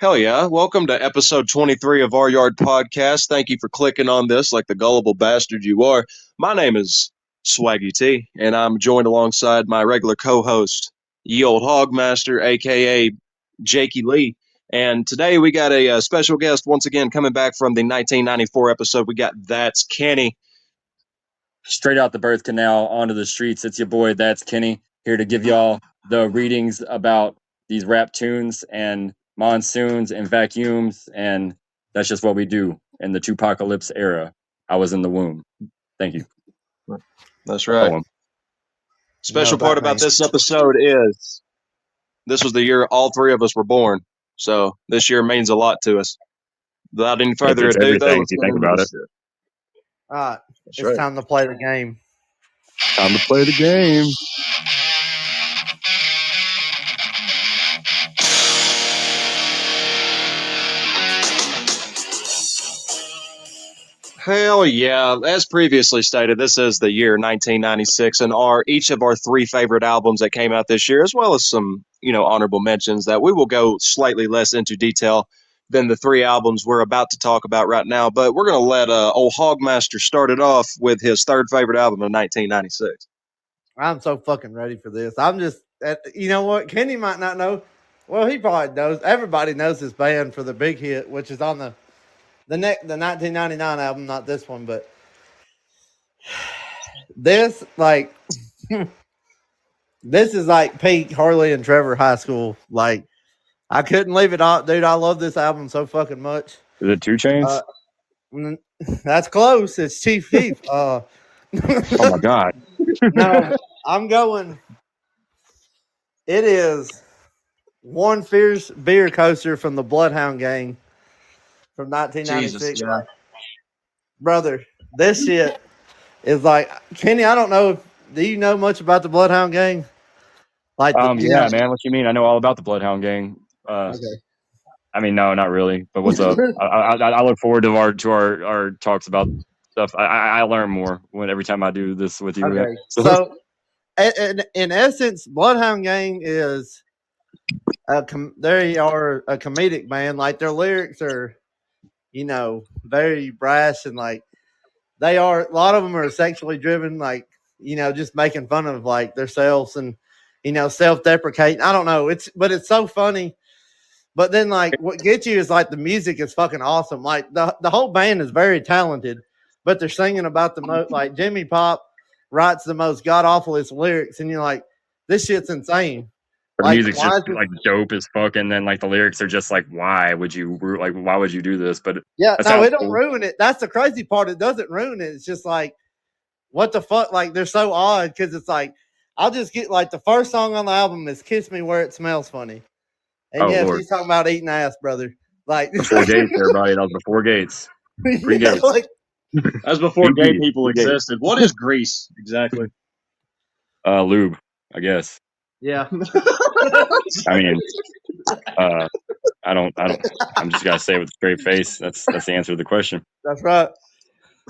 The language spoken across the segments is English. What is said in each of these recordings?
Hell yeah. Welcome to episode 23 of Our Yard Podcast. Thank you for clicking on this like the gullible bastard you are. My name is Swaggy T, and I'm joined alongside my regular co-host, Ye Old Hogmaster, aka Jakey Lee. And today we got a special guest once again coming back from the 1994 episode. We got That's Kenny. Straight out the birth canal onto the streets. It's your boy, That's Kenny, here to give y'all the readings about these rap tunes and monsoons and vacuums, and that's just what we do in the Tupacalypse era. I was in the womb. Thank you. That's right. Poem. Special part about this episode is this was the year all three of us were born. So this year means a lot to us. Without any further It's ado, everything though, if you think about it. All right, it's time to play the game. Time to play the game. Hell yeah. As previously stated, this is the year 1996 and each of our three favorite albums that came out this year, as well as some, honorable mentions that we will go slightly less into detail than the three albums we're about to talk about right now. But we're going to let old Hogmaster start it off with his third favorite album of 1996. I'm so fucking ready for this. I'm just, you know what? Kenny might not know. Well, he probably knows. Everybody knows this band for the big hit, which is on the 1999 album, not this one, but this, like, this is like peak Harley and Trevor high school. Like, I couldn't leave it off, dude. I love this album so fucking much. Is it 2 Chainz? That's close. It's Chief Keef. Oh my god. No, I'm going. It is One Fierce Beer Coaster from the Bloodhound Gang from 1996. Jesus, yeah. Brother, this shit is like, Kenny, I don't know do you know much about the Bloodhound Gang? Like, yeah, man. What you mean? I know all about the Bloodhound Gang. Okay. I mean, no, not really. But what's up? I look forward to our talks about stuff. I learn more every time I do this with you. Okay. So, in essence, Bloodhound Gang is they are a comedic band. Like, their lyrics are, very brash, and like they are. A lot of them are sexually driven. Like, just making fun of like themselves and self-deprecating. I don't know. But it's so funny. But then, like, what gets you is like the music is fucking awesome. Like the whole band is very talented, but they're singing about the most. Like, Jimmy Pop writes the most god awfulest lyrics, and you're like, this shit's insane. The music's just like dope as fuck, and then like the lyrics are just like, why would you do this? But yeah, no, it don't ruin it. That's the crazy part. It doesn't ruin it. It's just like, what the fuck? Like, they're so odd because it's like, I'll just get like the first song on the album is "Kiss Me Where It Smells Funny." And yes, he's talking about eating ass, brother. Like, before Gates, everybody. That was before Gates. Pre-Gates. That was before gay people existed. What is grease exactly? Lube, I guess. Yeah. I mean, I don't. I'm just gotta say it with a straight face. That's the answer to the question. That's right.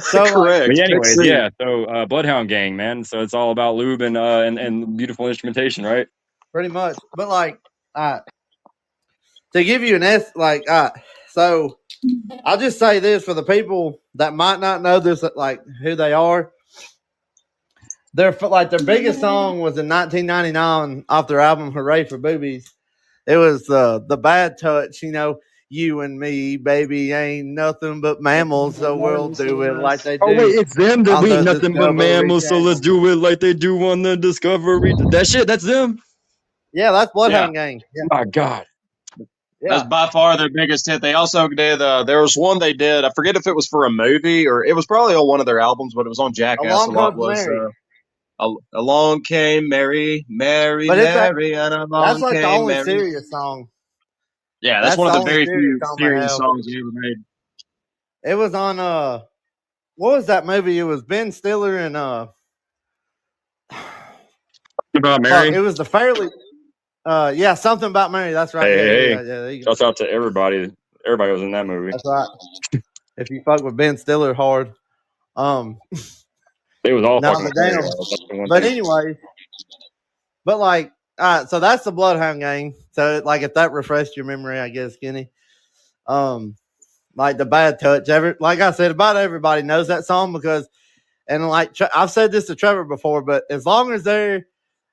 So correct. But anyways, yeah. So Bloodhound Gang, man. So it's all about lube and beautiful instrumentation, right? Pretty much. But like, to give you so I'll just say this for the people that might not know this, like who they are. Their biggest song was in 1999 off their album "Hooray for Boobies." It was the Bad Touch, you and me, baby, ain't nothing but mammals, so we'll do it like they do. Oh wait, it's them that we ain't nothing but mammals, so let's do it like they do on the Discovery. That shit, that's them. Yeah, that's Bloodhound Gang. Yeah. My God. Yeah. That's by far their biggest hit. They also did, there was one they did, I forget if it was for a movie or it was probably on one of their albums, but it was on Jackass. Along Came Mary, Mary, Mary, and along that's like came the only Mary. serious song. Yeah, that's one of the very few serious songs they ever made. It was on, what was that movie? It was Ben Stiller and, About Mary? It was the Fairly... Something about Mary. That's right. Hey. Shouts out to everybody. Everybody was in that movie. That's right. If you fuck with Ben Stiller hard, it was all fucking. But anyway, so that's the Bloodhound Gang. So like if that refreshed your memory, I guess, Kenny. Like the Bad Touch. Like I said, about everybody knows that song because, and like I've said this to Trevor before, but as long as there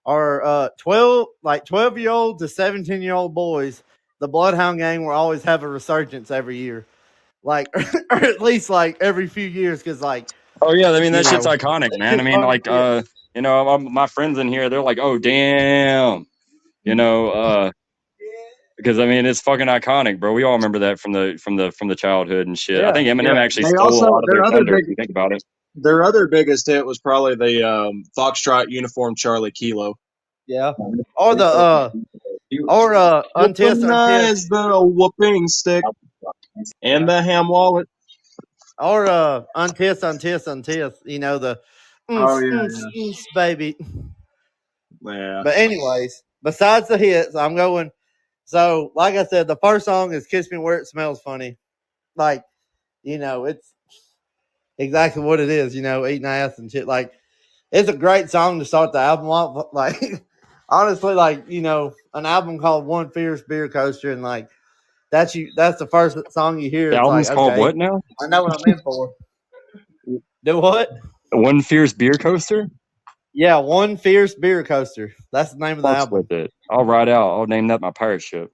are 12-year-old to 17-year-old boys, the Bloodhound Gang will always have a resurgence every year, like or at least like every few years, because like. Oh yeah, I mean that shit's iconic, man. I mean, like, you know, my friends in here, they're like, oh damn, you know, because I mean it's fucking iconic, bro. We all remember that from the childhood and shit. I think Eminem actually They stole a also lot of their their other thunder big if you think about it. their other biggest hit was probably the Foxtrot Uniform Charlie Kilo. Yeah. Or the Untist. Weaponize the whooping stick and the ham wallet. Or Untist. You know, the baby. Yeah. But anyways, besides the hits, I'm going. So, like I said, the first song is "Kiss Me Where It Smells Funny." Like, you know, it's exactly what it is. You know, eating ass and shit. Like, it's a great song to start the album off. Like, honestly, like, you know, an album called "One Fierce Beer Coaster," and like that's the first song you hear. The It's like, album's called okay, what now? I know what I'm in for. Do what? One Fierce Beer Coaster. Yeah, One Fierce Beer Coaster. That's the name of the Fucks album. with it. I'll ride out. I'll name that my pirate ship.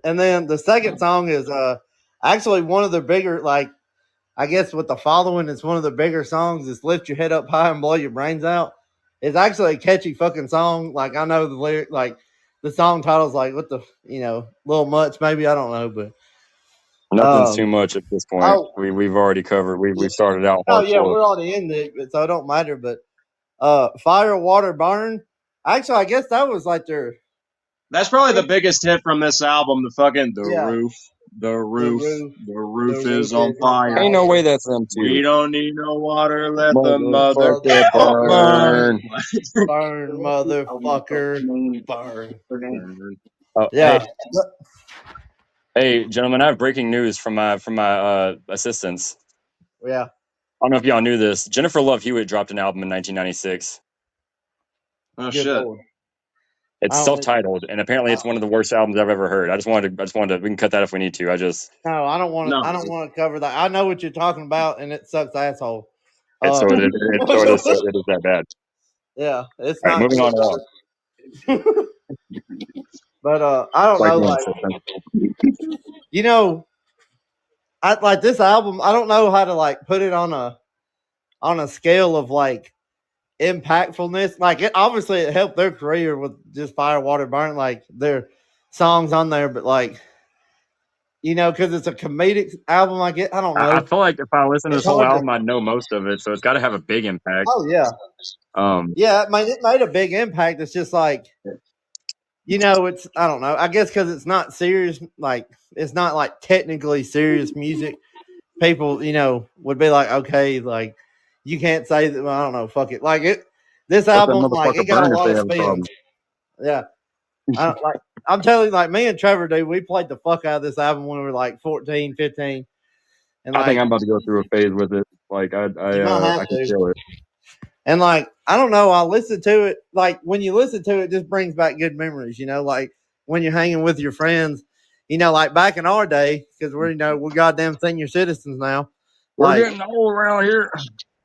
And then the second song is actually one of the bigger, like, I guess with the following, it's one of the bigger songs. Is "Lift Your Head Up High and Blow Your Brains Out." It's actually a catchy fucking song. Like, I know the lyric, like the song title's like what the, you know, little much maybe, I don't know, but Nothing's too much at this point. oh We've already covered. We started out oh yeah, hardcore. we're already in it, so it don't matter. But Fire, Water, Burn. Actually, I guess that was like their. That's probably the biggest hit from this album. The fucking Yeah. roof is on is fire. Ain't no way that's them two. We don't need no water. Let the Motherfucker mother burn. Burn, motherfucker, burn. Oh, Yeah. hey, gentlemen, I have breaking news from my assistants. Yeah. I don't know if y'all knew this. Jennifer Love Hewitt dropped an album in 1996. Oh Good shit! Lord. It's I don't self-titled, and apparently it's one of the worst albums I've ever heard. I just wanted to. We can cut that if we need to. No, I don't want to. No. I don't want to cover that. I know what you're talking about, and it sucks, asshole. So it is that bad. Yeah, it's All right, not. moving on to that. But I don't know. Like, you know, I like this album. I don't know how to like put it on a scale of like impactfulness. Like, it obviously it helped their career with just Fire, Water, Burn, like their songs on there, but like, you know, because it's a comedic album. I don't know. I feel like if I listen to this whole album, I'd know most of it, so it's got to have a big impact. Oh yeah. Yeah, it made a big impact. It's just like, you know, it's, I don't know. I guess because it's not serious, like it's not like technically serious music. People, you know, would be like, okay, like you can't say that. Well, I don't know. Fuck it. Like it. This album, like it got a lot of spin. Yeah. I'm telling you, like me and Trevor, dude, we played the fuck out of this album when we were like 14, 15. And I think I'm about to go through a phase with it. Like I can feel it. And like, I don't know, I listen to it. Like when you listen to it, it just brings back good memories, you know, like when you're hanging with your friends, you know, like back in our day, because we're, you know, we're goddamn senior citizens now. We're getting old around here.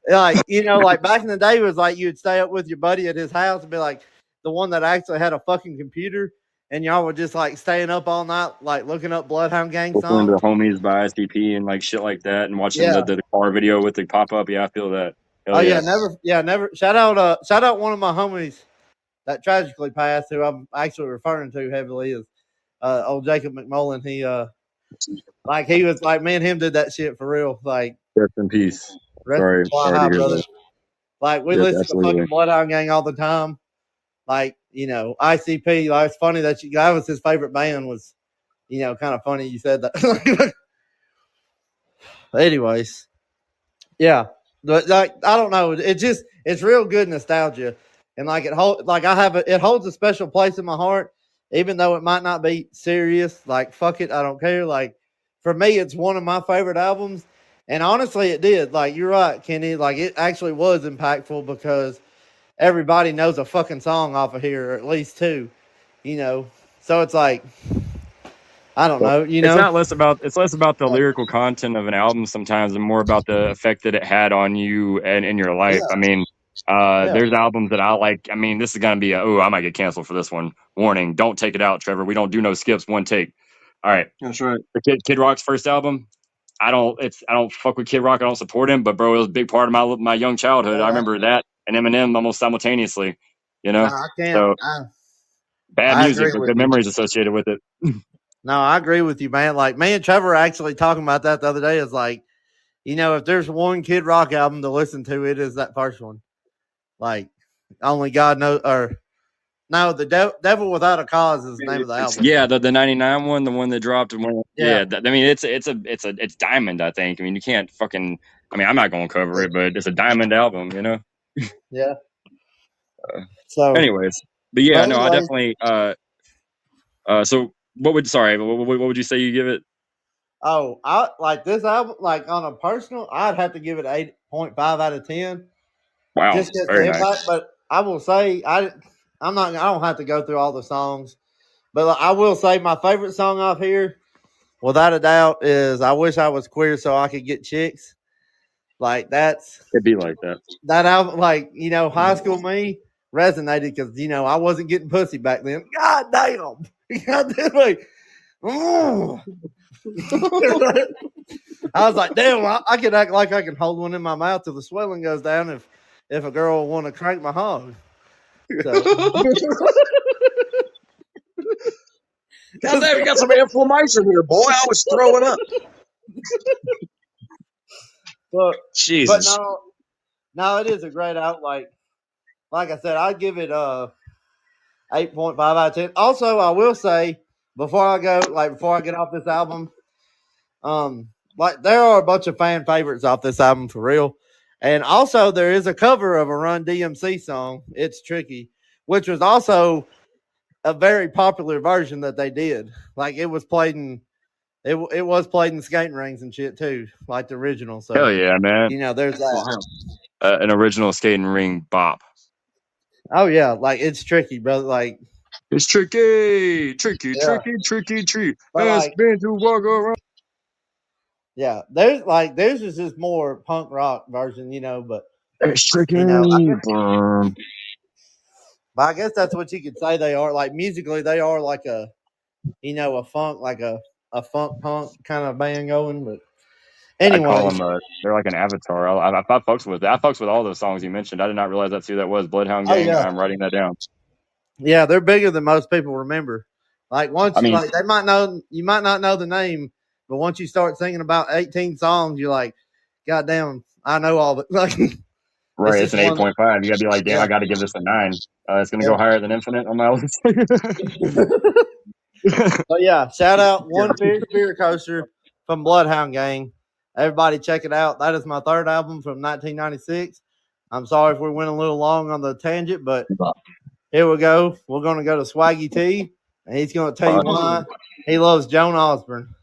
Like, you know, like back in the day, it was like you'd stay up with your buddy at his house and be like the one that actually had a fucking computer. And y'all were just like staying up all night, like looking up Bloodhound Gang songs. Listening to the Homies by STP and like shit like that, and watching the car video with the pop up. Yeah, I feel that. Hell never. Shout out one of my homies that tragically passed, who I'm actually referring to heavily, is old Jacob McMullen. He like he was like, me and him did that shit for real. Like, rest in peace. Sorry to hear brother. that. Like we listen to fucking Bloodhound Gang all the time. Like, you know, ICP. Like, it's funny that that was his favorite band. Was, you know, kind of funny you said that. Anyways, yeah, but like I don't know. It's real good nostalgia, and like it holds a special place in my heart, even though it might not be serious. Like fuck it, I don't care. Like for me, it's one of my favorite albums, and honestly, it did. Like you're right, Kenny. Like it actually was impactful because everybody knows a fucking song off of here, or at least two, you know. So it's like, I don't know, you It's know. less about the lyrical content of an album sometimes, and more about the effect that it had on you and in your life. I mean, Yeah. there's albums that I like. I mean, this is gonna be I might get canceled for this one. Warning: don't take it out, Trevor. We don't do no skips. One take. All right. That's right. The Kid Rock's first album. I don't fuck with Kid Rock. I don't support him, but bro, it was a big part of my young childhood. I remember that and Eminem almost simultaneously. You No, know, I can't. so bad I music, agree but with good you. memories associated with it. No, I agree with you, man. Like me and Trevor were actually talking about that the other day. Is like, you know, if there's one Kid Rock album to listen to, it is that first one. Like, only God knows, or no, the Devil Without a Cause is the name of the album. Yeah, the '99 one, the one that dropped. I mean, it's diamond. I think. I mean, you can't fucking. I mean, I'm not gonna cover it, but it's a diamond album, you know. Yeah. So, Anyways, but yeah, but no, I anyway, definitely. So what would you say you give it? oh, I like this album. Like on a personal, I'd have to give it 8.5 out of 10. Wow, Just because very the nice. impact. But I will say, I'm not. I don't have to go through all the songs, but I will say my favorite song off here, without a doubt, is "I Wish I Was Queer So I Could Get Chicks." Like It'd be like that. that album. Like, you know, high school me resonated because, you know, I wasn't getting pussy back then. God damn. God damn, like, oh. I was like, damn, I could act like I can hold one in my mouth till the swelling goes down if a girl want to crank my hog. So, God damn, you got some inflammation here, boy. I was throwing up. but Jesus. no, it is a great out. Like I said, I'd give it 8.5 out of 10. Also, I will say before I get off this album, like there are a bunch of fan favorites off this album for real. And also there is a cover of a Run DMC song, It's Tricky, which was also a very popular version that they did. Like it was played in it was played in skating rings and shit too, like the original. So, Hell yeah, man! you know, there's that. An original skating ring bop. Oh yeah, like it's tricky, brother. Like, It's tricky, tricky, yeah. tricky, tricky, tricky. But Ask like, me to walk around. yeah, there's is just more punk rock version, you know, but It's tricky. you know, I guess that's what you could say they are. Like musically, they are like a, you know, a funk, like a funk punk kind of band going. But I call anyway, them. They're like an avatar. I fucks with that. I fucks with all those songs you mentioned. I did not realize that's who that was. Bloodhound oh Gang. yeah, I'm writing that down. yeah, they're bigger than most people remember. Like I once, mean, like you might not know the name, but once you start singing about 18 songs, you're like, God damn, I know all the like. It's right? It's just an one. 8.5. You gotta be like, damn, Yeah, I gotta give this a 9. It's gonna yeah. go higher than Infinite on my list. But yeah, shout out One Fierce Beer Coaster from Bloodhound Gang. Everybody check it out. That is my third album from 1996. I'm sorry if we went a little long on the tangent, but here we go. We're going to go to Swaggy T, and he's going to tell you why he loves Joan Osborne.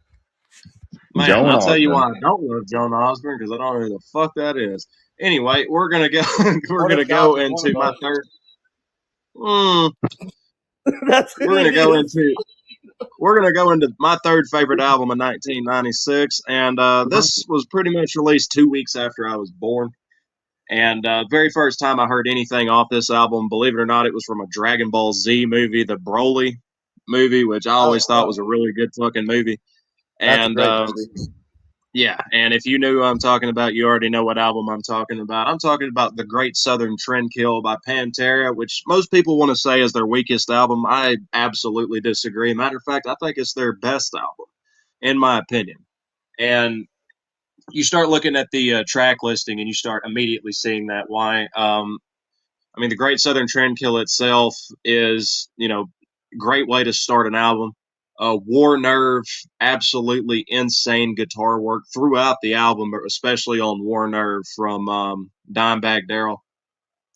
Man, Joan I'll tell you Osborne. why I don't love Joan Osborne because I don't know who the fuck that is. Anyway, we're gonna go. We're What gonna if God go was one into of my us? third. Mm, That's we're who it gonna go is. into. We're gonna go into my third favorite album of 1996, and this was pretty much released 2 weeks after I was born. And very first time I heard anything off this album, believe it or not, it was from a Dragon Ball Z movie, the Broly movie, which I Oh, always thought was a really good fucking movie. that's a And great movie. yeah, and if you knew who I'm talking about, you already know what album I'm talking about. I'm talking about The Great Southern Trendkill by Pantera, which most people want to say is their weakest album. I absolutely disagree. Matter of fact, I think it's their best album, in my opinion. And you start looking at the track listing and you start immediately seeing that why. I mean, the Great Southern Trendkill itself is, great way to start an album. War Nerve, absolutely insane guitar work throughout the album, but especially on War Nerve from Dimebag Darrell.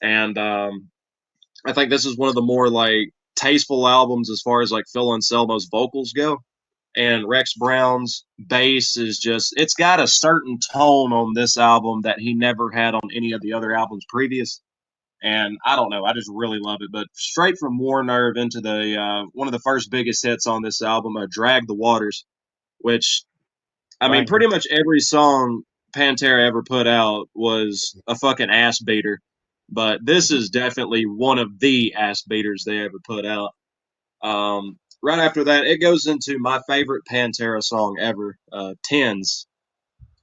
And I think this is one of the more like tasteful albums as far as like Phil Anselmo's vocals go. And Rex Brown's bass is it's got a certain tone on this album that he never had on any of the other albums previous. and I don't know, I just really love it. But straight from War Nerve into the one of the first biggest hits on this album, "Drag the Waters," which I mean, pretty much every song Pantera ever put out was a fucking ass beater, but this is definitely one of the ass beaters they ever put out. Right after that, it goes into my favorite Pantera song ever, "Tens,"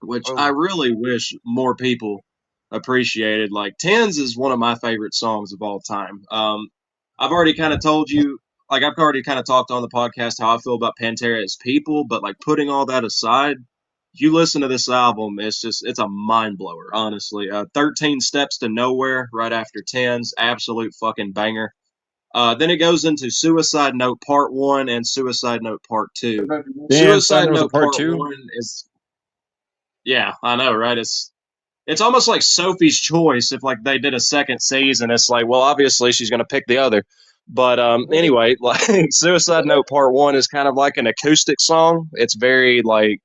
which I really wish more people appreciated. Like, "Tens" is one of my favorite songs of all time. I've already kind of told you, like, I've already kind of talked on the podcast how I feel about Pantera as people, but like, putting all that aside, you listen to this album, it's a mind blower, honestly. 13 Steps to Nowhere right after "Tens," absolute fucking banger. Then it goes into Suicide Note Part 1 and Suicide Note Part 2. Damn, son, Suicide there was a Note part Part two. 1 is, yeah, I know, right? It's almost like Sophie's Choice if like they did a second season. It's like, well, obviously she's going to pick the other. But anyway, like Suicide Note Part 1 is kind of like an acoustic song. It's very like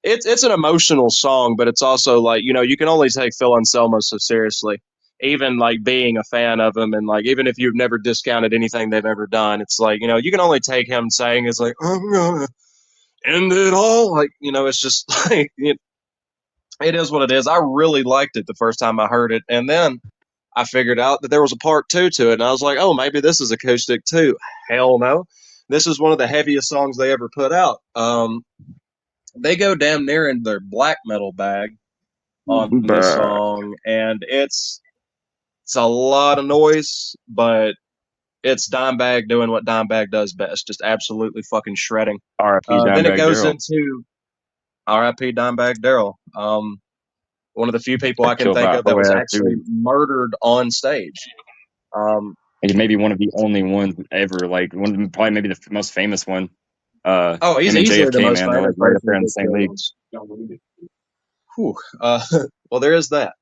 it's an emotional song, but it's also like, you can only take Phil Anselmo so seriously. Even like being a fan of him, and like even if you've never discounted anything they've ever done, it's like, you can only take him saying it's like, "I'm gonna end it all." Like, it's just like it is what it is. I really liked it the first time I heard it, and then I figured out that there was a part 2 to it, and I was like, oh, maybe this is acoustic too. Hell no. This is one of the heaviest songs they ever put out. They go damn near in their black metal bag on this song, and it's a lot of noise, but it's Dimebag doing what Dimebag does best, just absolutely fucking shredding. R.I.P. Then it Dimebag goes Darrell. into R.I.P. Dimebag Darrell. One of the few people I can Killed think by a of that whole was ass actually dude. murdered on stage. He's maybe one of the only ones ever. Like probably maybe the most famous one. He's Him and easily the JFK, most man, they're like famous right up person there to in the get same killed league. on. Whew. Well, there is that.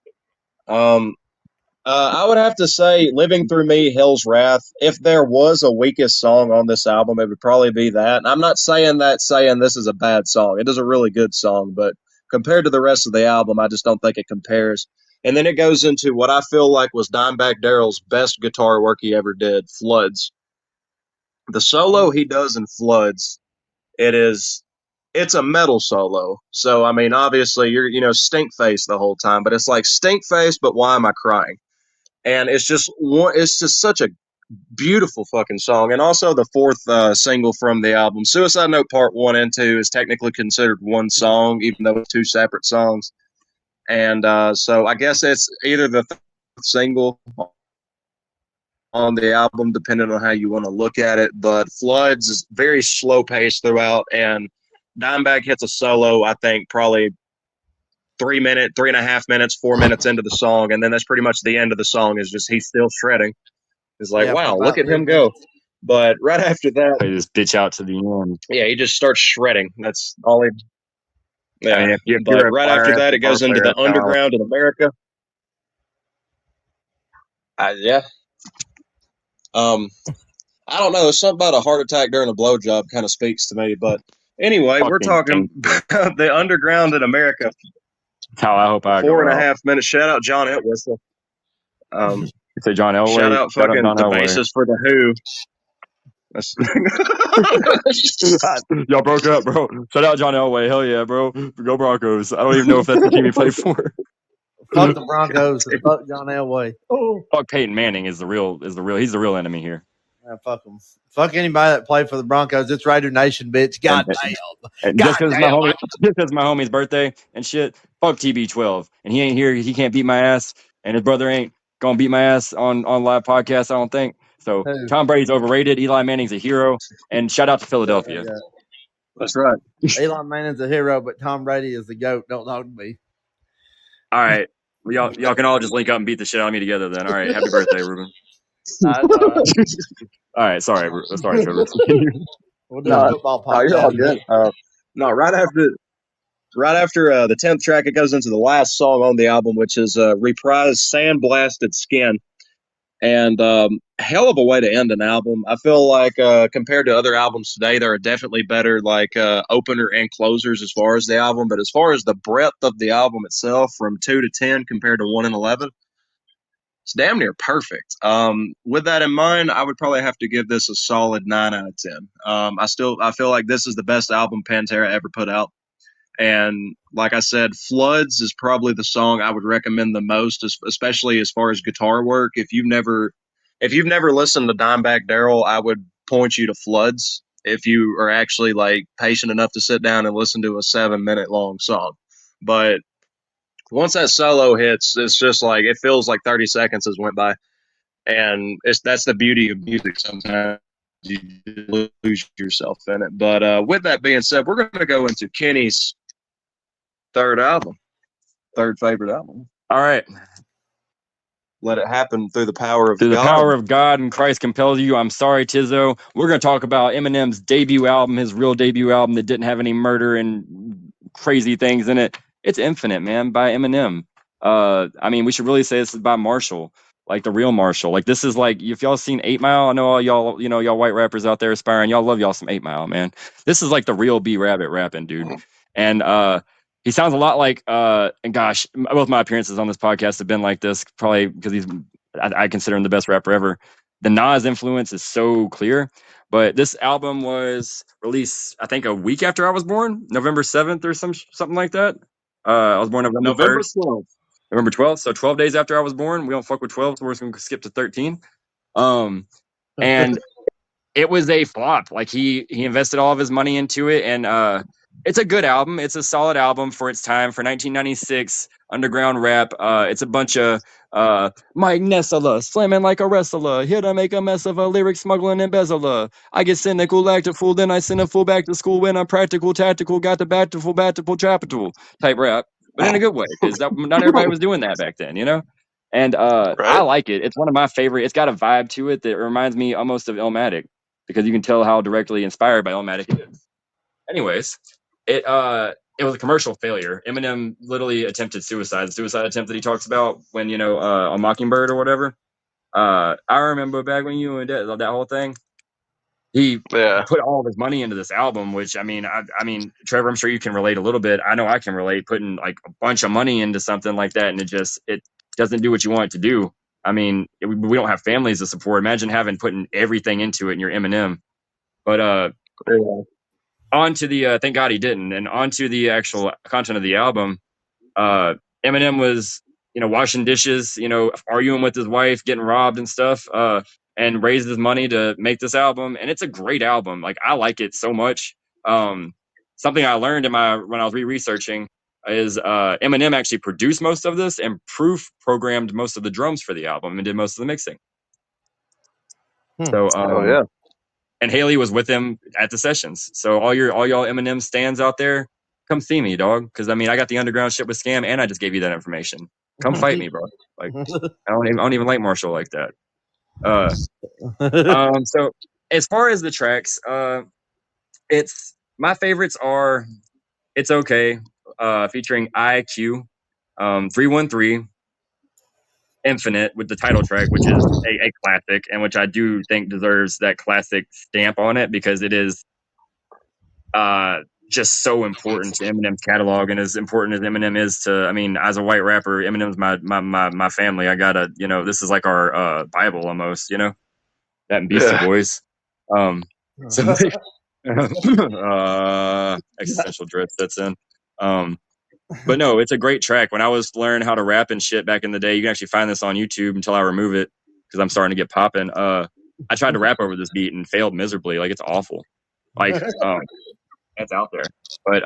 I would have to say "Living Through Me," "Hell's Wrath." If there was a weakest song on this album, it would probably be that. And I'm not saying this is a bad song. It is a really good song, but compared to the rest of the album, I just don't think it compares. And then it goes into what I feel like was Dimebag Darrell's best guitar work he ever did, "Floods." The solo he does in "Floods," it's a metal solo. So I mean, obviously you're stink face the whole time, but it's like stink face, but why am I crying? And it's just such a beautiful fucking song. And also the fourth single from the album, Suicide Note Part 1 and 2, is technically considered one song, even though it's two separate songs. And so I guess it's either the single on the album, depending on how you want to look at it. But "Floods" is very slow paced throughout, and Dimebag hits a solo, I think, probably 3.5 minutes, 4 minutes into the song, and then that's pretty much the end of the song. Is just he's still shredding. It's like, For wow, look about at 3 him go. minutes. But right after that, Play this bitch out to the end. yeah, he just starts shredding. That's all he. I Yeah, mean, if but you're a right fire after ass that, it guitar goes into player, the that's how I like. underground in America. Yeah. I don't know. Something about a heart attack during a blowjob kind of speaks to me. But anyway, we're Fucking talking about the underground in America. That's how I hope I go Four and a out. half minutes. Shout out John Entwistle. You say John Shout Elway. out Shout out fucking John the Elway. bassist for the Who. That's Y'all broke up, bro. Shout out John Elway. Hell yeah, bro. Go Broncos. I don't even know if that's the team he played for. Fuck the Broncos and fuck John Elway. Oh, Fuck Peyton Manning is the real. He's the real enemy here. man, fuck them. Fuck anybody that played for the Broncos. It's Raider Nation, bitch. God damn. And just because it's my homie's birthday and shit, fuck TB12. And he ain't here. He can't beat my ass. And his brother ain't gonna beat my ass on live podcast. I don't think so. Who? Tom Brady's overrated. Eli Manning's a hero. And shout out to Philadelphia. Yeah. That's right. Eli Manning's a hero, but Tom Brady is the GOAT. Don't talk to me. All right, well, y'all can all just link up and beat the shit out of me together. Then all right, happy birthday, Ruben. That's all right. All right, sorry, Trevor. We'll do a football podcast. Oh, you're all good. No, right after the 10th track, it goes into the last song on the album, which is reprised "Sandblasted Skin." And hell of a way to end an album. I feel like compared to other albums today, there are definitely better like opener and closers as far as the album. But as far as the breadth of the album itself, from 2 to 10 compared to 1 and 11, It's damn near perfect. With that in mind, I would probably have to give this a solid 9 out of 10. I feel like this is the best album Pantera ever put out. And like I said, Floods is probably the song I would recommend the most, especially as far as guitar work. If you've never listened to Dimebag Darrell, I would point you to Floods if you are actually like patient enough to sit down and listen to a 7 minute long song. But once that solo hits, it's just like it feels like 30 seconds has went by, and that's the beauty of music. Sometimes you lose yourself in it. But with that being said, we're going to go into Kenny's third favorite album. All right. Let it happen through the power of Through the God. power of God and Christ compels you. I'm sorry, Tizzo. We're going to talk about Eminem's debut album, his real debut album that didn't have any murder and crazy things in it. It's Infinite, man, by Eminem. I mean, we should really say this is by Marshall, like the real Marshall. Like this is like, if y'all seen 8 Mile, I know all y'all, y'all white rappers out there aspiring, y'all love y'all some 8 Mile, man. This is like the real B Rabbit rapping, dude. And he sounds a lot like, and gosh, both my appearances on this podcast have been like this, probably because I consider him the best rapper ever. The Nas influence is so clear. But this album was released, I think, a week after I was born, November 7th or something like that. I was born November 3rd. 12th. November 12th. So 12 days after I was born. We don't fuck with 12, so we're just going to skip to 13. And it was a flop. Like he invested all of his money into it, and it's a good album. It's a solid album for its time, for 1996 underground rap. It's a bunch of Mike Nessala slamming like a wrestler, here to make a mess of a lyric smuggling embezzler. I get cynical, act a fool, then I send a fool back to school when I'm practical, tactical, got the battiful, capital type rap, but in a good way, because not everybody was doing that back then, And Right. I like it. It's one of my favorite. It's got a vibe to it that reminds me almost of Illmatic, because you can tell how directly inspired by Illmatic it is. Anyways, it was a commercial failure. Eminem literally attempted suicide. The suicide attempt that he talks about when on Mockingbird or whatever. I remember back when you and that whole thing. He put all of his money into this album, which I mean, Trevor, I'm sure you can relate a little bit. I know I can relate, putting like a bunch of money into something like that, and it doesn't do what you want it to do. I mean, we don't have families to support. Imagine putting everything into it, and you're Eminem. But on to the thank God he didn't, and on to the actual content of the album. Eminem was washing dishes, arguing with his wife, getting robbed and stuff, and raised his money to make this album. And it's a great album. Like, I like it so much. Something I learned when I was researching is Eminem actually produced most of this and programmed most of the drums for the album and did most of the mixing. So and Haley was with him at the sessions. So all y'all Eminem stands out there, come see me, dog. Because I mean, I got the underground shit with Scam, and I just gave you that information. Come fight me, bro. Like, I don't even like Marshall like that. So as far as the tracks, it's my favorites are "It's Okay," featuring IQ, 313, Infinite with the title track, which is a classic, and which I do think deserves that classic stamp on it, because it is just so important to Eminem's catalog, and as important as Eminem is to, I mean, as a white rapper, Eminem's my family. I gotta, this is like our Bible almost, that and Beastie Boys. So existential drift sets in. But no, it's a great track. When I was learning how to rap and shit back in the day, you can actually find this on YouTube until I remove it, because I'm starting to get popping. I tried to rap over this beat and failed miserably. Like, it's awful. Like, that's out there. But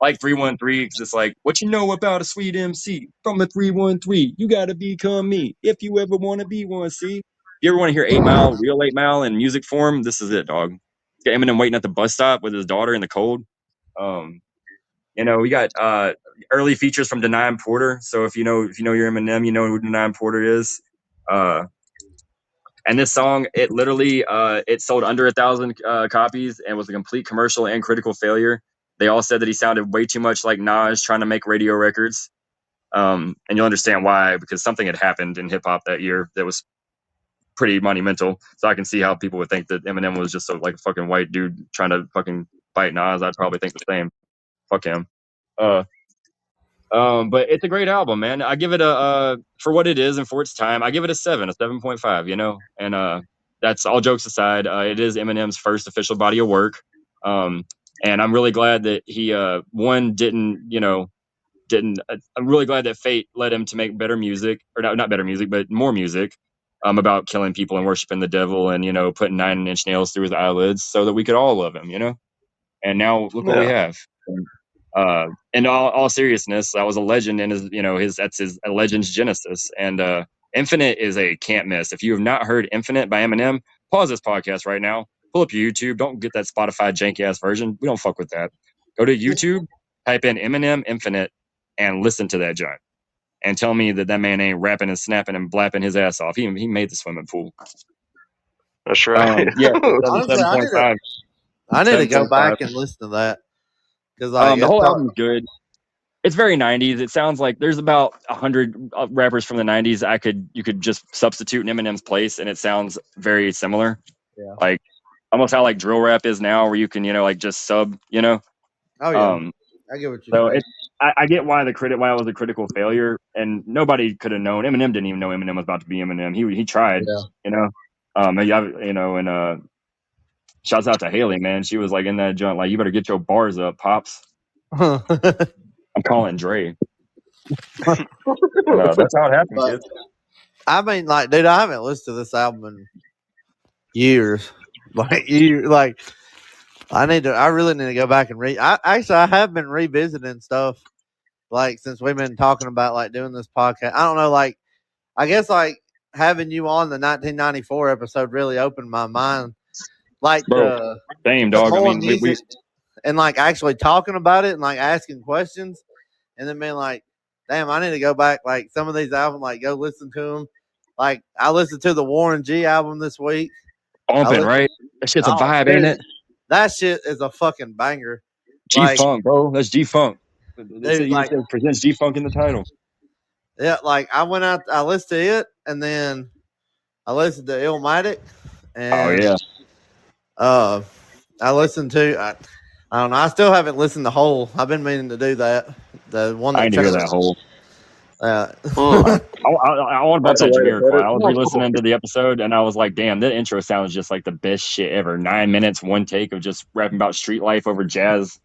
like 313, because it's like, what you know about a sweet MC from a 313? You gotta become me if you ever want to be one. See, if you ever want to hear 8 Mile, real 8 Mile in music form, this is it, dog. Got Eminem waiting at the bus stop with his daughter in the cold. We got early features from Denine Porter. So if you know your Eminem, you know who Denine Porter is. And this song, it literally it sold under 1,000 copies and was a complete commercial and critical failure. They all said that he sounded way too much like Nas trying to make radio records. And you'll understand why, because something had happened in hip hop that year that was pretty monumental. So I can see how people would think that Eminem was just like a fucking white dude trying to fucking fight Nas. I'd probably think the same. Fuck him. But it's a great album, man. I give it a for what it is and for its time. I give it a 7.5. You know, and that's all jokes aside. It is Eminem's first official body of work, and I'm really glad that he one didn't. I'm really glad that fate led him to make better music, or not better music, but more music. About killing people and worshiping the devil, and putting 9-inch nails through his eyelids, so that we could all love him. And now look what we have. In all seriousness, that was a legend in that's a legend's genesis. And Infinite is a can't miss. If you have not heard Infinite by Eminem, pause this podcast right now. Pull up your YouTube. Don't get that Spotify janky ass version. We don't fuck with that. Go to YouTube, type in Eminem Infinite, and listen to that joint. And tell me that man ain't rapping and snapping and blapping his ass off. He made the swimming pool. That's right. Yeah, Honestly, 7.5. I need to go 7.5. back and listen to that because The whole album's good. It's very 90s. It sounds like there's about 100 rappers from the 90s you could just substitute in Eminem's place, and it sounds very similar. Yeah. Like almost how like drill rap is now, where you can like just sub. Oh yeah. I get what you're saying. I get why it was a critical failure, and nobody could have known. Eminem didn't even know Eminem was about to be Eminem. He tried. And shouts out to Haley, man. She was like in that joint, like, you better get your bars up, pops. I'm calling Dre. That's how it happened, kids. I mean, like, dude, I haven't listened to this album in years. I really need to go back and read. I have been revisiting stuff, like, since we've been talking about, like, doing this podcast. I don't know, like, I guess, like, having you on the 1994 episode really opened my mind. Like, same, dog. I mean, we and, like, actually talking about it and, like, asking questions and then being like, damn, I need to go back, like, some of these albums, like, go listen to them. Like, I listened to the Warren G album this week. Bumping, right? That shit's a vibe, ain't it? That shit is a fucking banger. G-Funk, bro. That's G-Funk. It presents G-Funk in the title. Yeah, like, I went out, I listened to it, and then I listened to Illmatic. And, I listened to, I don't know, I still haven't listened to Whole. I've been meaning to do that. The one that I need to hear that Whole. I want to bump that Jamiroquai. I was re-listening to the episode, and I was like, damn, that intro sounds just like the best shit ever. 9 minutes, one take of just rapping about street life over jazz,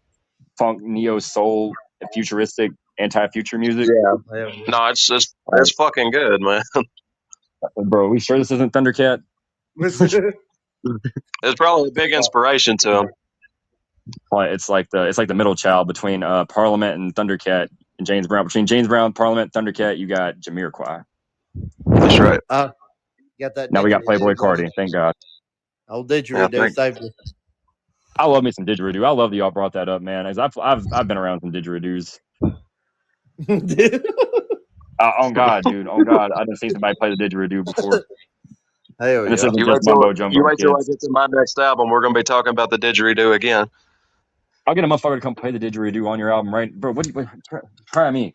funk, neo, soul, futuristic, anti-future music. Yeah. No, it's fucking good, man. Bro, we sure this isn't Thundercat? It's probably a big inspiration to him. It's like the middle child between Parliament and Thundercat and James Brown. Between James Brown, Parliament, Thundercat, you got Jamiroquai. That's right. Got that. Now we got Playboy Cardi. Thank God. Old didgeridoo saved you. I love me some didgeridoo. I love that y'all brought that up, man. I've been around some didgeridoos. On God, dude. On God, I didn't see somebody play the didgeridoo before. Hell yeah. This isn't just mumbo jumbo. You wait till I get to my next album. We're going to be talking about the didgeridoo again. I'll get a motherfucker to come play the didgeridoo on your album, right, bro? Try me.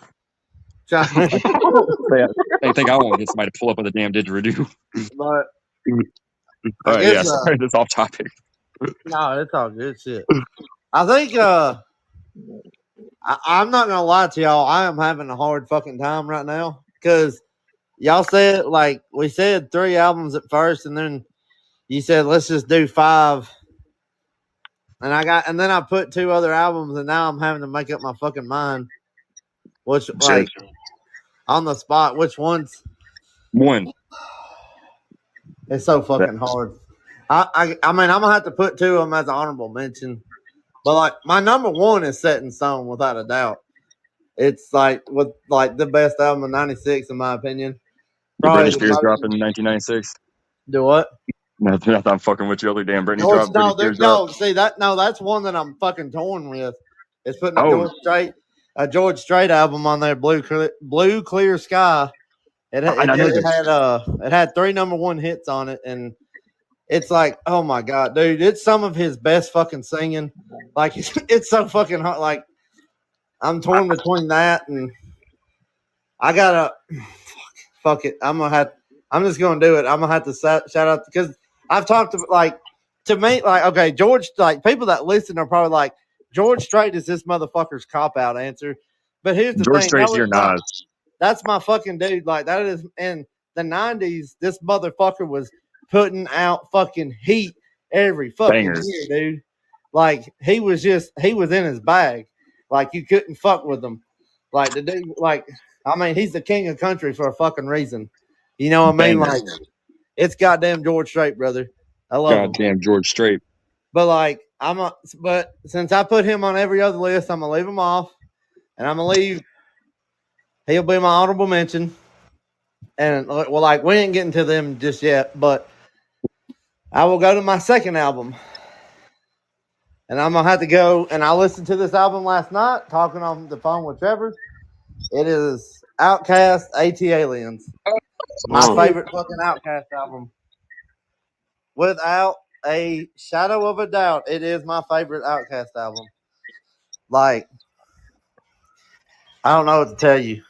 They think I won't get somebody to pull up with a damn didgeridoo. But sorry, this off topic. No, it's all good shit. I think I'm not gonna lie to y'all. I am having a hard fucking time right now because y'all said, like, we said 3 albums at first, and then you said let's just do 5. And then I put 2 other albums, and now I'm having to make up my fucking mind. Which, like, on the spot, which ones? One. It's so fucking hard. I mean, I'm gonna have to put 2 of them as an honorable mention. But, like, my number 1 is Set in Stone, without a doubt. It's like the best album of '96, in my opinion. Britney Spears dropped in 1996. Do what? No, I'm fucking with you. Other damn Britney dropped. That's one that I'm fucking torn with. It's putting a George Strait album on there, Blue Clear Sky. It had 3 number 1 hits on it, and it's like, oh my god, dude, it's some of his best fucking singing. Like, it's so fucking hard. Like, I'm torn between that and I gotta fuck it. I'm just gonna do it. I'm gonna have to shout out because I've talked to, like, to me, like, okay, George, like, people that listen are probably like, George Strait is this motherfucker's cop out answer. But here's the George thing. Strait's No, your it's not. Nas. That's my fucking dude. Like, that is in the 90s. This motherfucker was putting out fucking heat every fucking Bangers. year, dude. Like, he was in his bag. Like, you couldn't fuck with him. Like, the dude, like, I mean, he's the king of country for a fucking reason. You know what I mean? Bangers. Like, it's goddamn George Strait, brother. I love him. Goddamn George Strait. But like, but since I put him on every other list, I'm gonna leave him off, and I'm gonna leave. He'll be my honorable mention. And well, like, we ain't getting to them just yet, but I will go to my second album, and I'm gonna have to go. And I listened to this album last night, talking on the phone with Trevor. It is Outkast, AT Aliens, my favorite fucking Outkast album, without a shadow of a doubt. It is my favorite Outkast album. Like, I don't know what to tell you.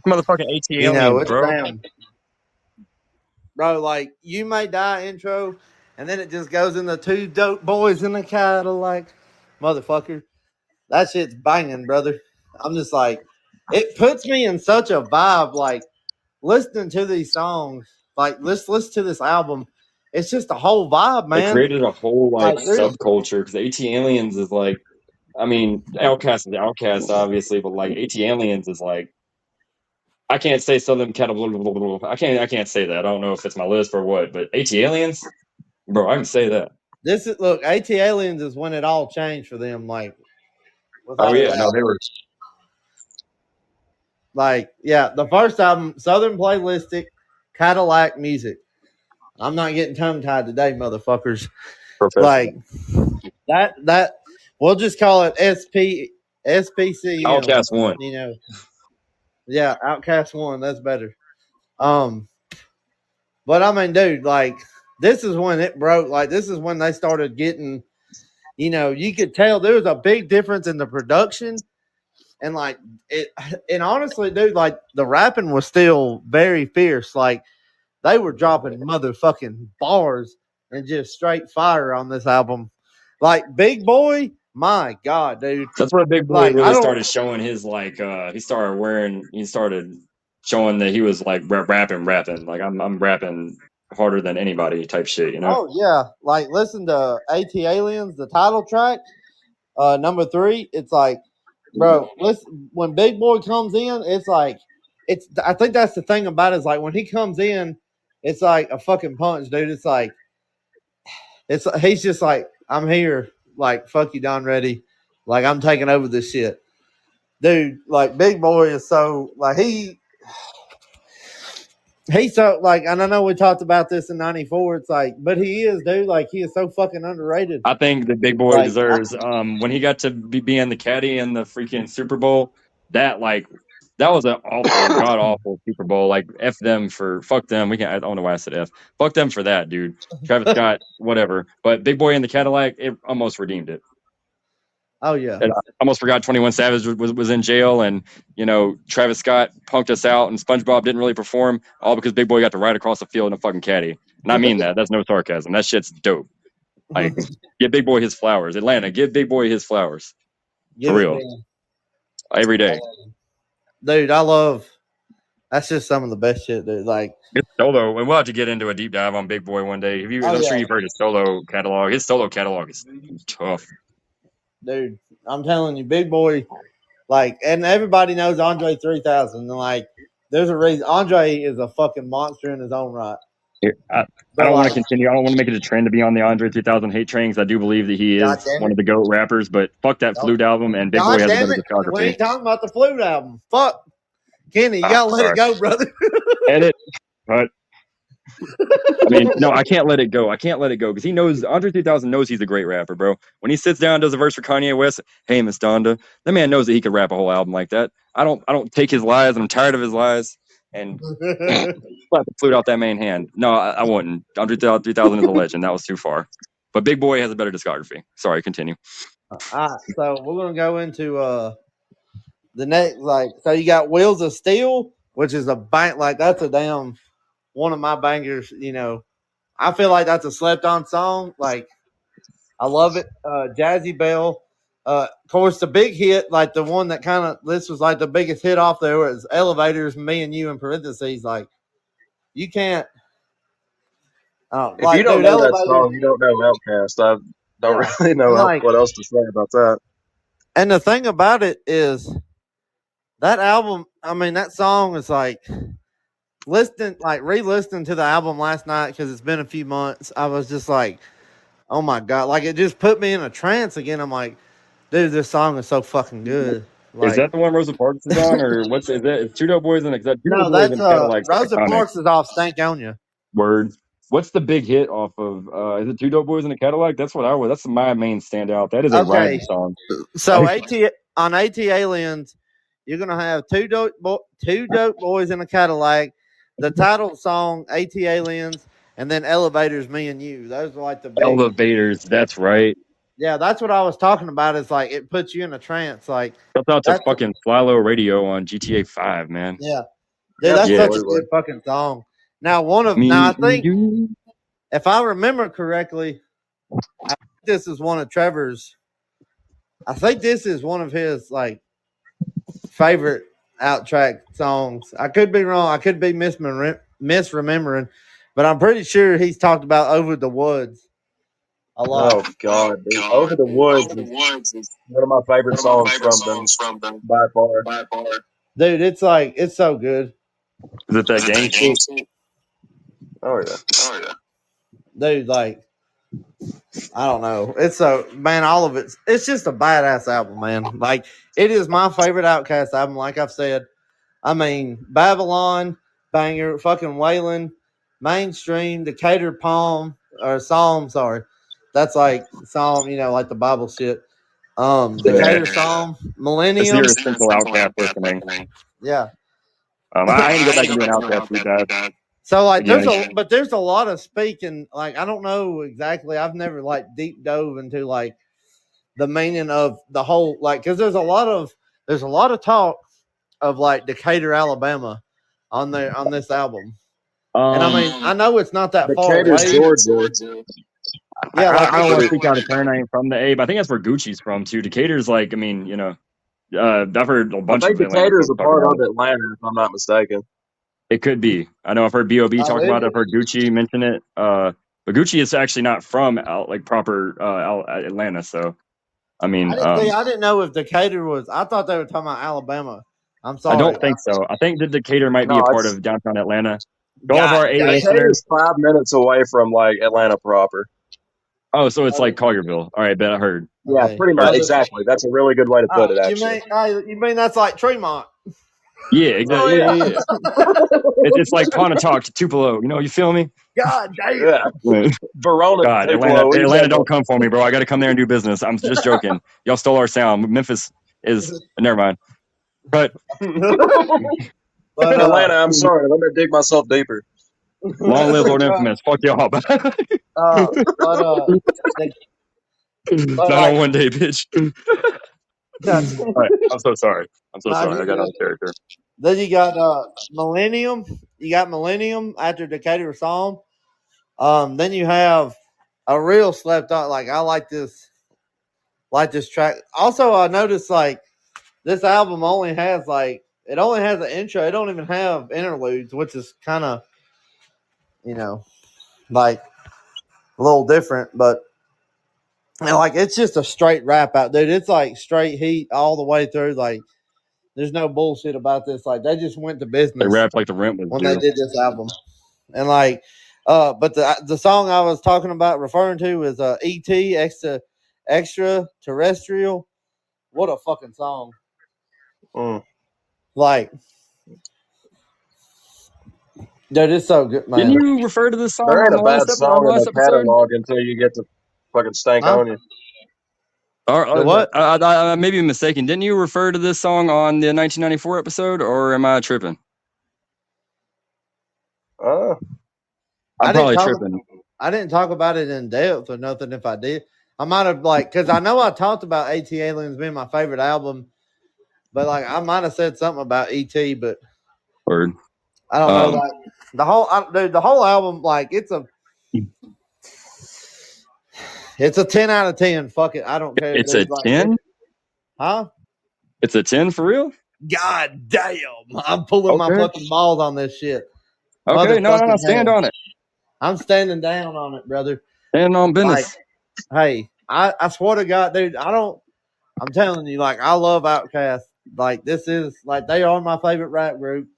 Motherfucking AT You know, Aliens, it's bro. damn. Bro, like, You May Die intro, and then it just goes into two dope boys in the Cadillac. Motherfucker. That shit's banging, brother. I'm just like, it puts me in such a vibe, like, listening to these songs. Like, let's listen to this album. It's just a whole vibe, They man. created a whole like Like, dude. subculture because AT Aliens is like, I mean, Outkast is Outkast, obviously, but like AT Aliens is like, I can't say Southern Cattle. I can't say that. I don't know if it's my list or what, but AT Aliens, bro, I can say that. Look, AT Aliens is when it all changed for them. Like, Oh without a yeah, no, doubt. they were. Like, yeah, the first album, Southern Playlistic, Cadillac Music. I'm not getting tongue tied today, motherfuckers. Professional. Like, that we'll just call it SPCM. Outkast one. You know, yeah, Outcast 1. That's better. But I mean, dude, like, this is when it broke. Like, this is when they started getting. You know, you could tell there was a big difference in the production, and like it. And honestly, dude, like, the rapping was still very fierce. Like, they were dropping motherfucking bars and just straight fire on this album. Like, Big Boy, my God, dude. That's where Big Boy Like, I really don't. started showing his like. He started showing that he was like rapping. Like I'm rapping harder than anybody type shit. You know. Oh yeah, like, listen to AT Aliens, the title track, number 3. It's like, bro, listen, when Big Boy comes in, it's like, it's. I think that's the thing about it, is like, when he comes in, it's like a fucking punch, dude. It's like, he's just like, I'm here, like, fuck you, Don Reddy, like, I'm taking over this shit, dude. Like, Big Boy is so, like, he's so, like, and I know we talked about this in '94. It's like, but he is, dude. Like, he is so fucking underrated. I think the Big Boy Like, deserves when he got to be in the caddy in the freaking Super Bowl. That was an awful, god awful Super Bowl. Like f them for fuck them. We can't. I don't know why I said f. Fuck them for that, dude. Travis Scott, whatever. But Big Boy in the Cadillac, it almost redeemed it. oh yeah, And I almost forgot 21 Savage was in jail, and Travis Scott punked us out, and SpongeBob didn't really perform, all because Big Boy got to ride across the field in a fucking caddy. And I mean that. That's no sarcasm. That shit's dope. Like, give Big Boy his flowers. Atlanta, give Big Boy his flowers. give For it real. down. Every day. Dude. I love. That's just some of the best shit, dude. Like, His solo, and we'll have to get into a deep dive on Big Boy one day. I'm sure you've heard his solo catalog. His solo catalog is tough. dude, I'm telling you, Big Boy. Like, and everybody knows Andre 3000. And like, there's a reason. Andre is a fucking monster in his own right. I But don't want like, to continue. I don't want to make it a trend to be on the Andre 3000 hate train, because I do believe that he God is damn one it. of the GOAT rappers, but fuck that Flute album, and Big Boy God has a damn better it. We discography. ain't talking about the Flute album. Fuck. Kenny, you gotta let it go, brother. Edit. But I mean, no, I can't let it go. I can't let it go because he knows Andre 3000 knows he's a great rapper, bro. When he sits down and does a verse for Kanye West, hey Miss Donda, that man knows that he could rap a whole album like that. I don't take his lies, and I'm tired of his lies. And slap the flute out that main hand. No, I wouldn't. Andre 3000 is a legend. That was too far. But Big Boy has a better discography. Sorry, continue. All right, so we're gonna go into the next, like, so you got Wheels of Steel, which is a bank, like, that's a damn one of my bangers. You know, I feel like that's a slept on song. Like, I love it. Jazzy Bell, Of course, the big hit, like the one that kind of this was like the biggest hit off there was Elevators, Me and You in parentheses. Like you can't. If you Like, don't dude, know that Elevators. song, you don't know Outkast. I don't Yeah, really know and like, what else to say about that. and the thing about it is that album. I mean, that song is like re-listening to the album last night because it's been a few months. I was just like, oh my god, like it just put me in a trance again. I'm like, dude, this song is so fucking good. Is Like, that the one Rosa Parks is on, or what's is that? It's Two Dope Boys and is that Two Dope no, Boys that's and Cadillac's Rosa iconic. Parks is off Stank on You. Word. What's the big hit off of? Is it Two Dope Boys in a Cadillac? That's what I was. That's my main standout. That is a Okay, riding song. so Like, AT Aliens, you're gonna have two dope boys in a Cadillac, the title song AT Aliens, and then Elevators, Me and You. Those are like the big. Elevators. That's right. Yeah, that's what I was talking about. It's like it puts you in a trance. Like Shout out to that's fucking Flylow Radio on GTA 5, man. yeah, dude, that's such a Absolutely. good fucking song. Now I think You. if I remember correctly, I think this is one of Trevor's. I think this is one of his like favorite outtrack songs. I could be wrong. I could be misremembering, but I'm pretty sure he's talked about Over the Woods a lot. Oh God, dude. Over the Woods is one of my favorite songs from them by far. Dude, it's like it's so good. Is it that gang shit? Oh yeah. Dude, like I don't know. It's so man, all of it's just a badass album, man. Like it is my favorite Outkast album, like I've said. I mean, Babylon, banger, fucking Waylon, Mainstream, Decatur Palm or Psalm, sorry. That's like Psalm, like the Bible shit. Decatur Psalm, It's Millennium. your essential Outcast listening. Yeah. I need to go back and do an Outcast deep dive. So like Again. there's a lot of speaking, like I don't know exactly. I've never like deep dove into like the meaning of the whole like because there's a lot of talk of like Decatur, Alabama on this album. And I mean, I know it's not that far Decatur's away. Georgia. Yeah, like I don't want to speak out of turn. I ain't from the Abe. I think that's where Gucci's from too. Decatur's like, I mean, I've heard a I bunch think of Atlanta Decatur's folks a talk part about of it. Atlanta, if I'm not mistaken. It could be. I know I've heard B.O.B. talk is about it. it? I've heard Gucci mention it. But Gucci is actually not from proper Atlanta. So, I mean, I didn't know if Decatur was. I thought they were talking about Alabama. I'm I sorry. don't think so. I think that Decatur might be a No, part it's of downtown Atlanta. To all of God our A damn. listeners. Decatur's 5 minutes away from like Atlanta proper. Oh, so it's like Collierville. All right, bet I heard. Yeah, Okay. pretty much. Exactly. That's a really good way to put it, actually. You mean that's like Tremont? Yeah, exactly. Oh, Yeah. It's like Pontotoc to Tupelo. You feel me? God damn. yeah. Verona to God, Tupelo. What are you Atlanta, talking don't about? come for me, bro. I got to come there and do business. I'm just joking. Y'all stole our sound. Memphis is never mind. But But Atlanta, I'm sorry. Let me dig myself deeper. long live Lord Infamous. Fuck y'all. Not like, on one day, bitch. that's, All right, I'm so sorry. nah, I got out of character. then you got Millennium. You got Millennium after Decatur Psalm. Then you have a real slept on. Like I like this track. Also, I noticed like this album only has an intro. It don't even have interludes, which is kind of like a little different. But like it's just a straight rap out, dude. It's like straight heat all the way through. Like there's no bullshit about this. Like they just went to They business rap like the rent was when due. they did this album. And like, but the song I was talking about referring to is E.T. Extraterrestrial. What a fucking song! Like, dude, it's so good, man. Didn't you refer to this song There on ain't the a bad on song the in last the episode? catalog until you get to fucking Stank Huh? on You. Or, What? I may be mistaken. Didn't you refer to this song on the 1994 episode, or am I tripping? I'm probably tripping. I didn't talk about it in depth or nothing. If I did, I might have because I know I talked about AT Aliens being my favorite album, but like I might have said something about ET, but Word. I don't know. Like the whole album, like it's a 10 out of 10. Fuck it, I don't care. It's dude. a 10? Huh? It's a 10 for real? God damn! I'm pulling my Okay. fucking balls on this shit. Okay, no, Motherfucking stand hell. on it. I'm standing down on it, brother. Stand on business. Hey, I swear to God, dude, I'm telling you, like, I love Outkast. Like, this is, like, they are my favorite rap group.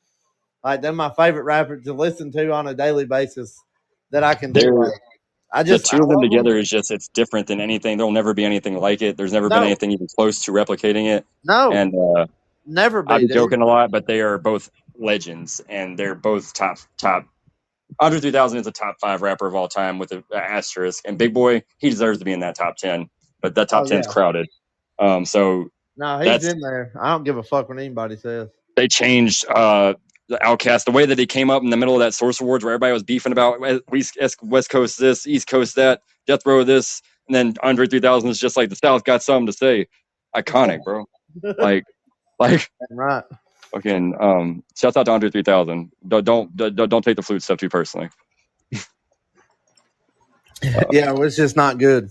Like, they're my favorite rappers to listen to on a daily basis that I can do. They're- Like, I the love two of them them. together is just, it's different than anything. There'll never be anything like it. There's never been No, anything even close to replicating it. no, And never I'll be, be dude. joking a lot, but they are both legends, and they're both top. Andre 3000 is a top 5 rapper of all time with an asterisk, and Big Boy, he deserves to be in that top 10, but that top Oh, 10's yeah. crowded. So No, he's that's in there. I don't give a fuck what anybody says. they changed the Outkast, the way that he came up in the middle of that Source Awards where everybody was beefing about West Coast this, East Coast that, Death Row this, and then Andre 3000 is just like the South got something to say. Iconic, bro. like Right. fucking shouts out to Andre 3000. Don't take the flute stuff too personally. Yeah, it's just not good.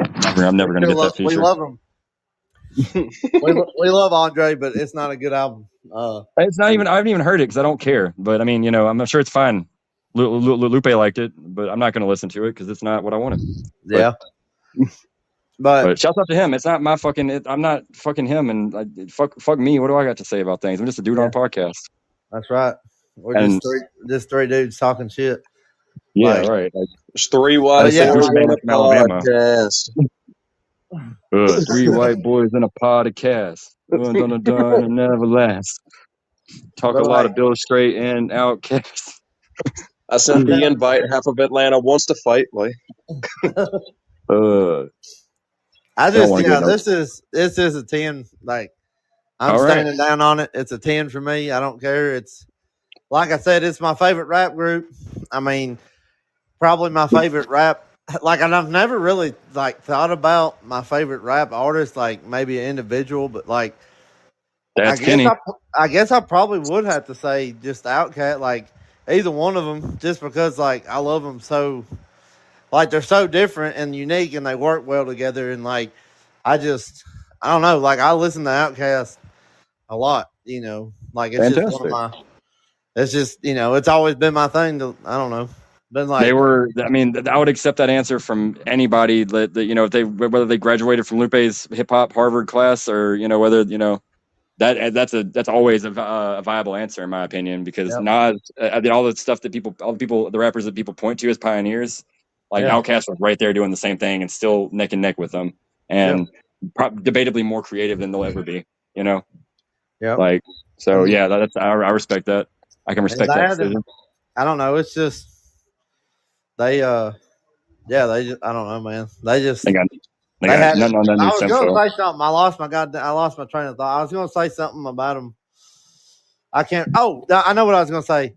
I'm never gonna get that We feature. love them. we love Andre, but it's not a good album. It's not even. I haven't even heard it because I don't care. But I mean, I'm sure it's fine. Lupe liked it, but I'm not going to listen to it because it's not what I wanted. Yeah, but shouts out to him. It's not my fucking. I'm not fucking him, and fuck me. What do I got to say about things? I'm just a dude on a podcast. That's right. We're And just three dudes talking shit. yeah, Like, right. There's 3 white boys in a from Alabama. podcast. 3 white boys in a podcast. Dun, and never last. Talk But a lot of Bill Straight and Outkast. I sent the invite. Half of Atlanta wants to fight. Like, I don't just wanna get no- this is a 10. Like, I'm All right. standing down on it. It's a 10 for me. I don't care. It's like I said, it's my favorite rap group. I mean, probably my favorite rap. Like, and I've never really like thought about my favorite rap artist, like maybe an individual, but like That's Kenny. I guess I probably would have to say just Outkast, like either one of them, just because like I love them so, like they're so different and unique, and they work well together, and like I don't know, like I listen to Outkast a lot, like it's Fantastic. just one of my, it's just it's always been my thing to, I don't know, been like they were. I mean, I would accept that answer from anybody that if whether they graduated from Lupe's hip hop Harvard class or whether that's always a viable answer in my opinion, because Nas, all the stuff that the rappers that people point to as pioneers, like Outkast was right there doing the same thing and still neck and neck with them, and debatably more creative than they'll ever be. Like, so yeah, that's I respect that. I can respect that decision. I don't know. It's just they they just, I don't know, man. They just they got nothing on that new I was info. gonna say something. I lost my train of thought. I was gonna say something about them. I can't. Oh, I know what I was gonna say.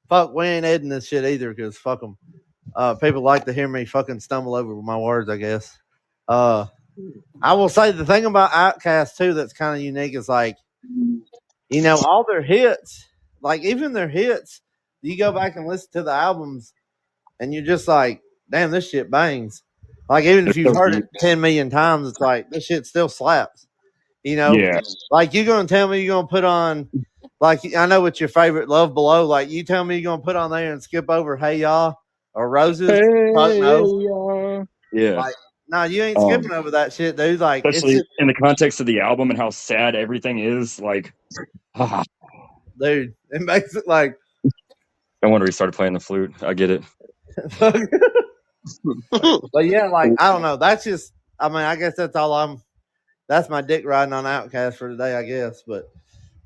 Fuck, we ain't editing this shit either because fuck them. People like to hear me fucking stumble over my words, I guess. I will say the thing about Outkast too that's kind of unique is like, all their hits, like even their hits, you go back and listen to the albums, and you're just like, damn, this shit bangs. Like even if you've heard it 10 million times, it's like this shit still slaps. Yeah. Like you're gonna tell me you're gonna put on, like I know what's your favorite, Love Below. Like you tell me you're gonna put on there and skip over Hey Y'all or Roses. Fuck no. Yeah. Like, no, you ain't skipping over that shit, dude. Like, especially it's just, in the context of the album and how sad everything is. Like, dude, it makes it like. No wonder he started playing the flute. I get it. But yeah, like I don't know. That's just. I mean, I guess that's all that's my dick riding on Outkast for today, I guess. But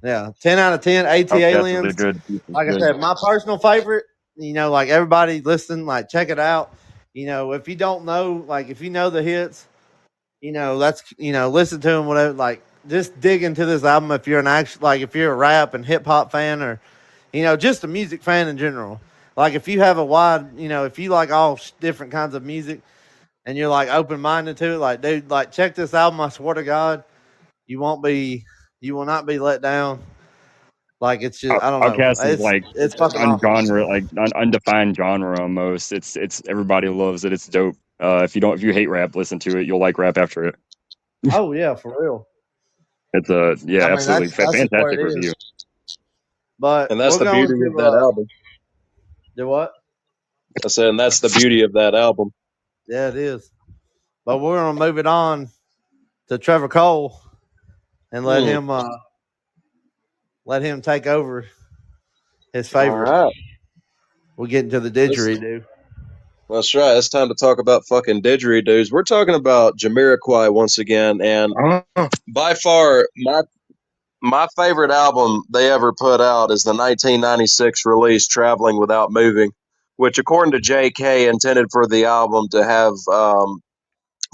yeah, 10 out of 10. AT Aliens. Good. Like I said, my personal favorite. Like everybody listening, like check it out. If you don't know, like if you know the hits, that's listen to them. Whatever. Like just dig into this album if you're if you're a rap and hip hop fan or, just a music fan in general. Like if you have a wide, if you like all different kinds of music, and you're like open minded to it, like dude, like check this album. I swear to God, you will not be let down. Like it's just I don't know. Outkast is like it's fucking awesome. like undefined genre almost. It's everybody loves it. It's dope. If you hate rap, listen to it. You'll like rap after it. Oh yeah, for real. It's a I mean, absolutely that's just what fantastic it review. is. But And that's we're the going beauty of that to album. do what? I said, and that's the beauty of that album. Yeah, it is. But we're gonna move it on to Trevor Cole and Hmm. let him take over his All favorite. right. We'll get into the That's, didgeridoo. that's right. It's time to talk about fucking didgeridoos. We're talking about Jamiroquai once again, and Oh, by far my favorite album they ever put out is the 1996 release "Traveling Without Moving," which, according to J.K., intended for the album to have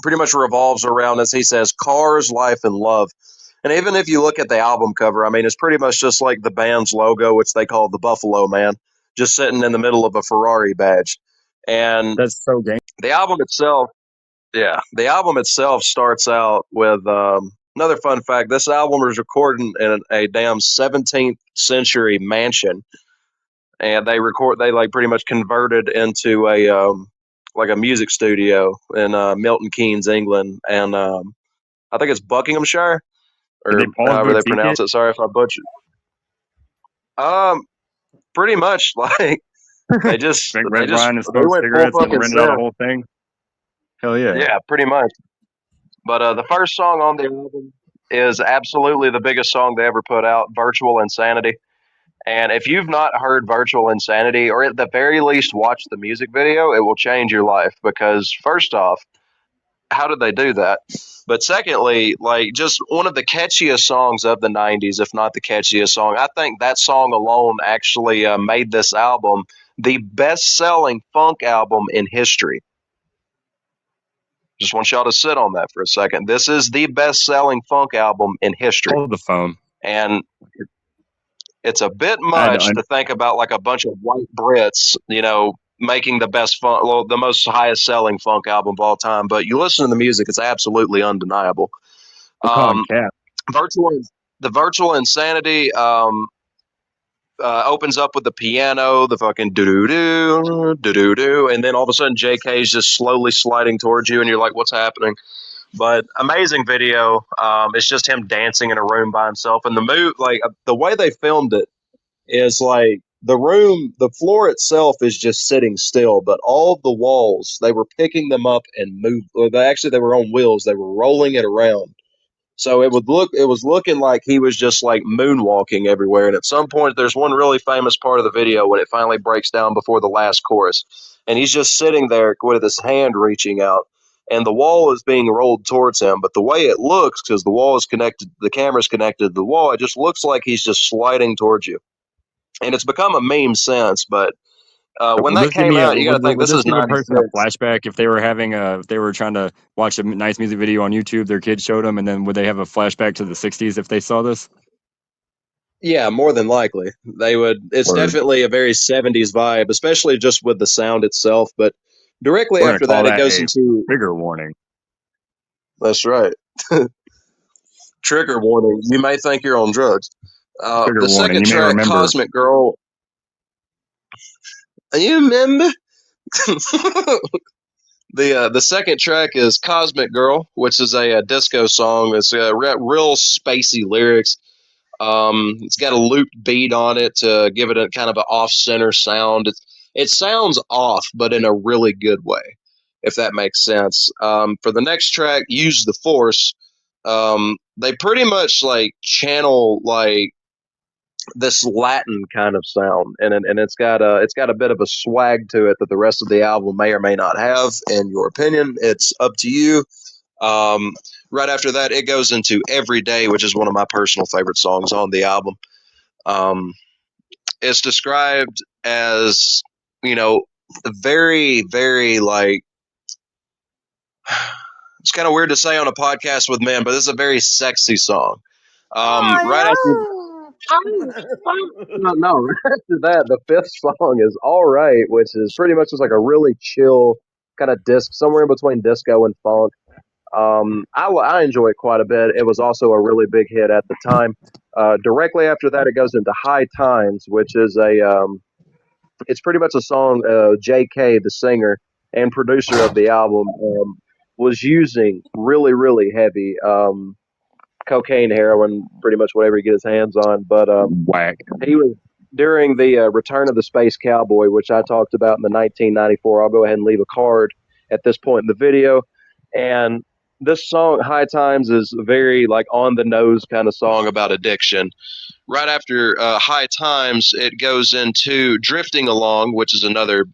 pretty much revolves around, as he says, cars, life, and love. And even if you look at the album cover, I mean, it's pretty much just like the band's logo, which they call the Buffalo Man, just sitting in the middle of a Ferrari badge. And that's so game. the album itself, yeah, the album itself starts out with another fun fact. This album was recorded in a damn 17th century mansion, and they like pretty much converted into a like a music studio in Milton Keynes, England, and I think it's Buckinghamshire Did or they Paul's however they boutique pronounce it? it. Sorry if I butchered. Pretty much like Drink red wine and they smoke went full cigarettes and fucking rented out a send. whole thing. Hell yeah! Yeah, pretty much. But the first song on the album is absolutely the biggest song they ever put out, "Virtual Insanity." And if you've not heard Virtual Insanity, or at the very least watch the music video, it will change your life. Because first off, how did they do that? But secondly, like just one of the catchiest songs of the 90s, if not the catchiest song. I think that song alone actually made this album the best selling funk album in history. Just want y'all to sit on that for a second. This is the best selling funk album in history. Hold the phone. And it's a bit I had to much to think about like a bunch of white Brits, making the best funk, well, the most highest selling funk album of all time. But you listen to the music, it's absolutely undeniable. we're calling Um, Cap. virtual, the virtual insanity opens up with the piano, the fucking do do do do do, and then all of a sudden J.K. is just slowly sliding towards you, and you're like, "What's happening?" But amazing video. It's just him dancing in a room by himself, and the move, like the way they filmed it, is like the floor itself is just sitting still, but all of the walls, they were picking them up and move. Or they were on wheels. They were rolling it around. So it was looking like he was just like moonwalking everywhere. And at some point, there's one really famous part of the video when it finally breaks down before the last chorus, and he's just sitting there with his hand reaching out, and the wall is being rolled towards him. But the way it looks, because the camera's connected to the wall, it just looks like he's just sliding towards you, and it's become a meme since. But when Would that this give came me a out, you got to would, think would this this is give a person a '96. flashback if they were having if they were trying to watch a nice music video on YouTube, their kids showed them, and then would they have a flashback to the '60s if they saw this? Yeah, more than likely. They would. It's Or definitely a very '70s vibe, especially just with the sound itself. But directly we're gonna after call that, it that goes a into. trigger warning. That's right. Trigger warning. You may think you're on drugs. Trigger The warning. second You may track, remember. Cosmic Girl. You remember? The second track is Cosmic Girl, which is a disco song. It's real spacey lyrics. It's got a looped beat on it to give it a kind of an off-center sound. It sounds off, but in a really good way, if that makes sense. For the next track, Use the Force, they pretty much like channel like this Latin kind of sound, and it's got a bit of a swag to it that the rest of the album may or may not have. In your opinion, it's up to you. Um, right after that, it goes into Every Day, which is one of my personal favorite songs on the album. Um, it's described as, you know, very, very like, it's kind of weird to say on a podcast with men, but it's a very sexy song. Right after, no, right after that, the fifth song is All Right, which is pretty much just like a really chill kind of disc, somewhere in between disco and funk. I enjoy it quite a bit. It was also a really big hit at the time. Directly after that, it goes into High Times, which is it's pretty much a song. J.K., the singer and producer of the album, was using really, really heavy cocaine, heroin, pretty much whatever he get his hands on. But Whack. he was during the Return of the Space Cowboy, which I talked about in the 1994. I'll go ahead and leave a card at this point in the video. And this song, High Times, is a very like on the nose kind of song about addiction. Right after High Times, it goes into Drifting Along, which is another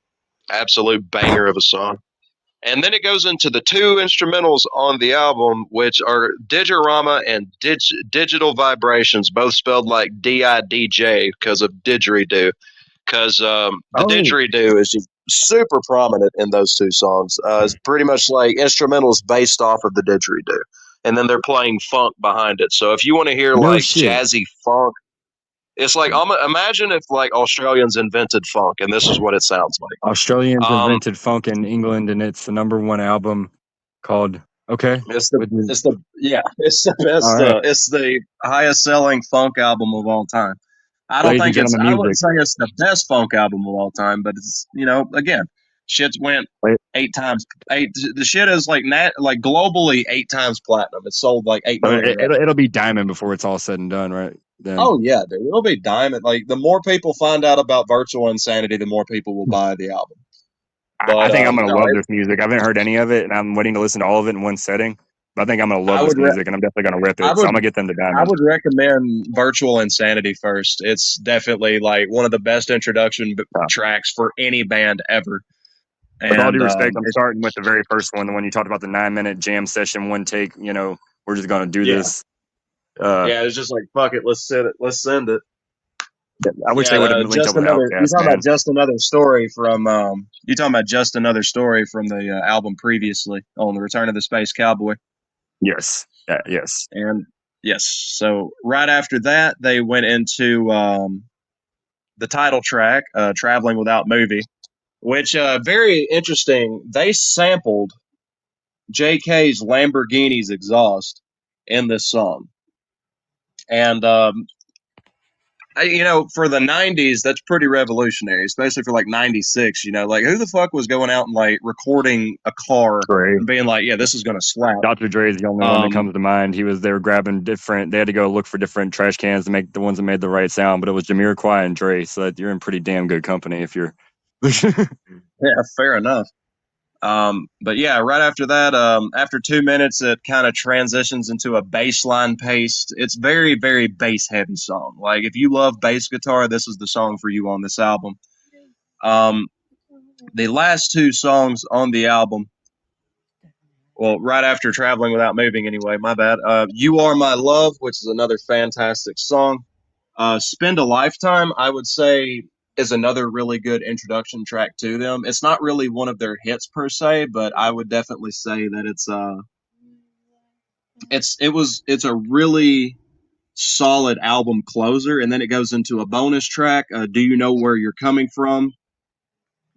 absolute banger of a song. And then it goes into the two instrumentals on the album, which are Digirama and Digital Vibrations, both spelled like D-I-D-J because of didgeridoo. Because the didgeridoo is super prominent in those two songs. It's pretty much like instrumentals based off of the didgeridoo. And then they're playing funk behind it. So if you want to hear jazzy funk, it's like imagine if like Australians invented funk, and this is what it sounds like. Australians invented funk in England, and it's the #1 album called. Okay, it's the best. It's the highest selling funk album of all time. I don't think it's. I wouldn't say it's the best funk album of all time, but it's again, shit's went 8 times. The shit is like globally 8 times platinum. It's sold like 8 million. It'll be diamond before it's all said and done, right? Then. Oh yeah, dude, it'll be diamond. Like the more people find out about Virtual Insanity, the more people will buy the album. But, I think I'm gonna love this music. I haven't heard any of it, and I'm waiting to listen to all of it in one setting. But I think I'm gonna love this music, and I'm definitely gonna rip it. So I'm gonna get them to diamond. I would recommend Virtual Insanity first. It's definitely like one of the best introduction tracks for any band ever. With all due respect, I'm starting with the very first one, the one you talked about, the 9-minute jam session, one take. We're just gonna do this. It's just like fuck it, let's send it. I wish they would have linked up with Outcast. You're talking about just another story from. You're talking about just another story from the album previously on the Return of the Space Cowboy. Yes. Yes. And yes, so right after that, they went into the title track, "Traveling Without Movie," which very interesting. They sampled J.K.'s Lamborghini's exhaust in this song. And, for the 90s, that's pretty revolutionary, especially for like 96, like who the fuck was going out and like recording a car and being like, yeah, this is going to slap. Dr. Dre is the only one that comes to mind. They were grabbing they had to go look for different trash cans to make the ones that made the right sound, but it was Jamiroquai and Dre, so you're in pretty damn good company if you're. Yeah, fair enough. But yeah, right after that, after 2 minutes, it kind of transitions into a bassline paced. It's very, very bass heavy song. Like if you love bass guitar, this is the song for you on this album. The last 2 songs on the album, well, right after Traveling Without Moving anyway, my bad. You Are My Love, which is another fantastic song. Spend a Lifetime, I would say, is another really good introduction track to them. It's not really one of their hits per se, but I would definitely say that it's a really solid album closer. And then it goes into a bonus track, Do You Know Where You're Coming From,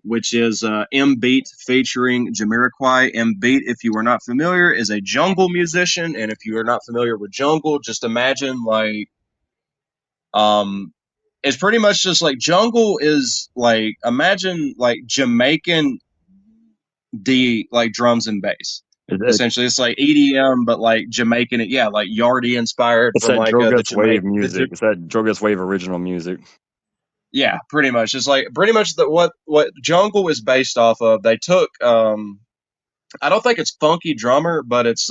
which is M Beat featuring Jamiroquai. M Beat, if you are not familiar, is a jungle musician, and if you are not familiar with jungle, just imagine like it's pretty much just like jungle is like imagine like Jamaican like drums and bass. Essentially, it's like EDM, but like Jamaican, like Yardie inspired from like the Wave music. It's that Drogas Wave original music. Yeah, pretty much. It's like pretty much what jungle is based off of. They took I don't think it's Funky Drummer, but it's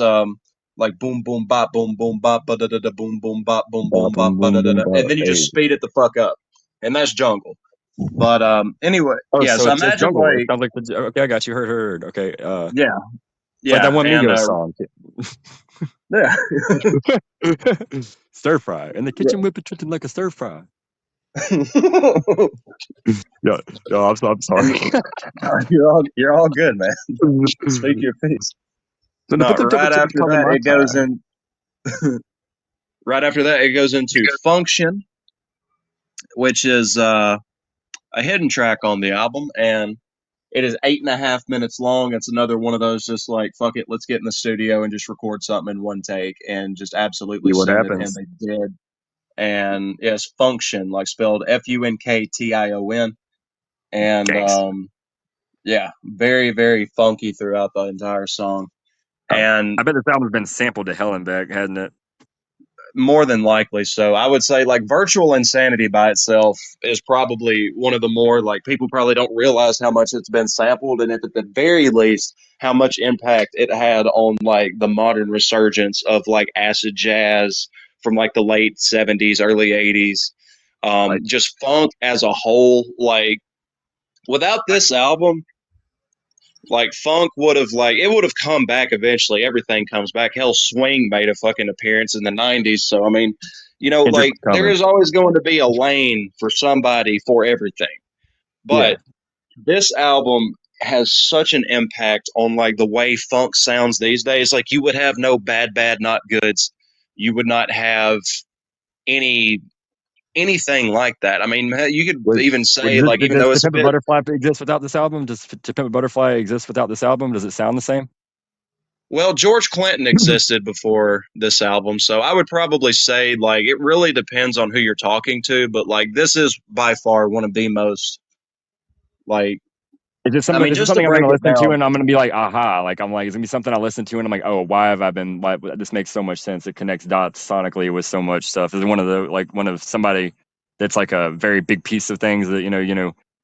like boom boom bop boom boom bop ba da da da boom boom bop boom boom bop ba da da da, and then you just speed it the fuck up, and that's jungle. But anyway, so imagine jungle. Like, it sounds like okay, I got you. Heard. Okay. Yeah. Like that one Migos song. Yeah. Stir fry in the kitchen, whip it tripping like a stir fry. No, I'm sorry. You're all good, man. Speak your piece. No, right after that, it goes in. Right after that, it goes into Function, which is a hidden track on the album, and it is 8.5 minutes long. It's another one of those just like fuck it, let's get in the studio and just record something in one take and just absolutely see what send happens. it, and they did. And yes, Function, like spelled Funktion, and very, very funky throughout the entire song. And I bet this album's been sampled to hell and back, hasn't it? more than likely so. I would say like Virtual Insanity by itself is probably one of the more like people probably don't realize how much it's been sampled, and at the very least how much impact it had on like the modern resurgence of like acid jazz from like the late 70s, early 80s. Like, Just funk as a whole, like without this album, like funk would have like it would have come back eventually. Everything comes back. Hell, swing made a fucking appearance in the '90s. So I mean, Kendrick like was there coming. is always going to be a lane for somebody for everything. Yeah. But this album has such an impact on like the way funk sounds these days. Like you would have no bad, bad, not goods. You would not have any anything like that. I mean, you could Would, even say like even does though To it's a Pimp a bit. Butterfly exist without this album? Does To Pimp a Butterfly exist without this album? Does it sound the same? Well, George Clinton existed before this album, so I would probably say like it really depends on who you're talking to, but like this is by far one of the most like Is it I something? mean Is it just to something I'm break going to it listen to down. and I'm going to be like, aha? Like I'm like, it's going to be something I listen to and I'm like, oh, why have I been like? This makes so much sense. It connects dots sonically with so much stuff. Is one of the like one of somebody that's like a very big piece of things that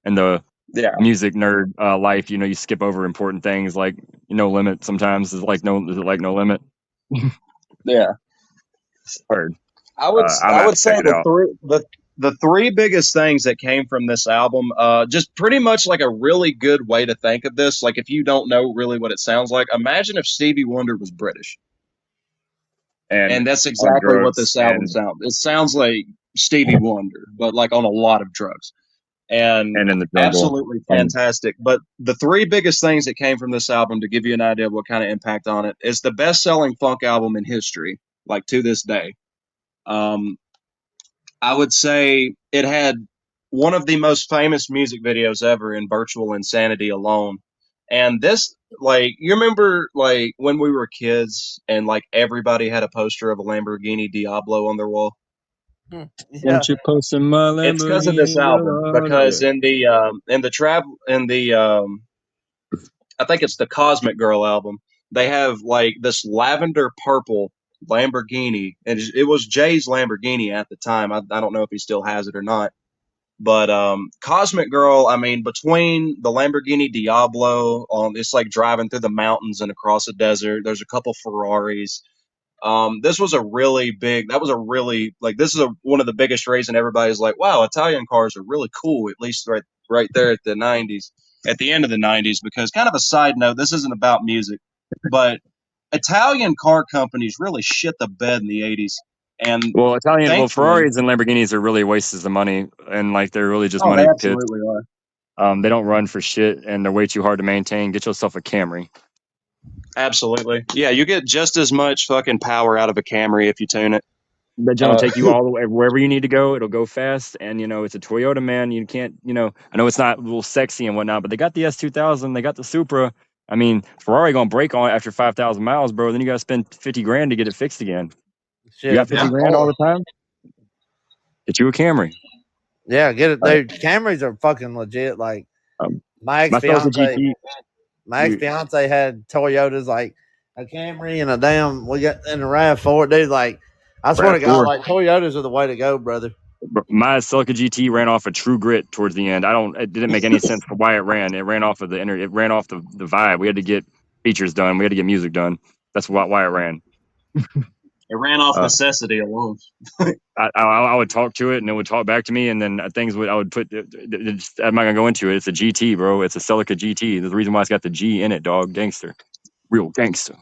in the Yeah, music nerd life, you skip over important things like No Limit. Sometimes is it like No Limit? yeah. Heard. I'm I gonna have would to check say it out. the three biggest things that came from this album, just pretty much like a really good way to think of this. Like if you don't know really what it sounds like, imagine if Stevie Wonder was British. And And that's on exactly what drugs this album and sounds. It sounds like Stevie Wonder, but like on a lot of drugs. And in the jungle. absolutely fantastic. But the three biggest things that came from this album, to give you an idea of what kind of impact on it, is the best-selling funk album in history, like to this day. Um, I would say it had one of the most famous music videos ever in Virtual Insanity alone. And this, like, you remember, like, when we were kids and, like, everybody had a poster of a Lamborghini Diablo on their wall? Yeah. Won't you post in my It's because of this Lamborghini? album. Because Yeah. I think it's the Cosmic Girl album. They have like this lavender purple Lamborghini, and it was Jay's Lamborghini at the time. I don't know if he still has it or not. But Cosmic Girl, I mean, between the Lamborghini Diablo, it's like driving through the mountains and across a desert. There's a couple Ferraris. This was a really big. That was a really like. This is one of the biggest reason everybody's like, "Wow, Italian cars are really cool." At least right there at the '90s, at the end of the '90s. Because kind of a side note, this isn't about music, but Italian car companies really shit the bed in the '80s, and Well, thankfully, Ferraris and Lamborghinis are really wastes of money, and like they're really just oh, they money pits. absolutely are. They don't run for shit, and they're way too hard to maintain. Get yourself a Camry. Absolutely, yeah. You get just as much fucking power out of a Camry if you tune it. That will Uh, take you all the way wherever you need to go. It'll go fast, and it's a Toyota, man. You can't, I know it's not a little sexy and whatnot, but they got the S2000, they got the Supra. I mean, Ferrari gonna break on it after 5,000 miles, bro. Then you gotta spend 50 grand to get it fixed again. You Shit. got If 50 you're grand all poor. the time. Get you a Camry. Yeah, get it. Right. Dude, Camrys are fucking legit. Like Um, my ex myself a fiance, GT. my ex fiance had Toyotas, like a Camry and a damn. We got in the RAV4, dude. Like I swear to God, RAV4. like Toyotas are the way to go, brother. My Celica GT ran off a True Grit towards the end. It didn't make any sense for why it ran. It ran off of it ran off the vibe. We had to get features done. We had to get music done. That's why it ran. it ran off Uh, necessity alone. I would talk to it and it would talk back to me, and then I would put. I'm not gonna go into it. It's a GT, bro. It's a Celica GT. There's a reason why it's got the G in it, dog. Gangster, real gangster.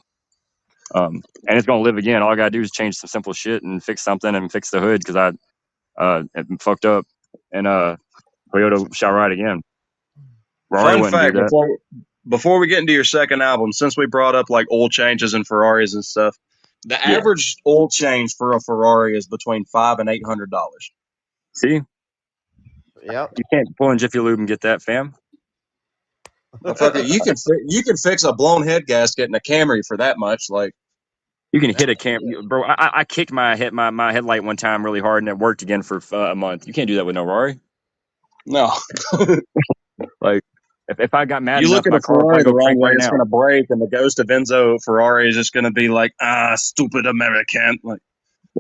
And it's gonna live again. All I gotta do is change some simple shit and fix something and fix the hood because it fucked up, and Toyota shall ride again. Rory Fun wouldn't do fact: that. before we get into your second album, since we brought up like oil changes and Ferraris and stuff, the Yeah. average oil change for a Ferrari is between $500 and $800. See, Yep. you can't pull in Jiffy Lube and get that, fam. Motherfucker, you can fix a blown head gasket in a Camry for that much. Like, You can hit a bro. I kicked my headlight one time really hard and it worked again for a month. You can't do that with no Rory. no, Like, If I got mad You enough, look at my a car would Ferrari probably the go wrong crank way, right it's now. gonna break, and the ghost of Enzo Ferrari is just gonna be like, stupid American. Like,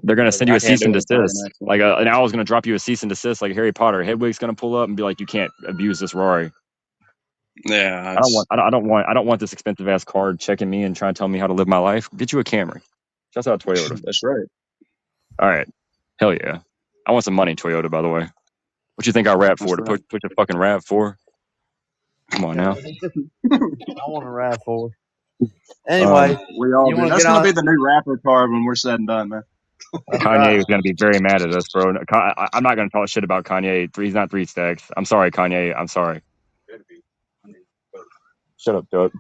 They're gonna send you I a can't cease do and it. Sorry, desist. man. Like an owl's gonna drop you a cease and desist, like Harry Potter. Hedwig's gonna pull up and be like, "You can't abuse this Rory." Yeah, I don't want this expensive ass card checking me and trying to tell me how to live my life. Get you a Camry. Shouts out Toyota. that's right. All right, hell yeah. I want some money, Toyota. By the way, what you think I rap for? That's To right. put your fucking rap for? Come on now. I want to ride for. Anyway, We all you do. want to That's get gonna on? be the new rapper card when we're said and done, man. That's Kanye right. is gonna be very mad at us, bro. I'm not gonna talk shit about Kanye. He's not 3 stacks. I'm sorry, Kanye. I'm sorry. Shut up, Doug.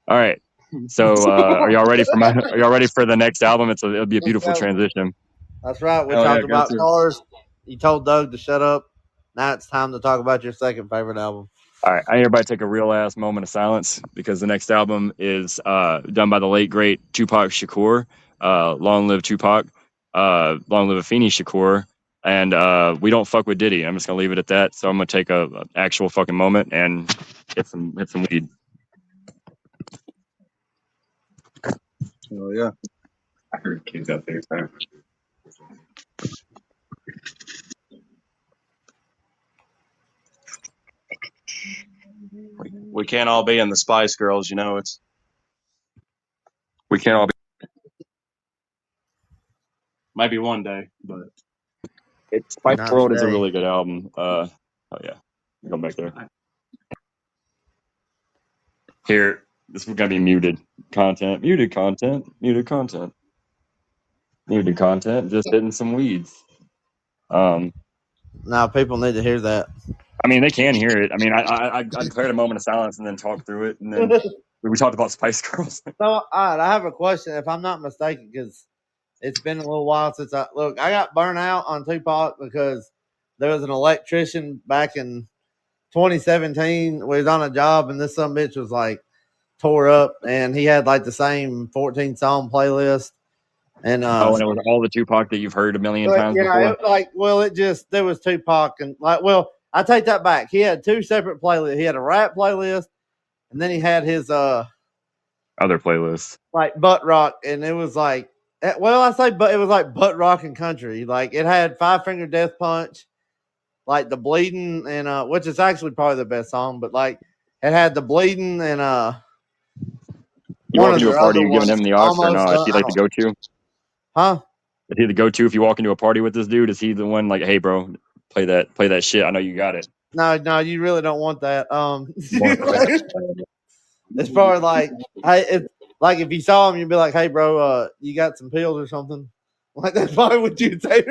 All right. So, are y'all ready for Are y'all ready for the next album? It'll be a beautiful Let's go. transition. That's right. We Hell yeah, talked go about to it. cars. You told Doug to shut up. Now it's time to talk about your second favorite album. All right, I need everybody to take a real ass moment of silence because the next album is done by the late great Tupac Shakur. Long live Tupac. Long live Afeni Shakur. And we don't fuck with Diddy. I'm just gonna leave it at that. So I'm gonna take a actual fucking moment and hit some weed. Oh yeah. I heard kids out there. We can't all be in the Spice Girls, you know. We can't all be. Maybe one day, but Spice Not World is a today. really good album. Oh yeah, go back there. Here, this is gonna be muted content. Muted content. Muted content. Muted content. Just hitting some weeds. Now people need to hear that. I mean, they can hear it. I mean, I declared a moment of silence and then talked through it, and then we talked about Spice Girls. So, all right, I have a question. If I'm not mistaken, because it's been a little while since I got burnt out on Tupac because there was an electrician back in 2017. We was on a job, and this some bitch was like tore up, and he had like the same 14 song playlist. And Oh, and it was all the Tupac that you've heard a million but times yeah, before. it just there was Tupac and I take that back. He had two separate playlists. He had a rap playlist, and then he had his Other playlists. like butt rock, and it was like it was like butt rock and country. Like it had Five Finger Death Punch, like the Bleeding, and which is actually probably the best song, but like it had the Bleeding and You one walk of into a their party, other you giving ones him the aux or almost not? Is he I like the don't go-to? huh? Is he the go-to if you walk into a party with this dude? Is he the one like, hey, bro, play that shit? I know you got it. No, you really don't want that. As far as like, hey, like if you saw him, you'd be like, "Hey, bro, you got some pills or something?" Like that's probably what you'd say.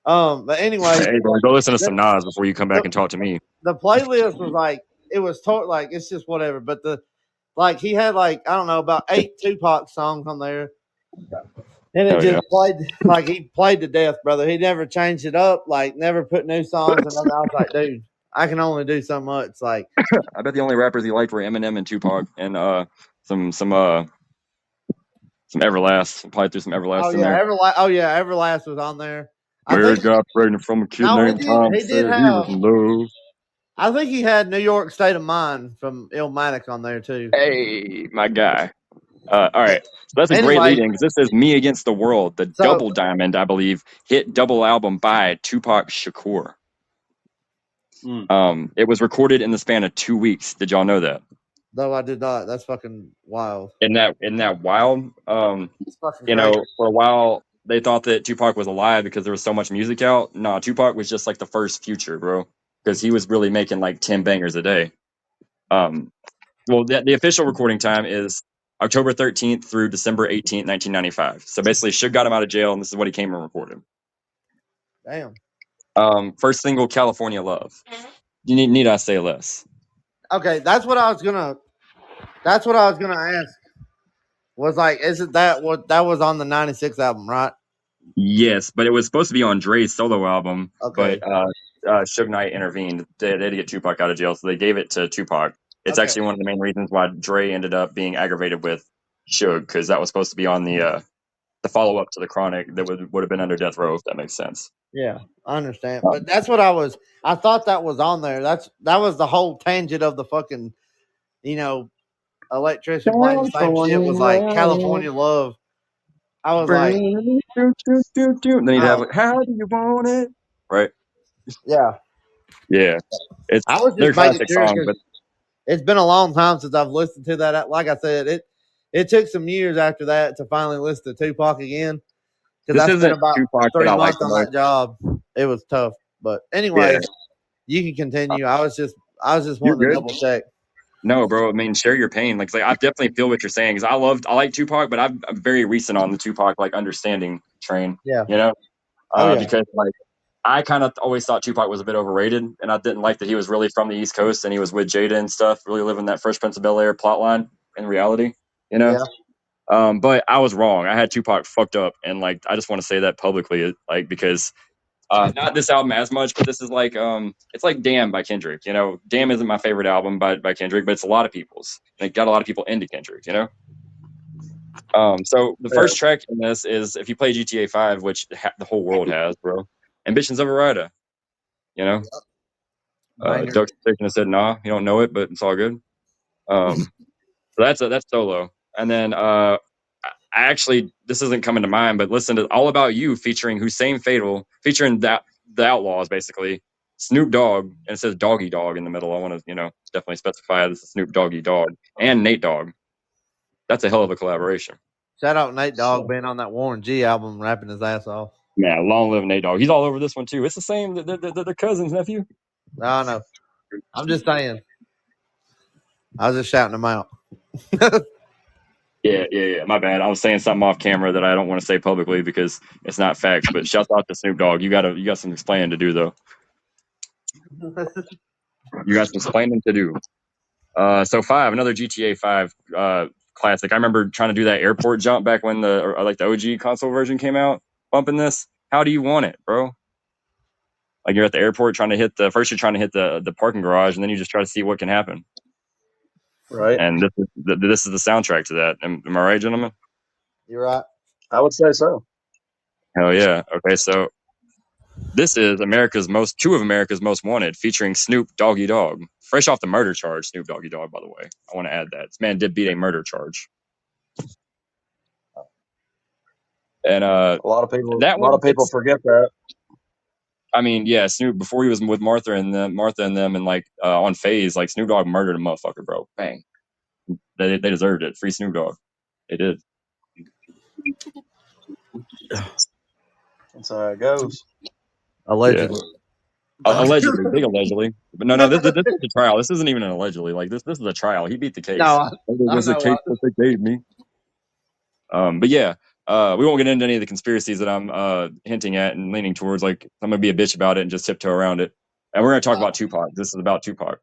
But anyway, Hey, bro, go listen to the, some Nas before you come back and talk to me. the playlist was like it was like it's just whatever. But he had like I don't know about 8 Tupac songs on there, and it Hell yeah. just played like he played to death, brother. He never changed it up, like never put new songs. And I was like, dude, I can only do so much. Like, I bet the only rappers he liked were Eminem and Tupac and some Everlast. Probably threw some Everlast in there. Everlast was on there. I Mary think got pregnant from a kid no, named Tom. he did Said he was have. in love. I think he had New York State of Mind from Illmatic on there too. Hey, my guy. All right. So that's a great Anyway, lead in because this is Me Against the World, the so double diamond, I believe, hit double album by Tupac Shakur. It was recorded in the span of 2 weeks. Did y'all know that? no, I did not. That's fucking wild. In that wild, It's fucking you crazy. know, for a while they thought that Tupac was alive because there was so much music out. No, Tupac was just like the first Future, bro, because he was really making like 10 bangers a day. Well, the official recording time is October 13th through December 18th, 1995. So basically, Suge got him out of jail, and this is what he came and recorded. Damn. First single, California Love. You need I say less? Okay, that's what I was gonna ask. Was like, isn't that what that was on the '96 album, right? Yes, but it was supposed to be on Dre's solo album, Okay. but Suge Knight intervened. They had to get Tupac out of jail, so they gave it to Tupac. It's Okay. actually one of the main reasons why Dre ended up being aggravated with Suge, because that was supposed to be on the follow up to the Chronic that would have been under Death Row, if that makes sense. Yeah, I understand. But that's what I thought that was on there. That was the whole tangent of the fucking, you know, electrician playing the same shit was like California Love. I was like, Then he'd have oh, like, how do you want it? Right? yeah. Yeah. I was They're just making classic sure songs, because but it's been a long time since I've listened to that. Like I said, it took some years after that to finally listen to Tupac again because this I spent isn't about Tupac that I like 3 months the on most. that job. It was tough, but Yeah. anyway, you can continue. I was just You're wanting to good. double check. No, bro. I mean, share your pain. Like I definitely feel what you're saying. Because I like Tupac, but I'm very recent on the Tupac like understanding train. Yeah. You know, Oh yeah. because like I kind of always thought Tupac was a bit overrated, and I didn't like that he was really from the East Coast and he was with Jada and stuff, really living that Fresh Prince of Bel Air plotline in reality. You know, Yeah. but I was wrong. I had Tupac fucked up, and like I just want to say that publicly, like because not this album as much, but this is like it's like Damn by Kendrick. You know, Damn isn't my favorite album by Kendrick, but it's a lot of people's. And it got a lot of people into Kendrick. You know, so the Yeah. first track in this is if you play GTA 5, which the whole world has, bro. Ambitions of a Rider. You know, Banger. Duck Station said, "Nah, you don't know it, but it's all good." So that's solo, and then I actually this isn't coming to mind, but listen to All About You featuring Hussein Fatal, featuring the Outlaws basically. Snoop Dogg, and it says Doggy Dog in the middle. I want to definitely specify this is Snoop Doggy Dog and Nate Dogg. That's a hell of a collaboration. Shout out Nate Dogg So, being on that Warren G album, rapping his ass off. Man, long live Nate Dogg. He's all over this one too. It's the same. The cousins nephew. I know. I'm just saying. I was just shouting them out. Yeah. My bad. I was saying something off camera that I don't want to say publicly because it's not facts. But shouts out to Snoop Dogg. You got some explaining to do though. You got some explaining to do. So 5, another GTA 5 classic. I remember trying to do that airport jump back when the OG console version came out. Bumping this. How do you want it, bro? Like you're at the airport trying to hit the first. You're trying to hit the parking garage, and then you just try to see what can happen. right. And this is the soundtrack to that. Am I right, gentlemen? You're right. I would say so. Hell yeah. Okay, so this is two of America's Most Wanted, featuring Snoop Doggy Dogg. Fresh off the murder charge, Snoop Doggy Dogg, by the way. I want to add that. This man did beat a murder charge. And A that lot one, of people forget that. I mean, yeah, Snoop, before he was with Martha and them and like on Phase, like Snoop Dogg murdered a motherfucker, bro. Bang. They deserved it. Free Snoop Dogg. They did. That's how it goes. Yeah. Allegedly. Allegedly, big allegedly. But no, this is a trial. This isn't even an allegedly. Like this is a trial. He beat the No, case. It I was a know. case that they gave me. But yeah, we won't get into any of the conspiracies that I'm hinting at and leaning towards. Like I'm gonna be a bitch about it and just tiptoe around it. And we're gonna talk about Tupac. This is about Tupac.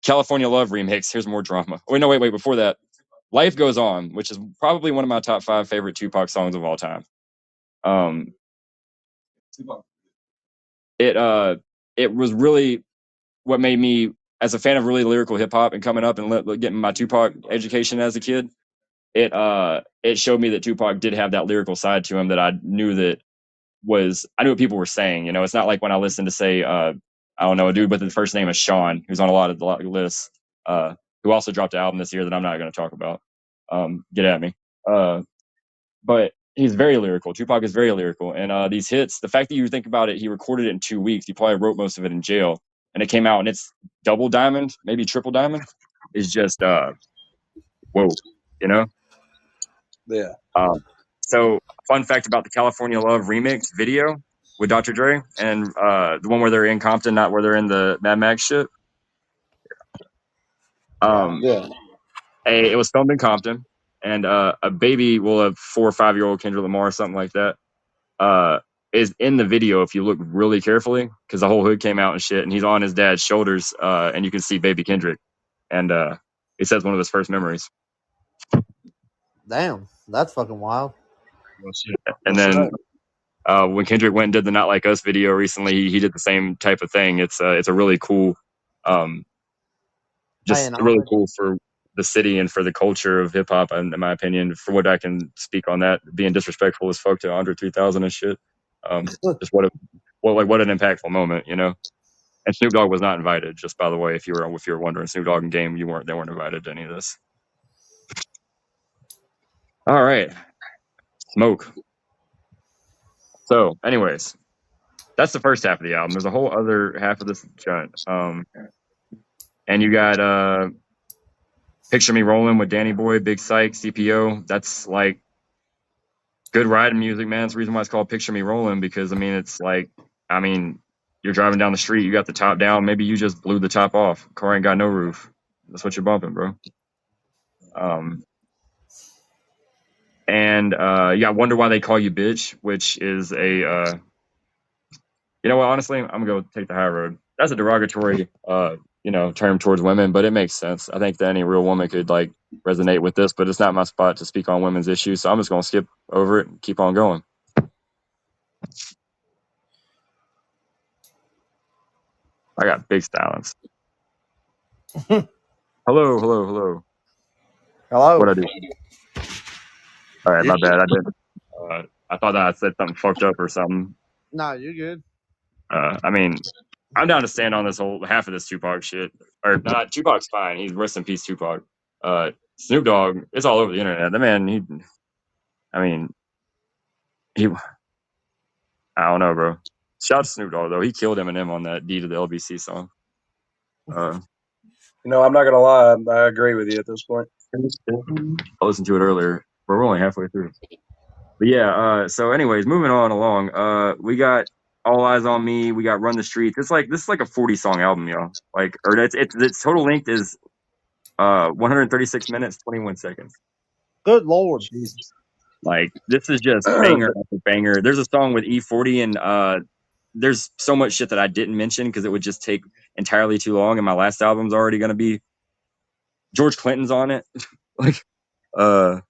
California Love remix. Here's more drama. Wait, no, wait. Before that, Life Goes On, which is probably one of my top 5 favorite Tupac songs of all time. Um, it was really what made me, as a fan of really lyrical hip hop and coming up and getting my Tupac education as a kid. It showed me that Tupac did have that lyrical side to him that I knew I knew what people were saying. You know, it's not like when I listened to say I don't know, a dude with the first name is Sean, who's on a lot of lists, who also dropped an album this year that I'm not going to talk about. Get at me. But he's very lyrical. Tupac is very lyrical, and these hits. The fact that you think about it, he recorded it in 2 weeks. He probably wrote most of it in jail, and it came out, and it's double diamond, maybe triple diamond. Is just whoa, you know. Yeah. Um, so, fun fact about the California Love remix video with Dr. Dre and the one where they're in Compton, not where they're in the Mad Max shit. Um, Yeah. it was filmed in Compton, and a baby, well, a 4 or 5 year old Kendrick Lamar or something like that, is in the video if you look really carefully, because the whole hood came out and shit, and he's on his dad's shoulders, and you can see baby Kendrick, and he says one of his first memories. Damn, that's fucking wild. And then when Kendrick went and did the Not Like Us video recently, he did the same type of thing. It's a really cool, just Paying really homage. cool for the city and for the culture of hip hop, in my opinion. For what I can speak on that, being disrespectful as fuck to Andre 3000 and shit. Just what an impactful moment, you know. And Snoop Dogg was not invited. Just by the way, if you were wondering, Snoop Dogg and Game, they weren't invited to any of this. All right, smoke. So, anyways, that's the first half of the album. There's a whole other half of this joint. And you got Picture Me Rolling with Danny Boy, Big Psych, CPO. That's like good riding music, man. It's the reason why it's called Picture Me Rolling, because I mean, it's like, I mean, you're driving down the street, you got the top down, maybe you just blew the top off. Car ain't got no roof. That's what you're bumping, bro. And you got Wonder Why They Call You Bitch, which is a you know what, honestly, I'm gonna go take the high road. That's a derogatory term towards women, but it makes sense. I think that any real woman could like resonate with this, but it's not my spot to speak on women's issues, so I'm just gonna skip over it and keep on going. I got big silence. Hello. What I do? All right, my bad. I didn't. I thought that I said something fucked up or something. No, you're good. I mean, I'm down to stand on this whole half of this Tupac shit. Or not, Tupac's fine. He's rest in peace, Tupac. Snoop Dogg, it's all over the internet. The man, I don't know, bro. Shout out to Snoop Dogg though. He killed Eminem on that D to the LBC song. I'm not gonna lie. I agree with you at this point. I listened to it earlier. We're only halfway through. But yeah, so anyways, moving on along. We got All Eyes on Me, we got Run the Streets. This is like a 40-song album, y'all. Like, or its total length is 136 minutes, 21 seconds. Good Lord. Jesus. Like, this is just banger after banger. There's a song with E40, and there's so much shit that I didn't mention because it would just take entirely too long, and my last album's already gonna be George Clinton's on it. Like, I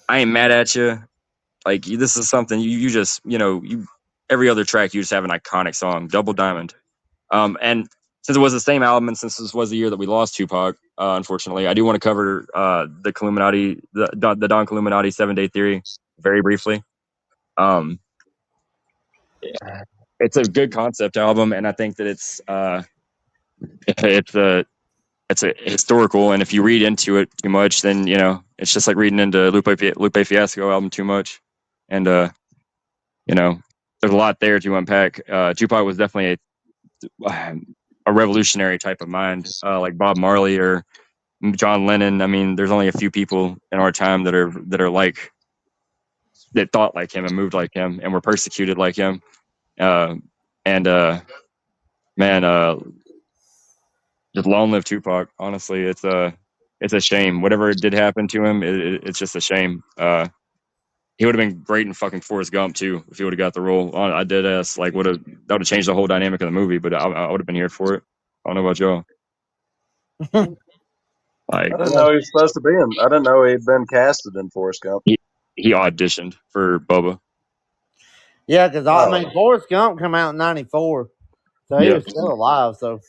Ain't Mad at You. Like, this is something you just, every other track you just have an iconic song. Double Diamond. And since it was the same album, and since this was the year that we lost Tupac, unfortunately, I do want to cover the Illuminati, the Don Illuminati 7-Day Theory very briefly. It's a good concept album, and I think that it's a historical, and if you read into it too much, then it's just like reading into Lupe Fiasco album too much, and there's a lot there to unpack. Tupac was definitely a revolutionary type of mind, like Bob Marley or John Lennon. I mean, there's only a few people in our time that are like, that thought like him and moved like him and were persecuted like him. Just long live Tupac. Honestly, it's a shame. Whatever did happen to him, it's just a shame. He would have been great in fucking Forrest Gump too if he would have got the role. I did ask, like, that would have changed the whole dynamic of the movie, but I would have been here for it. I don't know about y'all. Like, I didn't know he was supposed to be in. I didn't know he'd been casted in Forrest Gump. He auditioned for Bubba. Yeah, because I mean, Forrest Gump came out in '94, so he was still alive. So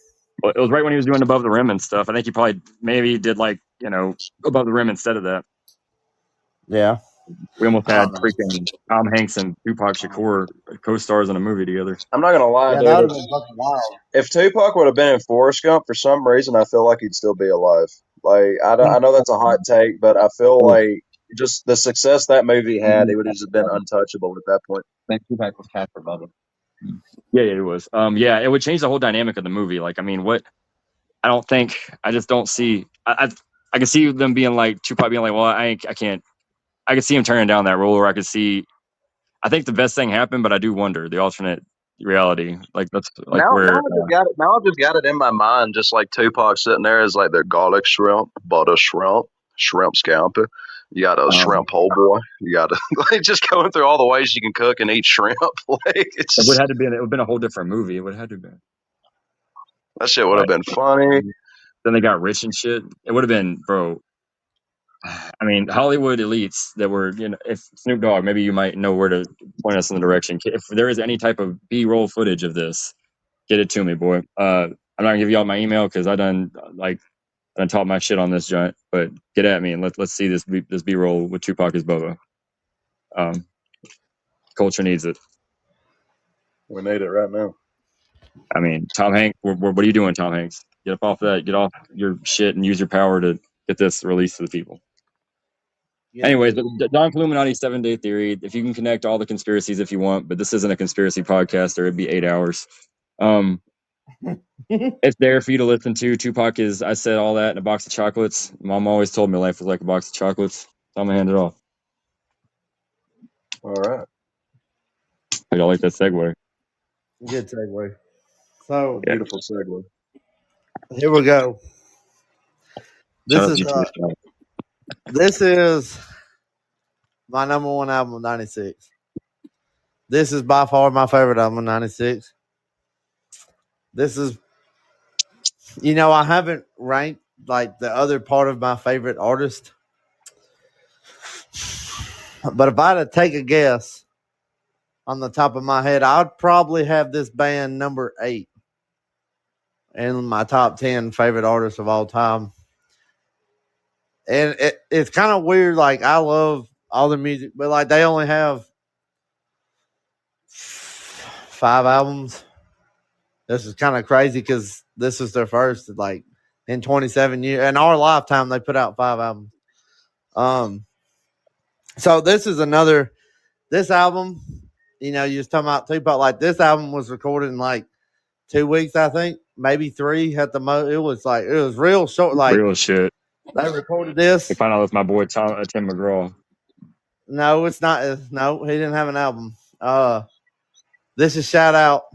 it was right when he was doing Above the Rim and stuff. I think he maybe did like Above the Rim instead of that. Yeah. We almost had freaking Tom Hanks and Tupac Shakur co-stars in a movie together. I'm not gonna lie, dude. If Tupac would have been in Forrest Gump, for some reason, I feel like he'd still be alive. Like, I know that's a hot take, but I feel like just the success that movie had, he would have just been untouchable at that point. I think Tupac was cast for Bubba. Yeah, it was. Yeah, it would change the whole dynamic of the movie. Like, I mean, I just don't see. I can see them being like, Tupac being like, well, I can't. I could see him turning down that role, or I think the best thing happened, but I do wonder the alternate reality. Like, that's like now where. Now I just got it in my mind, just like Tupac sitting there as like their garlic shrimp, butter shrimp, shrimp scampi. You got a shrimp po' boy. You got like just going through all the ways you can cook and eat shrimp. Like, it would have been a whole different movie. It would have had to be. That shit would have been funny. Then they got rich and shit. It would have been, bro. I mean, Hollywood elites that were, if Snoop Dogg, maybe you might know where to point us in the direction. If there is any type of B-roll footage of this, get it to me, boy. I'm not gonna give y'all my email because I done taught my shit on this joint. But get at me and let's see this B-roll with Tupac as Bubba. Culture needs it. We need it right now. I mean, Tom Hanks, what are you doing, Tom Hanks? Get up off that, get off your shit and use your power to get this released to the people. Anyways, Don Illuminati 7-day theory. If you can connect all the conspiracies if you want, but this isn't a conspiracy podcast, or it'd be 8 hours. It's there for you to listen to. Tupac is, I said all that in a box of chocolates. Mom always told me life was like a box of chocolates. So I'm gonna hand it off. All right. I like that segue. Good segue. So Beautiful segue. here we go. This is my number one album of '96. This is by far my favorite album of '96. This is, I haven't ranked like the other part of my favorite artist, but if I had to take a guess on the top of my head, I'd probably have this band number 8 in my top 10 favorite artists of all time. And it's kind of weird. Like, I love all the music, but like they only have 5 albums. This is kind of crazy because this is their first, like, in 27 years. In our lifetime, they put out 5 albums. So this is this album, you was talking about Tupac. Like, this album was recorded in like 2 weeks, I think, maybe 3 at the most. It was real short. Like, real shit. They recorded this. We found out with my boy Tim McGraw. No, it's not. No, he didn't have an album. This is shout out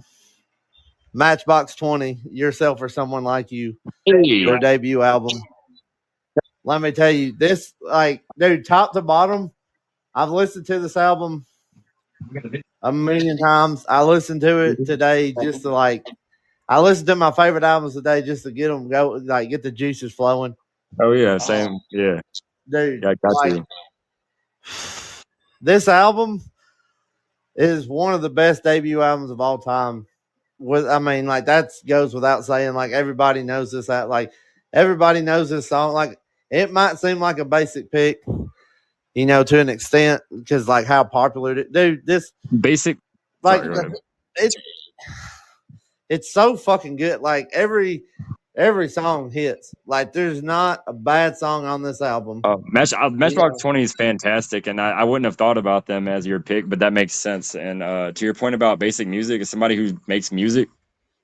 Matchbox 20, Yourself or Someone Like You, their debut album. Let me tell you, this, like, dude, top to bottom, I've listened to this album a million times. I listened to it today just to, like, I listened to my favorite albums today just to get them go, like, get the juices flowing. Oh yeah, same. Yeah, dude. Yeah, got like, to. This album is one of the best debut albums of all time. I mean, like, that goes without saying. Like, everybody knows this. Like, everybody knows this song. Like, it might seem like a basic pick, to an extent, because like how popular it. Dude, this basic. Like, it's so fucking good. Like, every song hits. Like, there's not a bad song on this album. Matchbox 20 is fantastic, and I wouldn't have thought about them as your pick, but that makes sense. And to your point about basic music, as somebody who makes music,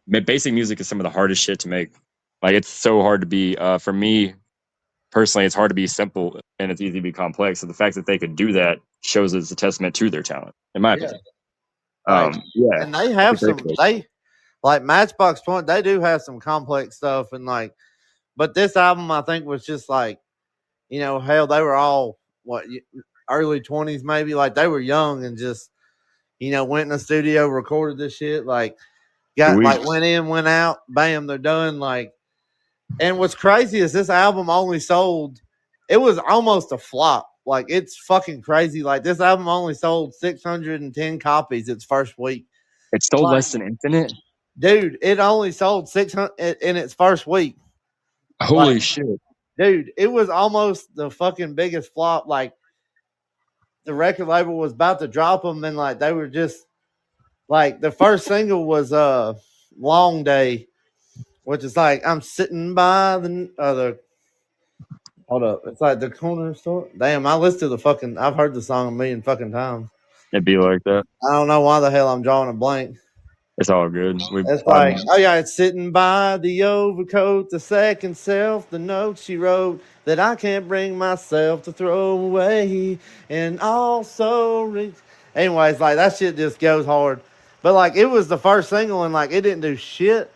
basic music is some of the hardest shit to make. Like, it's so hard to be, for me personally, it's hard to be simple and it's easy to be complex. So the fact that they could do that shows it's a testament to their talent, in my opinion. And they have like Matchbox 20, they do have some complex stuff, and like, but this album I think was just like, hell, they were all early 20s maybe, like they were young and just, went in the studio, recorded this shit, like went in, went out, bam, they're done. Like, and what's crazy is this album only sold, it was almost a flop. Like, it's fucking crazy. Like, this album only sold 610 copies its first week. It sold less than Infinite? Dude, it only sold 600 in its first week. Holy shit. Dude, it was almost the fucking biggest flop. Like, the record label was about to drop them, and like they were just like, the first single was Long Day, which is like, I'm sitting by the hold up, it's like the corner store. Damn, I listened to I've heard the song a million fucking times. It'd be like that. I don't know why the hell I'm drawing a blank. It's all good. It's like, oh yeah, it's sitting by the overcoat, the second self, the note she wrote that I can't bring myself to throw away, and also, anyways, like, that shit just goes hard. But like, it was the first single, and like, it didn't do shit.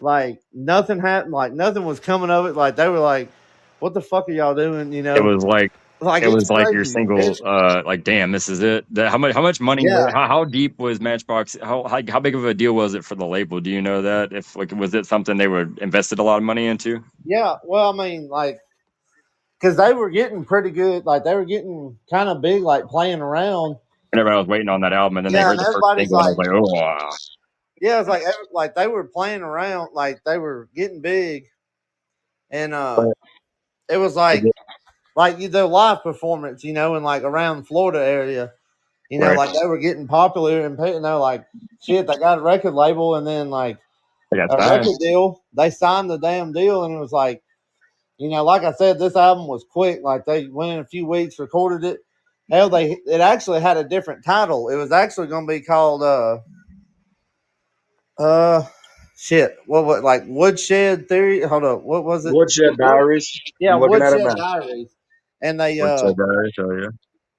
Like, nothing happened. Like, nothing was coming of it. Like, they were like, what the fuck are y'all doing? It was like it was like your single, It's, like, damn, this is it. How much money? Yeah. How deep was Matchbox? How big of a deal was it for the label? Do you know that? If like, was it something they were invested a lot of money into? Yeah, well, I mean, like, because they were getting pretty good. Like, they were getting kind of big, like, playing around. And everybody was waiting on that album, and then they heard the first single, and I was like, oh, wow. Yeah, it's like they were playing around, like they were getting big, and it was like their live performance, in like around Florida area. You know, Right. like they were getting popular and they're like, shit, they got a record label and then like I got a signed. record deal. They signed the damn deal and it was like, you know, like I said, this album was quick. Like they went in a few weeks, recorded it. Hell, it actually had a different title. It was actually going to be called shit. What like Woodshed Theory? Hold up, what was it? Woodshed Diaries. Yeah, I'm looking at it Woodshed now. Diaries. And they Woodshed Diaries, oh yeah.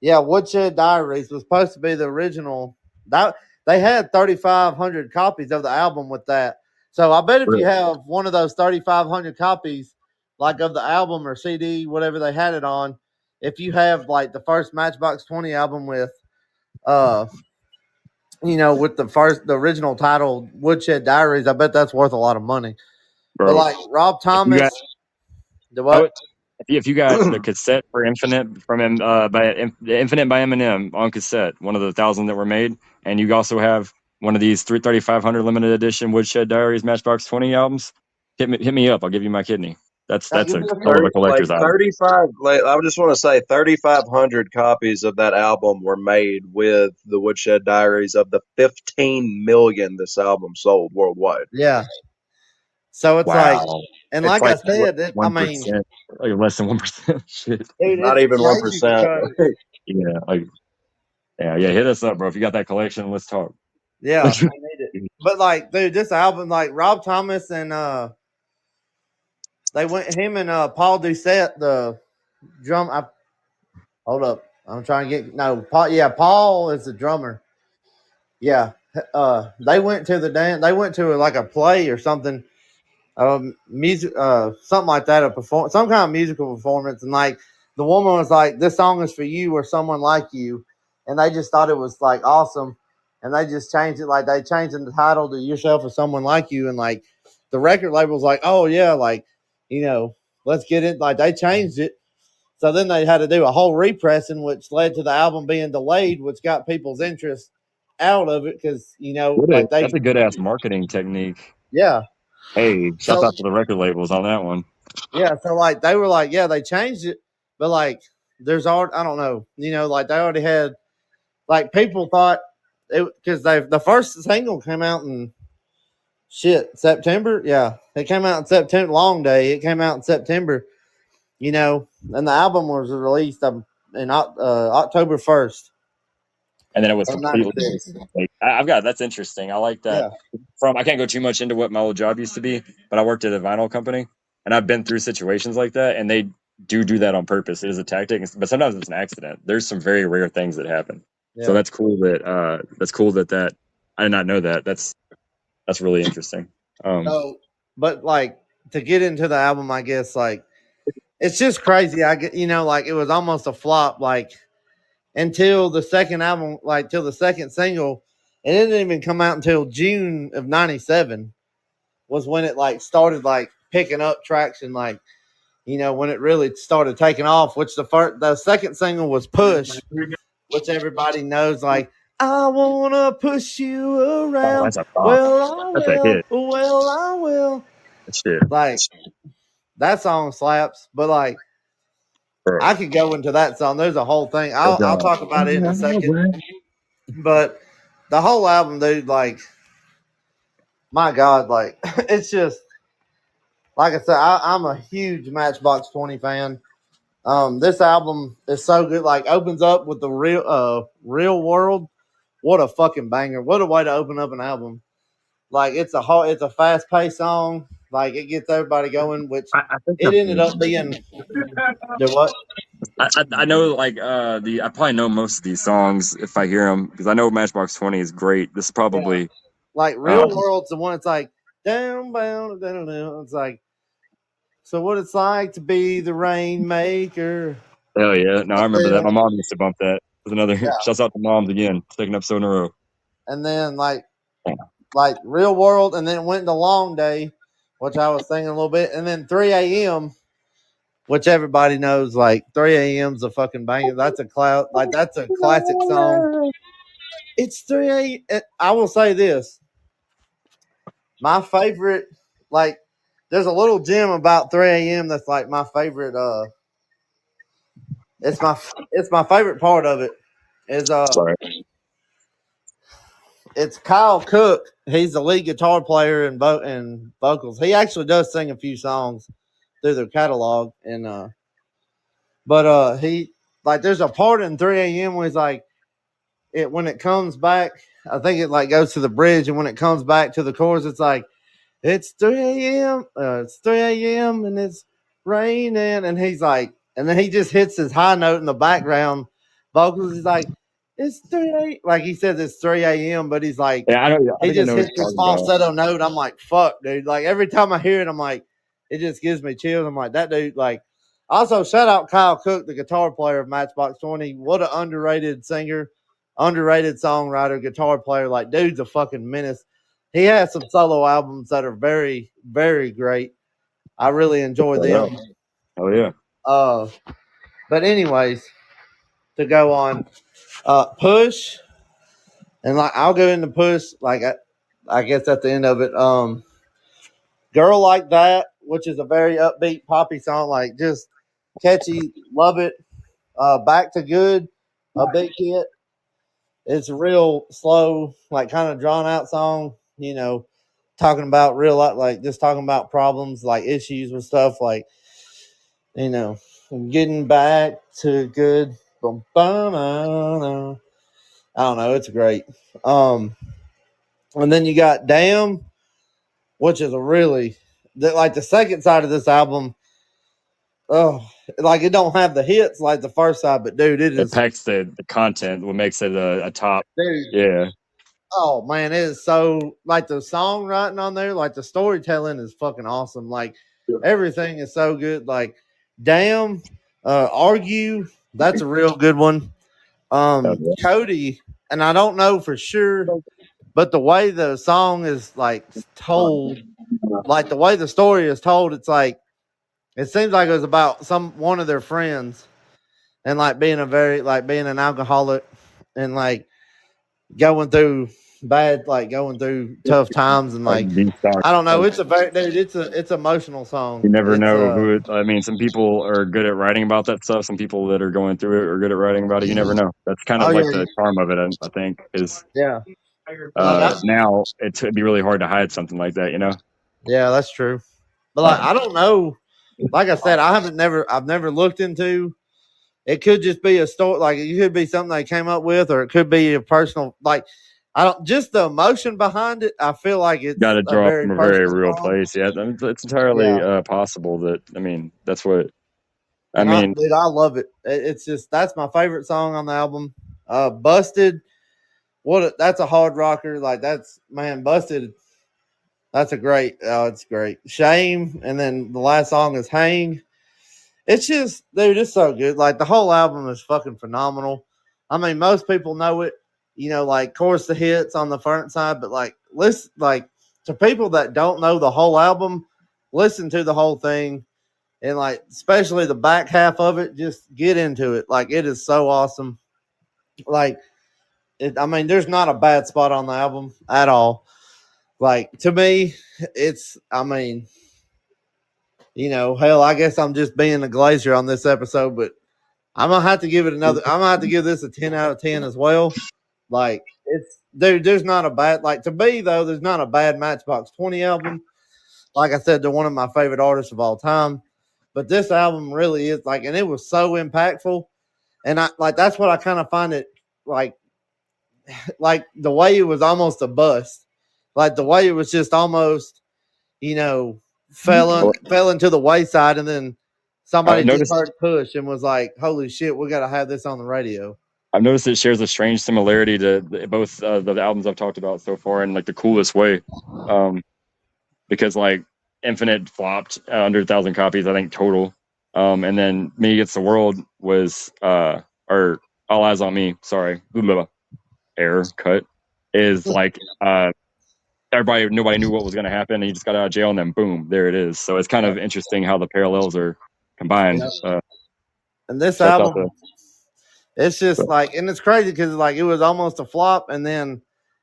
yeah, Woodshed Diaries was supposed to be the original. That they had 3,500 copies of the album with that. So I bet if you Really? have one of those 3,500 copies, like of the album or CD, whatever they had it on, if you have like the first Matchbox 20 album with, uh, you know, with the original title Woodshed Diaries, I bet that's worth a lot of money. But Bro. like Rob You got Thomas, the I what? would, if you got the cassette for Infinite from the Infinite by Eminem on cassette, one of the 1,000 that were made, and you also have one of these 3,500 limited edition Woodshed Diaries Matchbox 20 albums, hit me up. I'll give you my kidney. I'll That's give a you a hell of a Like collector's item. 35, like I just want to say 3,500 copies of that album were made with the Woodshed Diaries of the 15 million this album sold worldwide. Yeah. So it's like, Wow. and It's like I like said, I mean, 1%, like less than 1%. Shit. dude, Not it's even crazy 1%. because Yeah, like yeah. Hit us up, bro. If you got that collection, let's talk. yeah, we need it. But like, dude, this album, like Rob Thomas and they went him and Paul Doucette, the drum. Hold up, I'm trying to get no. Paul, yeah, Paul is the drummer. Yeah, they went to the dance. They went to like a play or something, music, something like that, some kind of musical performance, and like the woman was like, "This song is for you or someone like you," and they just thought it was like awesome, and they just changed it. Like they changed the title to "Yourself or Someone Like You," and like the record label's like, "Oh yeah, like you know, let's get it." Like they changed it. So then they had to do a whole repressing, which led to the album being delayed, which got people's interest out of it because you know, like That's they, a good ass marketing technique. yeah. Hey, shouts So out to the record labels on that one. yeah, so like they were like, yeah, they changed it, but like there's art. I don't know, you know, like they already had like people thought it because they the first single came out in September. Yeah, it came out in September. Long Day. It came out in September. You know, and the album was released in October 1st And then it was of completely '96. like I've got that's interesting. I like that. Yeah, I can't go too much into what my old job used to be, but I worked at a vinyl company, and I've been through situations like that, and they do that on purpose. It is a tactic, but sometimes it's an accident. There's some very rare things that happen. So yeah. that's cool that I did not know that. That's really interesting. So, but like to get into the album, I guess like it's just crazy. I get, you know, like it was almost a flop. Like until the second album, like till the second single, and it didn't even come out until June of '97 was when it like started like picking up traction, like you know when it really started taking off. Which the second single was Push, which everybody knows. Like I wanna push you Oh, around. that's a bop. Well, I That's a will. hit. Well, I will. Shit, Like that song slaps, but like bro. I could go into that song. There's a whole thing. I'll talk about it in a second. But the whole album, dude, like, my God, like, it's just like I said, I'm a huge Matchbox 20 fan. This album is so good. Like, opens up with the real world. What a fucking banger! What a way to open up an album. Like, it's a fast paced song. Like, it gets everybody going. Which I think it ended up being the what? I know like I probably know most of these songs if I hear them because I know Matchbox 20 is great. This is Yeah. probably Like, real um world's the one. It's like down, down, down, down. It's like so. What it's like to be the rainmaker. hell yeah. No, I And remember that. My then, mom used to bump that. There's another yeah, shouts out to moms again. Second episode in a row. and then like real world, and then it went into long day, which I was singing a little bit, and then 3 a.m., which everybody knows, like 3 a.m.'s a fucking banger. That's a like that's a classic song. It's 3 a.m. I will say this, my favorite, like, there's a little gem about 3 a.m. that's like my favorite. It's my favorite part of it is Sorry. it's Kyle Cook. He's the lead guitar player and vocals. He actually does sing a few songs through their catalog, and he like there's a part in 3 a.m. where he's like it when it comes back. I think it like goes to the bridge, and when it comes back to the chorus, it's like it's 3 a.m. It's 3 a.m. and it's raining, and he's like, and then he just hits his high note in the background vocals. He's like, it's 3 like he says it's 3 a.m., but he's like, Yeah, I don't. I he think I just know what hits you're this talking about. falsetto note. I'm like, fuck, dude. Like every time I hear it, I'm like, it just gives me chills. I'm like, that dude, like, also shout out Kyle Cook, the guitar player of Matchbox 20. What an underrated singer, underrated songwriter, guitar player. Like, dude's a fucking menace. He has some solo albums that are very, very great. I really enjoy them. Oh yeah. But anyways, to go on, Push, and like I'll go into Push. Like I guess at the end of it, Girl Like That, which is a very upbeat poppy song, like just catchy, love it. Back to Good, a big hit. It's a real slow, like kind of drawn out song, talking about real life, like just talking about problems, like issues with stuff, like, getting back to good. Bum, bum, I don't know. It's great. And then you got Damn, which is a really, like the second side of this album. Oh, like it don't have the hits like the first side, but dude, it It is, packs the content, what makes it a top. dude. Yeah. Oh man, it is so like the songwriting on there, like the storytelling is fucking awesome. Like everything is so good. Like, Damn, Argue, that's a real good one. Cody, and I don't know for sure, but the way the song is like told, like the way the story is told, it's like it seems like it was about one of their friends and like being being an alcoholic and like going through tough times and Like like B-stock. I don't know. It's a very dude. It's emotional song. You never It's know who it. I mean, some people are good at writing about that stuff. Some people that are going through it are good at writing about it. You never know. That's kind oh of like yeah, the charm of it. I think is yeah. Like now it'd be really hard to hide something like that. You know. yeah, that's true. But like I don't know. Like I said, I've never looked into. It could just be a story. Like it could be something they came up with, or it could be a personal. Like I don't just the emotion behind it. I feel like it's Got to a draw very from a very personal real song. place. Yeah, I mean, it's entirely Yeah, possible that. I mean, that's what. I and mean, dude, I love it. It's just that's my favorite song on the album. Busted. That's a hard rocker. Like that's man, Busted. That's a great. Oh, it's great. Shame, and then the last song is Hang. It's just, dude, it's so good. Like the whole album is fucking phenomenal. I mean, most people know it. Like, of course, the hits on the front side, but like, listen, like to people that don't know the whole album, listen to the whole thing, and like, especially the back half of it, just get into it. Like, it is so awesome. Like, I mean, there's not a bad spot on the album at all. Like to me, I mean, hell, I guess I'm just being a glazier on this episode, but I'm gonna have to give it another. I'm gonna have to give this a 10 out of 10 as well. Like it's dude, there's not a bad like to me though. There's not a bad Matchbox 20 album. Like I said, they're one of my favorite artists of all time. But this album really is like, and it was so impactful. And I like that's what I kind of find it like, like the way it was almost a bust, like the way it was just almost, you know, fell into the wayside, and then somebody I've just noticed. heard Push and was like, "Holy shit, we got to have this on the radio." I've noticed it shares a strange similarity to both the albums I've talked about so far in like the coolest way. Because like Infinite flopped 100,000 copies, I think total. And then Me Against the World was or All Eyes on Me. Sorry, error cut is like nobody knew what was going to happen. And he just got out of jail, and then boom, there it is. So it's kind of interesting how the parallels are combined. And this Shouts out album, it's just like, and it's crazy because like it was almost a flop, and then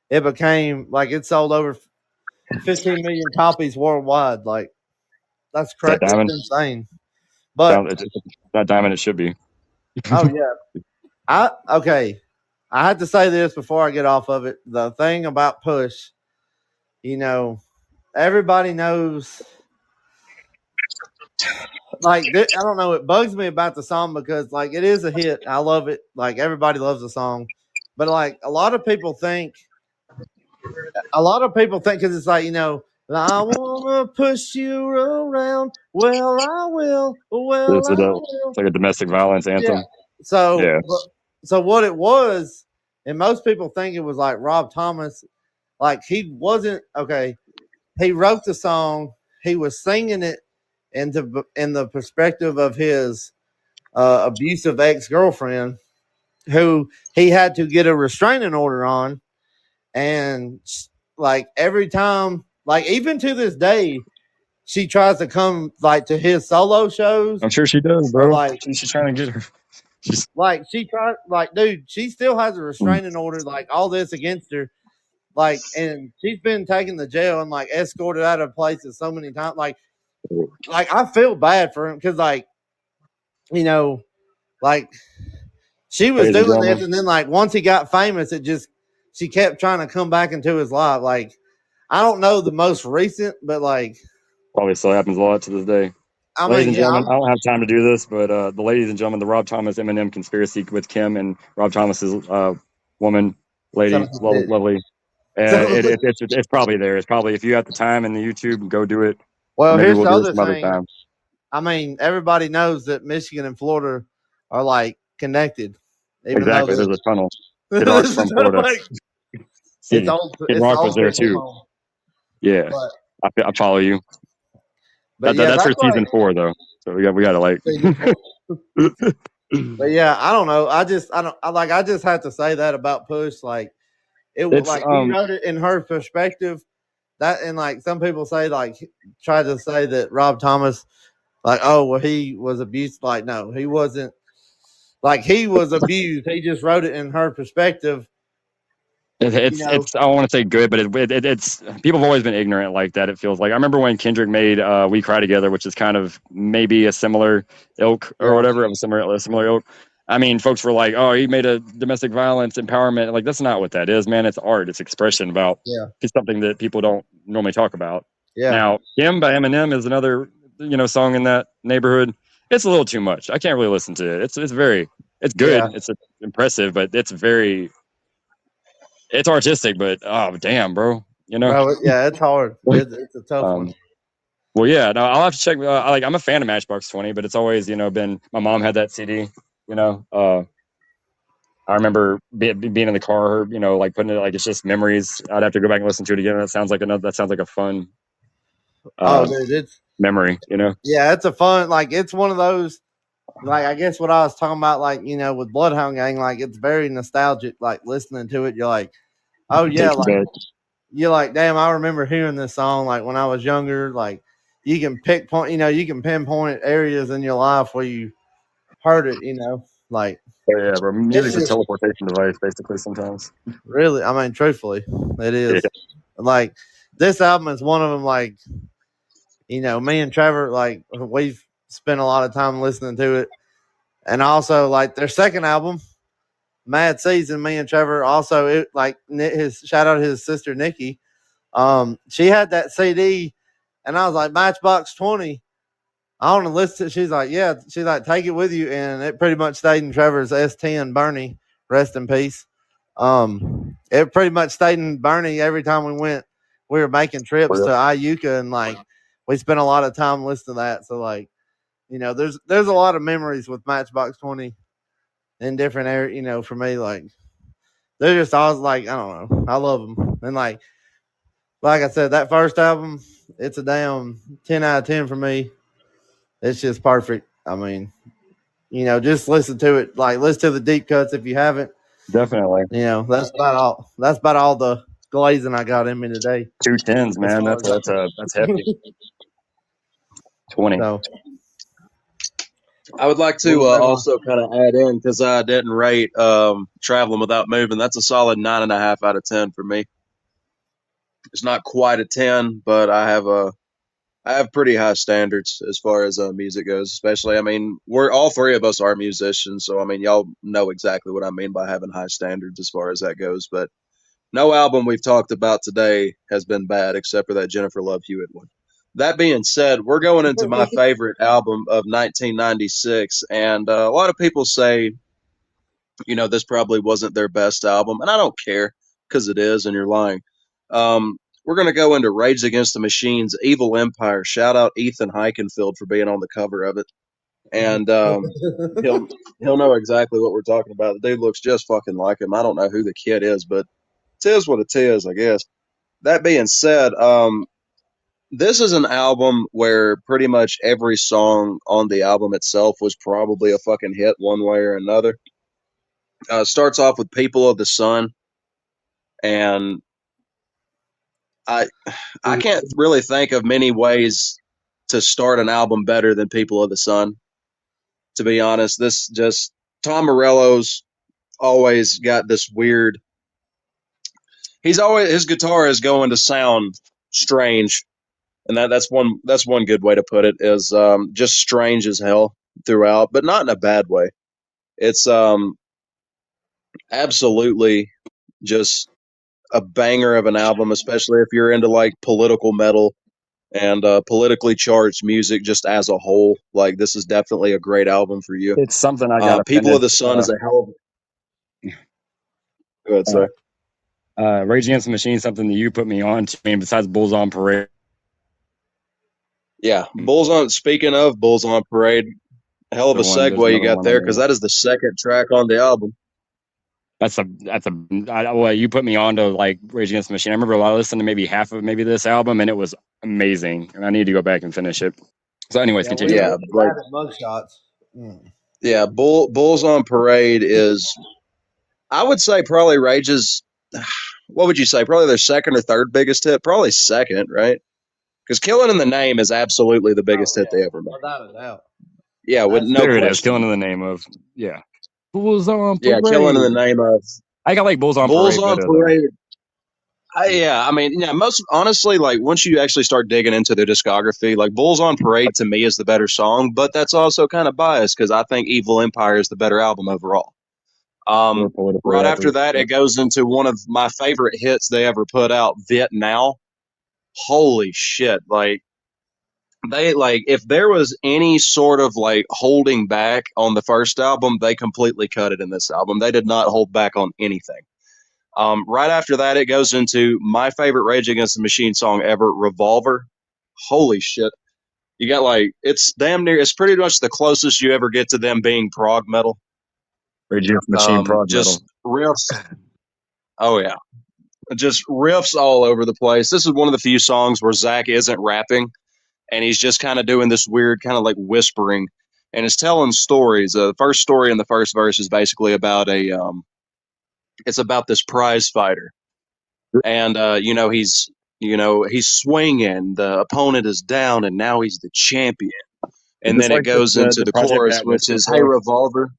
it became like it sold over 15 million copies worldwide. Like that's that crazy. diamond. It's insane. But It's that diamond it should be. oh yeah, okay. I had to say this before I get off of it. The thing about Push, you know, everybody knows. Like, I don't know. It bugs me about the song because, like, it is a hit. I love it. Like, everybody loves the song, but like, a lot of people think because it's like, I wanna push you around. Well, I will. Well, It's, I it's will. like a domestic violence Yeah. anthem. So, Yeah. so what it was, and most people think it was like Rob Thomas. Like, he wasn't okay. He wrote the song. He was singing it in the perspective of his abusive ex girlfriend, who he had to get a restraining order on, and like every time, like even to this day, she tries to come like to his solo shows, I'm sure she does, or bro. like She's trying to get her. She's she tried, like, dude, she still has a restraining order, like all this against her, like, and she's been taken to jail and like escorted out of places so many times, like I feel bad for him because, like, you know, like she was ladies and doing gentlemen. this, and then like once he got famous, she kept trying to come back into his life. Like, I don't know the most recent, but like, Probably still happens a lot to this day. I Ladies mean, and yeah, gentlemen, I don't have time to do this, but the ladies and gentlemen, the Rob Thomas Eminem conspiracy with Kim and Rob Thomas's woman, lady, lovely. It's probably there. It's probably, if you have the time and the YouTube, go do it. Or well, maybe here's we'll the do it other some other thing. time. I mean, everybody knows that Michigan and Florida are like connected, even Exactly. though There's a tunnel. Kid Rock's from Florida. like, See, Kid it's Rock was old there people's too. home. Yeah, But I follow you. yeah, That's for that's like season 4 though. So we got to like. But yeah, I don't know. I just have to say that about Push. Like, it It's like he wrote it in her perspective. That, and like some people say, like, try to say that Rob Thomas, like, oh well, he was abused. Like, no, he wasn't. Like, he was abused. He just wrote it in her perspective. It's I don't want to say good, but it's people have always been ignorant like that. It feels like I remember when Kendrick made "We Cry Together," which is kind of maybe a similar ilk or Yeah. whatever of a similar ilk. I mean, folks were like, "Oh, he made a domestic violence empowerment." Like, that's not what that is, man. It's art. It's expression about Yeah. it's something that people don't normally talk about. Yeah. Now, "Kim" by Eminem is another song in that neighborhood. It's a little too much. I can't really listen to it. It's good. Yeah. It's impressive, but it's artistic, but oh damn, bro, Bro, yeah, it's hard. It's a tough one. Well, yeah, no, I'll have to check. I'm a fan of Matchbox 20, but it's always been. My mom had that CD. I remember being in the car, like putting it, like it's just memories. I'd have to go back and listen to it again. That sounds like a fun Dude, it's memory. yeah, it's a fun, like, it's one of those, like, I guess what I was talking about, like, with Bloodhound Gang, like, it's very nostalgic. Like, listening to it, you're like, oh yeah, Takes you like, back. you're like, damn, I remember hearing this song like when I was younger. Like, you can you can pinpoint areas in your life where you heard it. Like, Oh, yeah, bro. it's Music's a just teleportation device, basically. Sometimes. really, I mean, truthfully, it Yeah. is. Like, this album is one of them. Like, me and Trevor, like, we've spent a lot of time listening to it, and also like their second album, Mad Season. Me and Trevor also, it like his shout out to his sister Nikki. She had that CD, and I was like, Matchbox 20. I want to listen. She's like, yeah. She's like, take it with you, and it pretty much stayed in Trevor's S10. Bernie, rest in peace. It pretty much stayed in Bernie every time we went. We were making trips to Iuka, and like we spent a lot of time listening to that. So like, there's a lot of memories with Matchbox 20 in different areas. For me, like, they're just always like, I don't know, I love them, and like I said, that first album, it's a damn 10 out of 10 for me. It's just perfect. I mean, just listen to it. Like, listen to the deep cuts if you haven't. Definitely. That's about all. That's about all the glazing I got in me today. 2 tens, man. That's hefty. 20. So, I would like to also kind of add in, because I didn't rate Traveling Without Moving. That's a solid 9.5 out of 10 for me. It's not quite a 10, but I I have pretty high standards as far as music goes, especially. I mean, we're all three of us are musicians, so I mean, y'all know exactly what I mean by having high standards as far as that goes. But no album we've talked about today has been bad, except for that Jennifer Love Hewitt one. That being said, we're going into my favorite album of 1996, and a lot of people say, this probably wasn't their best album, and I don't care because it is, and you're lying. We're going to go into Rage Against the Machine's Evil Empire. Shout out Ethan Heikenfield for being on the cover of it, and he'll he'll know exactly what we're talking about. The dude looks just fucking like him. I don't know who the kid is, but it is what it is, I guess. That being said, this is an album where pretty much every song on the album itself was probably a fucking hit one way or another. Starts off with People of the Sun, and I I can't really think of many ways to start an album better than People of the Sun. To be honest, this just Tom Morello's always got this weird. He's always his guitar is going to sound strange, and that's one good way to put it is just strange as hell throughout, but not in a bad way. It's absolutely just a banger of an album, especially if you're into like political metal and politically charged music just as a whole. Like this is definitely a great album for you. It's something I gotta People finish. of the Sun is a hell of. Go ahead, sir. Rage Against the Machine, something that you put me on to. I mean, besides Bulls on Parade. Yeah, Bulls on. Speaking of Bulls on Parade, hell of a There's segue you another got one there on because there. that is the second track on the album. Well, you put me on to like Rage Against the Machine. I remember I listened to maybe half of maybe this album, and it was amazing. And I need to go back and finish it. So, anyways, continue. Yeah, like mugshots. Mm. yeah, Bulls on Parade is. I would say probably Rage's. What would you say? Probably their second or third biggest hit. Probably second, right? Because "Killing in the Name" is absolutely the biggest hit they ever made. Without a doubt. Yeah, with no There it is. question. Killing in the Name of Bulls on Parade. Yeah, "Killing in the Name of." I got like Bulls on Bulls Parade on better Parade. Yeah, I mean, yeah, most honestly, like once you actually start digging into their discography, like Bulls on Parade to me is the better song, but that's also kind of biased because I think Evil Empire is the better album overall. More politically Right after accurate. that, it goes into one of my favorite hits they ever put out, "Vit Now." Holy shit! Like they like if there was any sort of like holding back on the first album, they completely cut it in this album. They did not hold back on anything. Right after that, it goes into my favorite Rage Against the Machine song ever, "Revolver." Holy shit! You got like it's damn near. It's pretty much the closest you ever get to them being prog metal. Rage Against the Machine prog Just metal. riffs. Oh yeah, just riffs all over the place. This is one of the few songs where Zach isn't rapping and he's just kind of doing this weird kind of like whispering and it's telling stories. The first story in the first verse is basically about it's about this prize fighter, and he's swinging. The opponent is down, and now he's the champion. And then it goes into the the Project chorus, Pat which Whisper is "Hey Flow Revolver."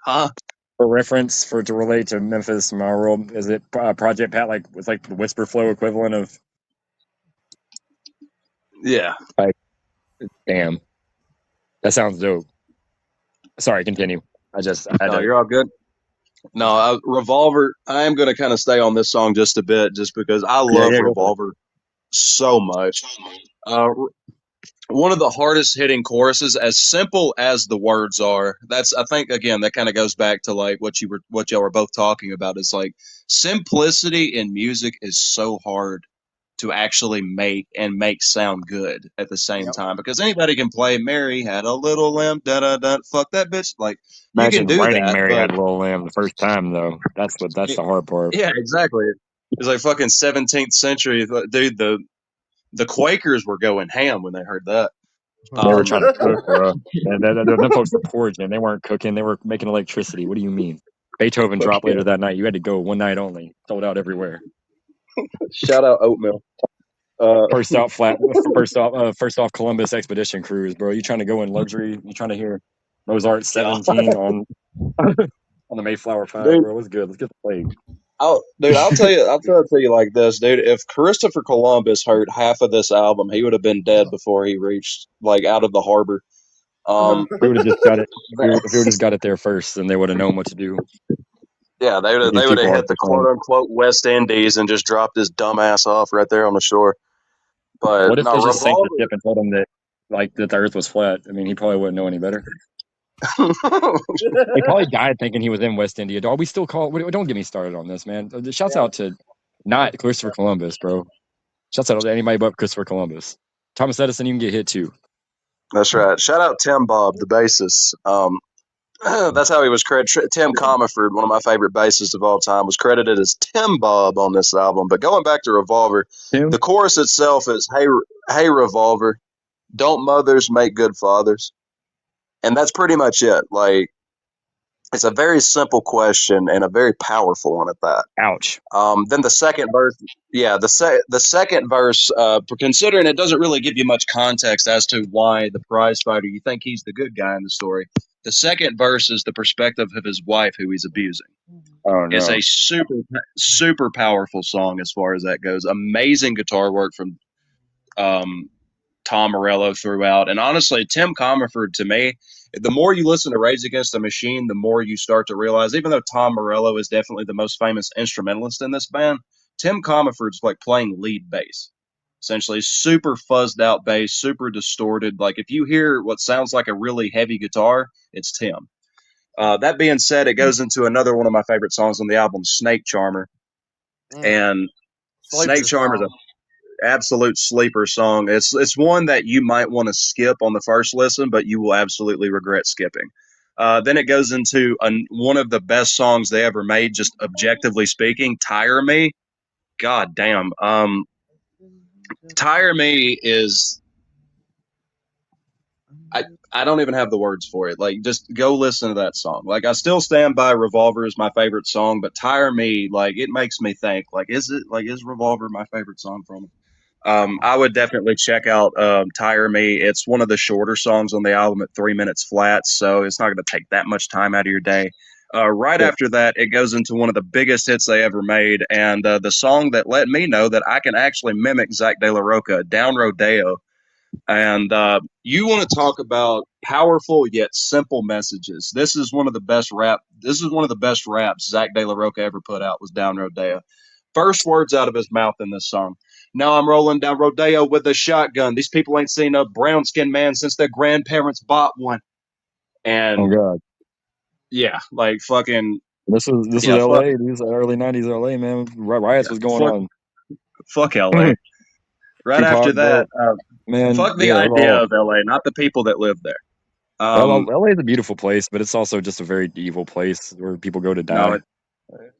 Huh? for reference for to relate to Memphis from our world? Is it Project Pat like with like the Whisper Flow equivalent of? Yeah. Damn, that sounds dope. Sorry, continue. No, you're all good. No, Revolver. I am going to kind of stay on this song just a bit, just because I love Go for it. Revolver so much. One of the hardest hitting choruses, as simple as the words are. That's I think again that kind of goes back to like what y'all were both talking about. Is like simplicity in music is so hard to actually make sound good at the same time because anybody can play "Mary Had a Little Lamb," da da da, fuck that bitch. Like you can Imagine do writing that, "Mary but Had a Little Lamb" the first time though. That's the hard part. yeah, exactly. It's like fucking 17th century, dude. The Quakers were going ham when they heard that. They were trying to cook, bro. And them folks were foraging. They weren't cooking. They were making electricity. What do you mean? Beethoven dropped later that night. You had to go one night only. Sold out everywhere. Shout out Oatmeal. First off, Columbus expedition cruise, bro. You trying to go in luxury? You trying to hear Mozart 17 on on the Mayflower 5, Dude, bro? What's good? Let's get the plate. Dude, I'll tell you like this, dude. If Christopher Columbus heard half of this album, he would have been dead before he reached like out of the harbor. We would have just got it. That- If we would just got it there first, then they would have known what to do. yeah, they would These have people hit aren't the the same. quote unquote West Indies and just dropped his dumbass off right there on the shore. But What if no, they just sank the Revolver. ship and told him that that the Earth was flat? I mean, he probably wouldn't know any better. He probably died thinking he was in West India. Dog, we still call. Don't get me started on this, man. Shouts out to not Christopher Columbus, bro. Shouts out to anybody but Christopher Columbus. Thomas Edison, you can get hit too. That's right. Shout out Tim Bob, the bassist. That's how he was credited. Tim Comerford, one of my favorite bassists of all time, was credited as Tim Bob on this album. But going back to Revolver, Tim? the chorus itself is hey Revolver, don't mothers make good fathers? And that's pretty much it. Like, it's a very simple question and a very powerful one at that. Ouch. Then the second verse, yeah, the second verse, considering it doesn't really give you much context as to why the prize fighter, you think he's the good guy in the story. The second verse is the perspective of his wife, who he's abusing. Oh It's no. a super powerful song as far as that goes. Amazing guitar work from Tom Morello throughout. And honestly, Tim Comerford, to me, the more you listen to Rage Against the Machine, the more you start to realize, even though Tom Morello is definitely the most famous instrumentalist in this band, Tim Comerford's like playing lead bass. Essentially, super fuzzed out bass, super distorted. Like, if you hear what sounds like a really heavy guitar, it's Tim. That being said, it goes into another one of my favorite songs on the album, Snake Charmer. And Snake Sleeper Charmer is song. an absolute sleeper song. It's one that you might want to skip on the first listen, but you will absolutely regret skipping. Then it goes into one of the best songs they ever made, just objectively speaking, Tire Me. God damn. Tire Me is I don't even have the words for it. Like, just go listen to that song. Like, I still stand by Revolver is my favorite song, but Tire Me, like, it makes me think, like, is Revolver my favorite song from it? I would definitely check out Tire Me. It's one of the shorter songs on the album at 3 minutes flat, so it's not going to take that much time out of your day. Right Yeah. after that, it goes into one of the biggest hits they ever made, and the song that let me know that I can actually mimic Zach De La Rocha, Down Rodeo. And you want to talk about powerful yet simple messages. This is one of the best rap. This is one of the best raps Zach De La Rocha ever put out, was Down Rodeo. First words out of his mouth in this song. Now I'm rolling down Rodeo with a shotgun. These people ain't seen a brown skinned man since their grandparents bought one. Oh And god. yeah, like fucking This was yeah, fuck LA. These early '90s LA, man. Riots was going fuck on. fuck LA. Right after Tupac, that, bro. Man, fuck the yeah, idea of LA, not the people that live there. LA is a beautiful place, but it's also just a very evil place where people go to No, die.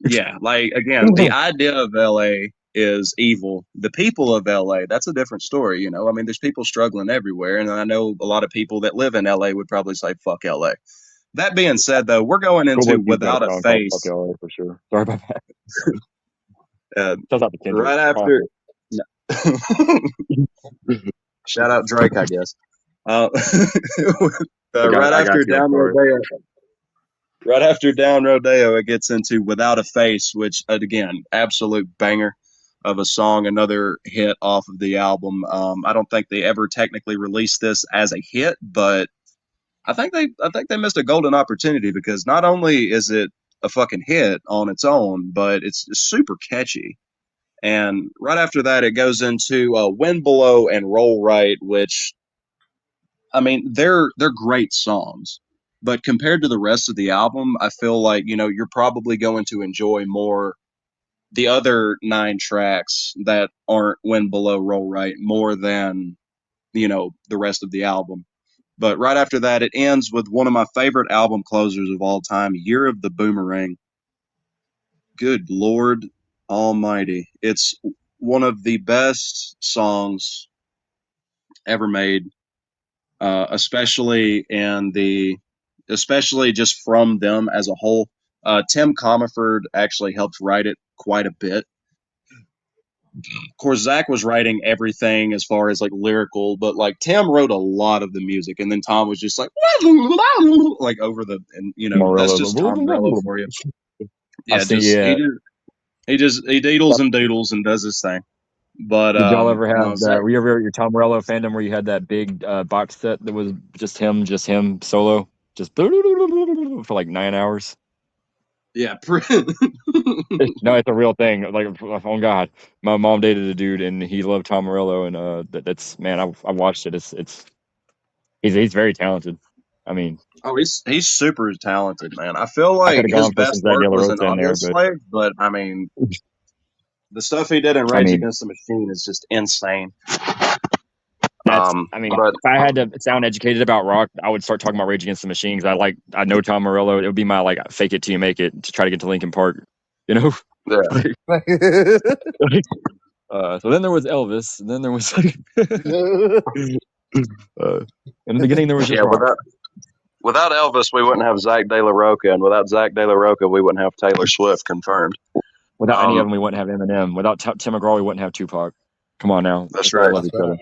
yeah, like again, the idea of LA is evil. The people of LA, that's a different story, you know. I mean, there's people struggling everywhere, and I know a lot of people that live in LA would probably say fuck LA. That being said, though, we're going Cool Boy into Q's got a Without a song called "Fuck Face. LA" for sure. Sorry about that. Uh, Shout out to Kendrick. right after, shout out Drake, I guess. Uh, right I got after you. I'm Down sorry. Rodeo, right after Down Rodeo, it gets into Without a Face, which again, absolute banger of a song, another hit off of the album. I don't think they ever technically released this as a hit, but I think they missed a golden opportunity, because not only is it a fucking hit on its own, but it's super catchy. And right after that, it goes into Wind Below and Roll Right, which I mean, they're great songs, but compared to the rest of the album, I feel like, you're probably going to enjoy more the other 9 tracks that aren't Wind Below, Roll Right more than the rest of the album. But right after that, it ends with one of my favorite album closers of all time, Year of the Boomerang. Good Lord Almighty. It's one of the best songs ever made, especially just from them as a whole. Tim Comerford actually helped write it quite a bit. Of course, Zach was writing everything as far as like lyrical, but like Tim wrote a lot of the music, and then Tom was just like like over the, and that's Morello. just Tom Morello for you. I've Yeah, seen. just he Yeah, did. He deedles and doodles and does his thing. But Did y'all ever no, have Zach, were you ever at your Tom Morello fandom where you had that big box set that was just him solo, just for like 9 hours? yeah. No, it's a real thing. Like, oh God, my mom dated a dude and he loved Tom Morello, and that's man, I watched it. He's very talented. I mean, Oh, he's super talented, man. I feel I could like have his gone for some best Zach De work La was in Rosa in Audio there, but Slave, but I mean, the stuff he did in I Rage mean, Against the Machine is just insane. I mean, But if I had to sound educated about rock, I would start talking about Rage Against the Machine because I know Tom Morello. It would be my like fake it till you make it to try to get to Linkin Park, you know. yeah, So then there was Elvis, and then there was in the beginning there was just yeah. rock. Without Elvis, we wouldn't have Zach De La Roca, and without Zach De La Roca, we wouldn't have Taylor Swift confirmed. Without any of them, we wouldn't have Eminem. Without Tim McGraw, we wouldn't have Tupac. Come on now, That's let's all right. love each other.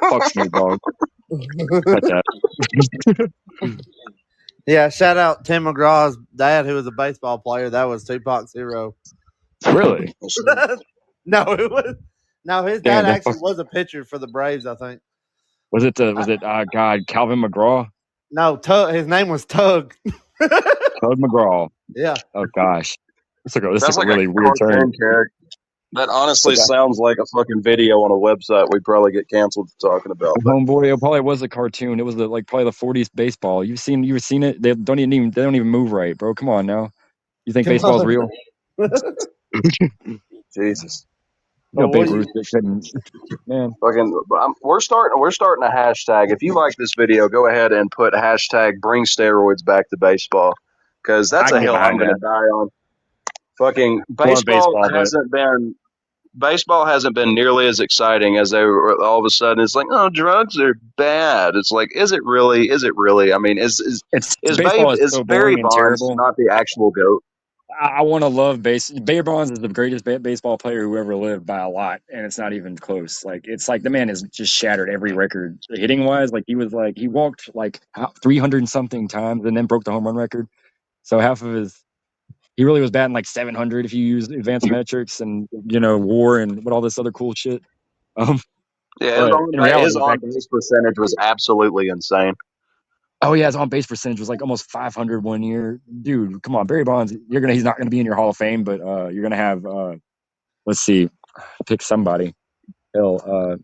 Fuck Snoop Dogg. Cut that. Yeah, shout out Tim McGraw's dad, who was a baseball player. That was Tupac's hero. Really? No, it was no. His dad Damn, that actually was a pitcher for the Braves, I think. was it. God, Calvin McGraw, No, Tug. His name was Tug. Tug McGraw. Yeah. Oh gosh, this took Sounds a like a really weird turn. cartoon character. That honestly Okay. sounds like a fucking video on a website we'd probably get canceled for talking about. But Homeboy, it probably was a cartoon. It was probably the '40s baseball. You've seen it. They don't even move right, bro. Come on now. You think Come baseball's on. real? Jesus, You know, Oh, what Babe do Ruth you? that couldn't. Man, we're starting a hashtag. If you like this video, go ahead and put hashtag Bring Steroids Back to Baseball, because that's I a can get hill I'm behind going to that. die on. Fucking Love baseball, but baseball hasn't been nearly as exciting as they were. All of a sudden, it's like, oh, drugs are bad. It's like, is it really? Is it really? I mean, it's is baseball is is so Barry boring and Bonds terrible. not the actual goat? I want to love base. Barry Bonds is the greatest baseball player who ever lived by a lot, and it's not even close. Like it's like the man has just shattered every record hitting wise. Like he walked like 300 and something times, and then broke the home run record. So he really was batting like 700 if you use advanced metrics and WAR and what all this other cool shit. Um, Yeah, but in his reality, on base percentage was absolutely insane. oh yeah, his on base percentage was like almost 500 one year. Dude, come on, Barry Bonds. He's not gonna be in your Hall of Fame, but you're gonna have let's see, pick somebody. Hell,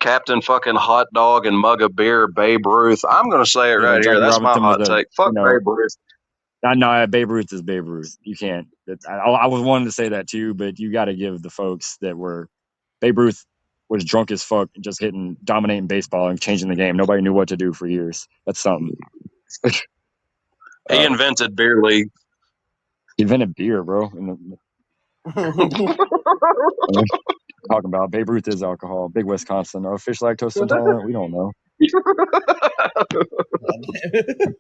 Captain fucking hot dog and mug of beer, Babe Ruth. I'm gonna say it right here. Jackie That's my Robinson was hot take. Fuck Babe Ruth. no, Babe Ruth is Babe Ruth. You can't. I was wanting to say that too, but you got to give the folks that were Babe Ruth was drunk as fuck, just dominating baseball and changing the game. Nobody knew what to do for years. That's something. He invented beer league. He invented beer, bro. Talking about Babe Ruth is alcohol. Big Wisconsin. Are fish lactose intolerant? We don't know.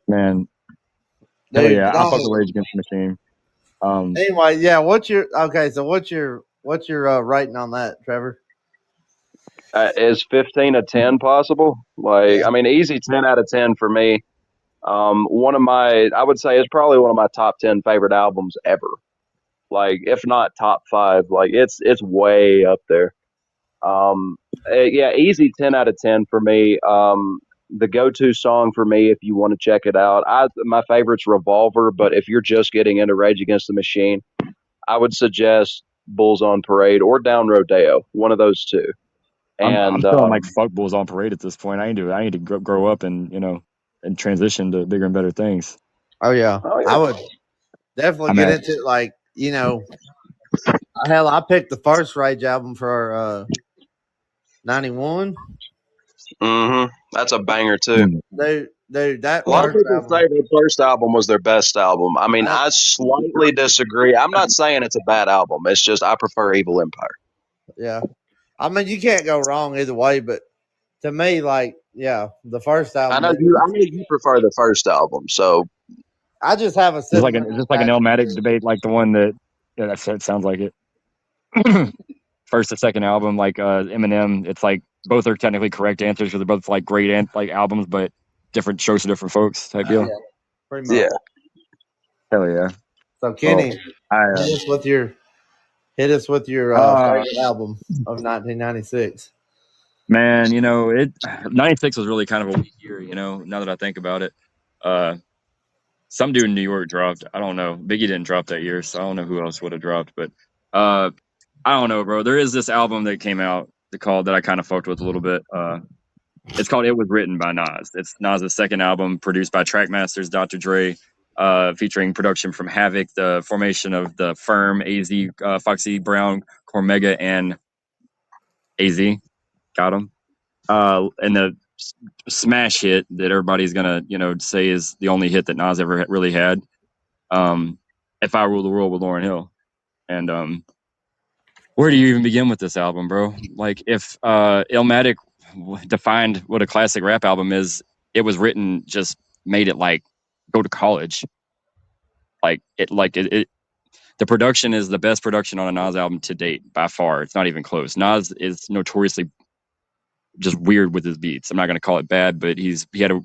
Man, hell Dude, yeah. I fuck no. with Rage Against the Machine. Anyway, yeah. What's your rating on that, Trevor? Is 15 a 10 possible? Like, Yeah. I mean, easy 10 out of 10 for me. I would say it's probably one of my top 10 favorite albums ever. Like, if not top five, like it's way up there. Yeah, easy 10 out of 10 for me. The go-to song for me, if you want to check it out, my favorite's Revolver. But if you're just getting into Rage Against the Machine, I would suggest Bulls on Parade or Down Rodeo, one of those two. I'm And feeling like fuck Bulls on Parade at this point. I need to grow up and and transition to bigger and better things. Oh yeah. oh yeah, I would definitely I'm get at into hell, I picked the first Rage album for 91. that's a banger too. Dude, that A lot of first people album. say their first album was their best album. I mean, I, I slightly disagree. I'm not saying it's a bad album. It's just I prefer Evil Empire. yeah. I mean, you can't go wrong either way, but to me, the first I album. know you. I know you prefer the first album. So I just have a is this like an sentimental Illmatic debate, like the one that it sounds like it. First and second album, like Eminem, it's like both are technically correct answers because they're both like great like albums, but different shows for different folks type deal. yeah, pretty much. yeah, Hell yeah. So Kenny, I hit us with your favorite album of 1996. Man, 96 was really kind of a weak year, now that I think about it. Some dude in New York dropped. I don't know. Biggie didn't drop that year, so I don't know who else would have dropped. But I don't know, bro. There is this album that came out that I kind of fucked with a little bit. It's called "It Was Written" by Nas. It's Nas' second album, produced by Trackmasters, Dr. Dre, featuring production from Havoc, the formation of the Firm, AZ, Foxy Brown, Cormega, and AZ. Got him. And the smash hit that everybody's gonna say is the only hit that Nas ever really had. If I Rule the World with Lauryn Hill, and where do you even begin with this album, bro? Like if Illmatic defined what a classic rap album is, It Was Written just made it like go to college. The production is the best production on a Nas album to date by far. It's not even close. Nas is notoriously just weird with his beats. I'm not gonna call it bad, but the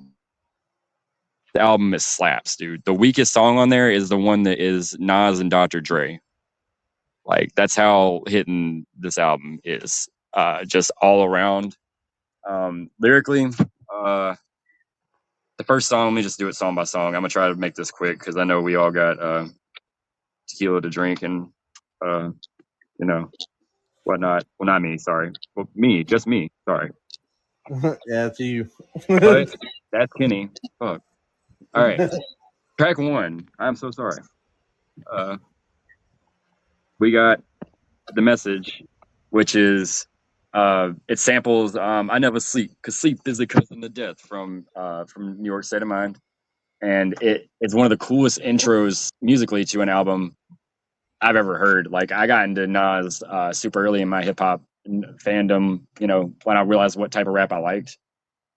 album is slaps, dude. The weakest song on there is the one that is Nas and Dr. Dre. Like that's how hitting this album is. Just all around. Lyrically, the first song, let me just do it song by song. I'm gonna try to make this quick because I know we all got tequila to drink and you know whatnot. Well, not me, sorry. Well, just me, sorry. Yeah, it's you. But that's Kenny. Fuck. All right. Track 1. I'm so sorry. We got The Message, which is it samples I Never Sleep because sleep is the cousin to death from New York State of Mind, and it's one of the coolest intros musically to an album I've ever heard. Like I got into Nas super early in my hip hop fandom, when I realized what type of rap I liked.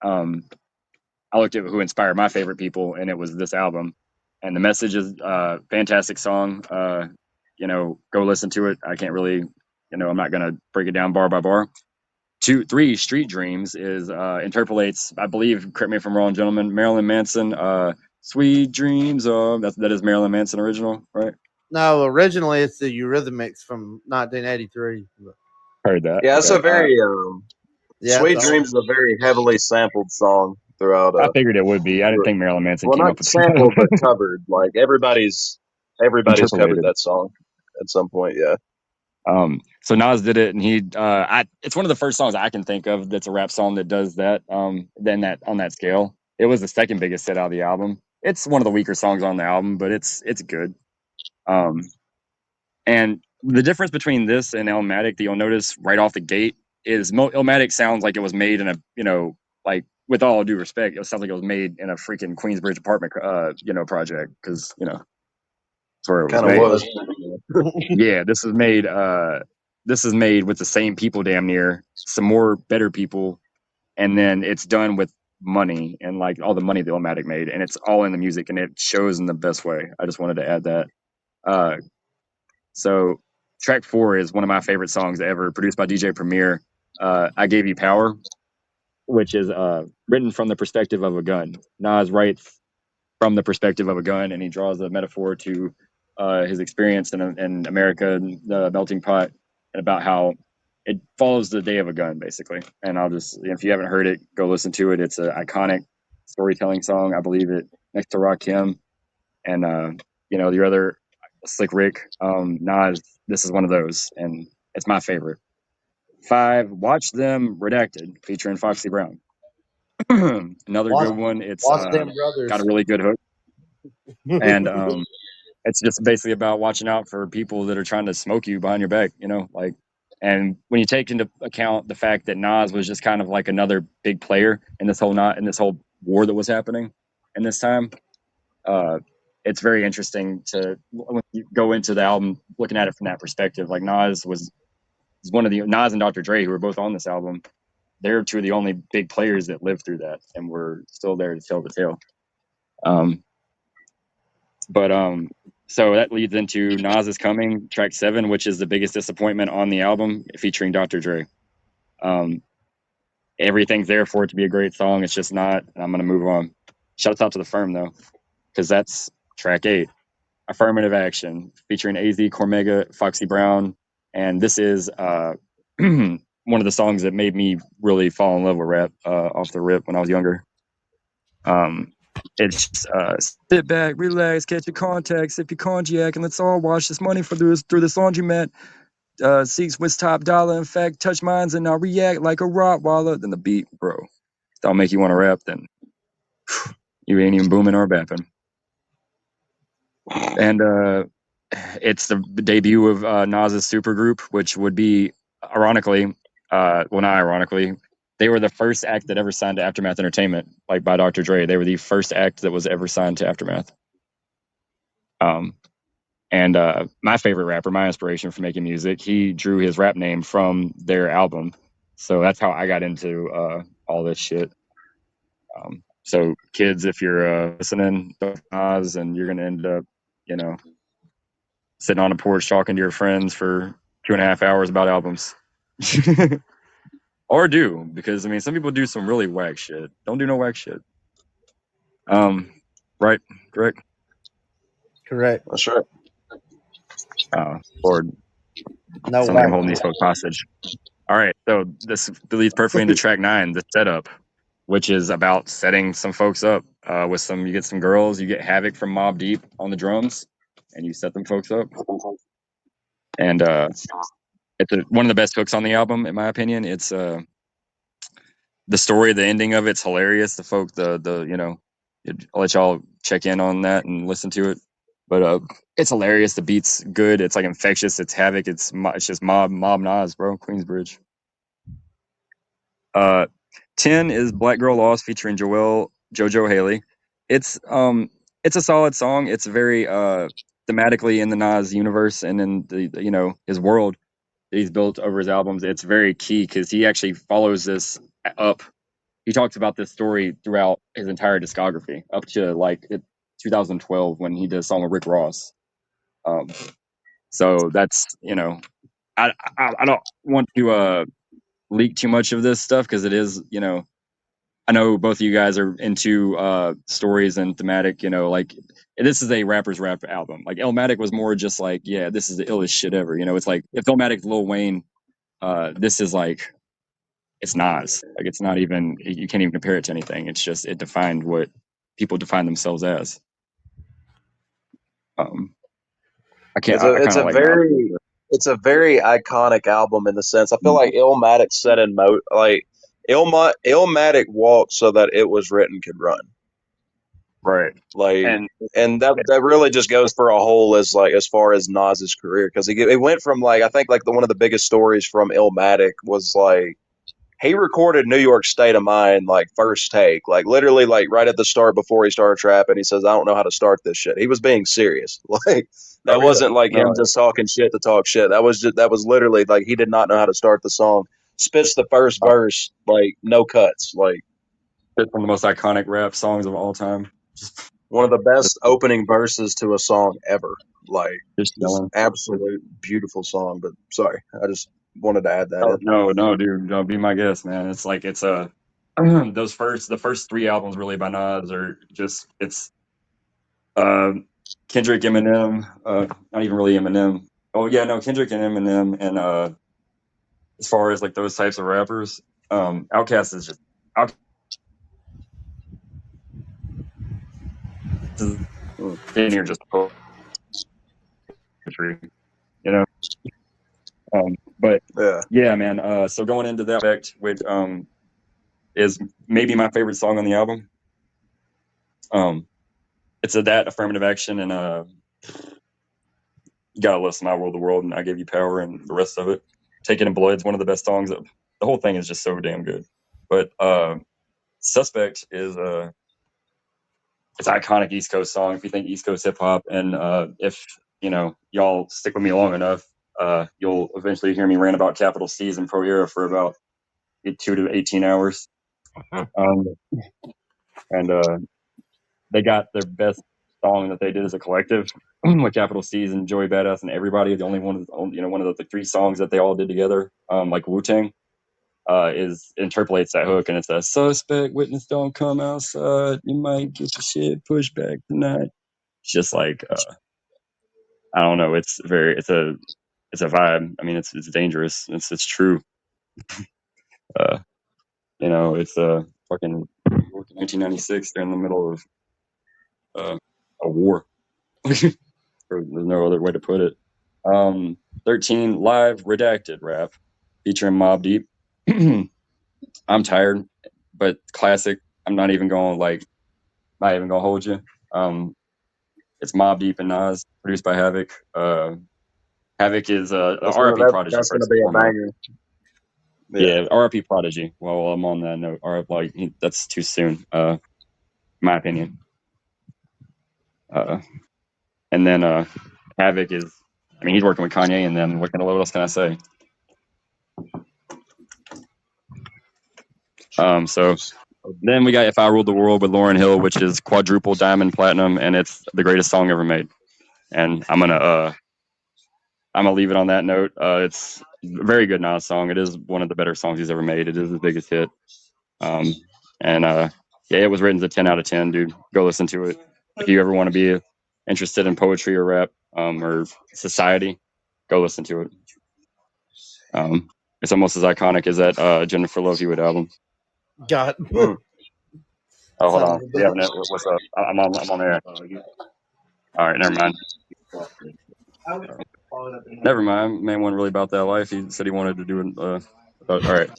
I looked at who inspired my favorite people, and it was this album. And The Message is a fantastic song. Go listen to it. I can't really, I'm not gonna break it down bar by bar. 2, 3, Street Dreams is interpolates, I believe, correct me if I'm wrong, gentlemen, Marilyn Manson, Sweet Dreams of that is Marilyn Manson original, right? No, originally it's the Eurythmics from 1983. Heard that. Yeah, it's Okay. a very Yeah, Sweet Dreams is a very heavily sampled song throughout. I figured it would be. I didn't think Marilyn Manson Well, came up not with sampled, but covered. Like everybody's covered interpolated. that song at some point. Yeah. So Nas did it, and it's one of the first songs I can think of that's a rap song that does that. Then that on that scale, it was the second biggest hit out of the album. It's one of the weaker songs on the album, but it's good. And the difference between this and Illmatic that you'll notice right off the gate is Illmatic sounds like it was made in a like with all due respect, it sounds like it was made in a freaking Queensbridge apartment project because that's where it was made. Was. Yeah, this is made with the same people damn near, some more better people, and then it's done with money and like all the money that Illmatic made, and it's all in the music and it shows in the best way. I just wanted to add that. So track 4 is one of my favorite songs ever, produced by DJ Premier. I Gave You Power, which is written from the perspective of a gun. Nas writes from the perspective of a gun, and he draws a metaphor to his experience in America, the melting pot, and about how it follows the day of a gun, basically. And if you haven't heard it, go listen to it. It's an iconic storytelling song. I believe it next to Rakim and the other Slick Rick, Nas. This is one of those, and it's my favorite. 5, Watch Them Redacted, featuring Foxy Brown. Another good one. It's Watch Them Brothers. got a really good hook, and it's just basically about watching out for people that are trying to smoke you behind your back. And when you take into account the fact that Nas was just kind of like another big player in this whole war that was happening in this time, it's very interesting to when you go into the album looking at it from that perspective. Like Nas and Dr. Dre, who were both on this album. They're 2 of the only big players that lived through that, and were still there to tell the tale. So that leads into Nas Is Coming, track 7, which is the biggest disappointment on the album, featuring Dr. Dre. Everything's there for it to be a great song. It's just not. I'm gonna move on. Shouts out to the Firm though, because that's track 8. Affirmative Action, featuring AZ, Cormega, Foxy Brown, and this is one of the songs that made me really fall in love with rap off the rip when I was younger. It's just, sit back, relax, catch your contacts, sip your cognac, and let's all wash this money through this laundromat. Seeks with top dollar. In fact, touch mines and I'll react like a Rottweiler. Then the beat, bro, that'll make you want to rap. Then you ain't even booming or bapping. And it's the debut of Nas's supergroup, which would be, ironically, well, not ironically, they were the first act that ever signed to Aftermath Entertainment, like by Dr. Dre. They were the first act that was ever signed to Aftermath. And my favorite rapper, my inspiration for making music, he drew his rap name from their album. So that's how I got into all this shit. So kids, if you're listening to Nas and you're going to end up, you know, sitting on a porch talking to your friends for 2.5 hours about albums. Or do, because I mean, some people do some really whack shit. Don't do no whack shit. Right? Correct? Correct. That's right. Lord. No Sounds like I'm way. holding these folks hostage. All right, so this leads perfectly into track 9, the setup, which is about setting some folks up with some. You get some girls, you get Havoc from Mobb Deep on the drums, and you set them folks up. And it's one of the best hooks on the album, in my opinion. It's the story, the ending of it's hilarious. The you know, I'll let y'all check in on that and listen to it. But it's hilarious. The beat's good. It's like infectious. It's Havoc. It's just Mob Nas, bro. Queensbridge. 10 is Black Girl Lost featuring JoJo Haley. It's a solid song. It's very thematically in the Nas universe and in the you know, his world that he's built over his albums. It's very key because he actually follows this up. He talks about this story throughout his entire discography up to like 2012 when he did a song with Rick Ross. So that's, you know, I don't want to leak too much of this stuff because it is, you know, I know both of you guys are into stories and thematic, you know, like this is a rapper's rap album. Like Illmatic was more just like, yeah, this is the illest shit ever. You know, it's like if Illmatic's Lil Wayne, this is like, it's Nas. Like it's not even, you can't even compare it to anything. It's just, it defined what people define themselves as. I can't, It's a like very it's a very iconic album in the sense I feel like Illmatic set in like Illmatic walked so that it was written could run. right. Like, And that really just goes for a whole as far as Nas's career because it went from like I think like one of the biggest stories from Illmatic was like he recorded New York State of Mind like first take, like literally like right at the start before he started trapping. He says, "I don't know how to start this shit." He was being serious. Like that wasn't like him just talking shit to talk shit. That was literally like he did not know how to start the song. Spits the first verse like no cuts, like it's one of the most iconic rap songs of all time. one of the best opening verses to a song ever. Like Just this yelling. absolute beautiful song. But sorry, I just wanted to add that in. No, dude, don't be my guest, man. It's like it's the first 3 albums really by Nas are just it's Kendrick, Eminem, not even really Eminem. Oh yeah, no, Kendrick and Eminem, and as far as like those types of rappers, Outkast is just Outkast is in here just poetry, you know. But yeah, man. So going into that aspect, which is maybe my favorite song on the album. It's that Affirmative Action and you gotta listen to I Rule the World and I Gave You Power and the rest of it. Taken in Blood's one of the best songs. The whole thing is just so damn good. But Suspect is it's an iconic East Coast song. If you think East Coast hip hop, and if you know y'all stick with me long enough, you'll eventually hear me rant about Capital C's and Pro Era for about 2 to 18 hours. And they got their best song that they did as a collective with Capital C's and Joey Badass and everybody. The only one, you know, one of the 3 songs that they all did together, like Wu-Tang, interpolates that hook, and it's a suspect witness don't come outside, you might get your shit pushed back tonight. It's just like I don't know. It's a vibe. I mean, it's dangerous. It's true. It's fucking 1996. They're in the middle of a war. There's no other way to put it. 13 live redacted rap featuring Mobb Deep. I'm tired, but classic. I'm not even going to hold you. It's Mobb Deep and Nas, produced by Havoc. Havoc is RIP Prodigy. That's gonna be a banger. Yeah, RIP Prodigy. Well, I'm on that note. That's too soon. My opinion. And then Havoc is. I mean, he's working with Kanye, and then what else can I say? So then we got If I Ruled the World with Lauryn Hill, which is quadruple diamond platinum, and it's the greatest song ever made. And I'm gonna leave it on that note. It's a very good Nas song. It is one of the better songs he's ever made. It is his biggest hit. It was written as a 10 out of 10, dude. Go listen to it. If you ever want to be interested in poetry or rap or society, go listen to it. It's almost as iconic as that Jennifer Love Hewitt album. God. Oh, hold on. Yeah, what's up? I'm on there. All right, never mind. Never mind. Man wasn't really about that life. He said he wanted to do it. All right.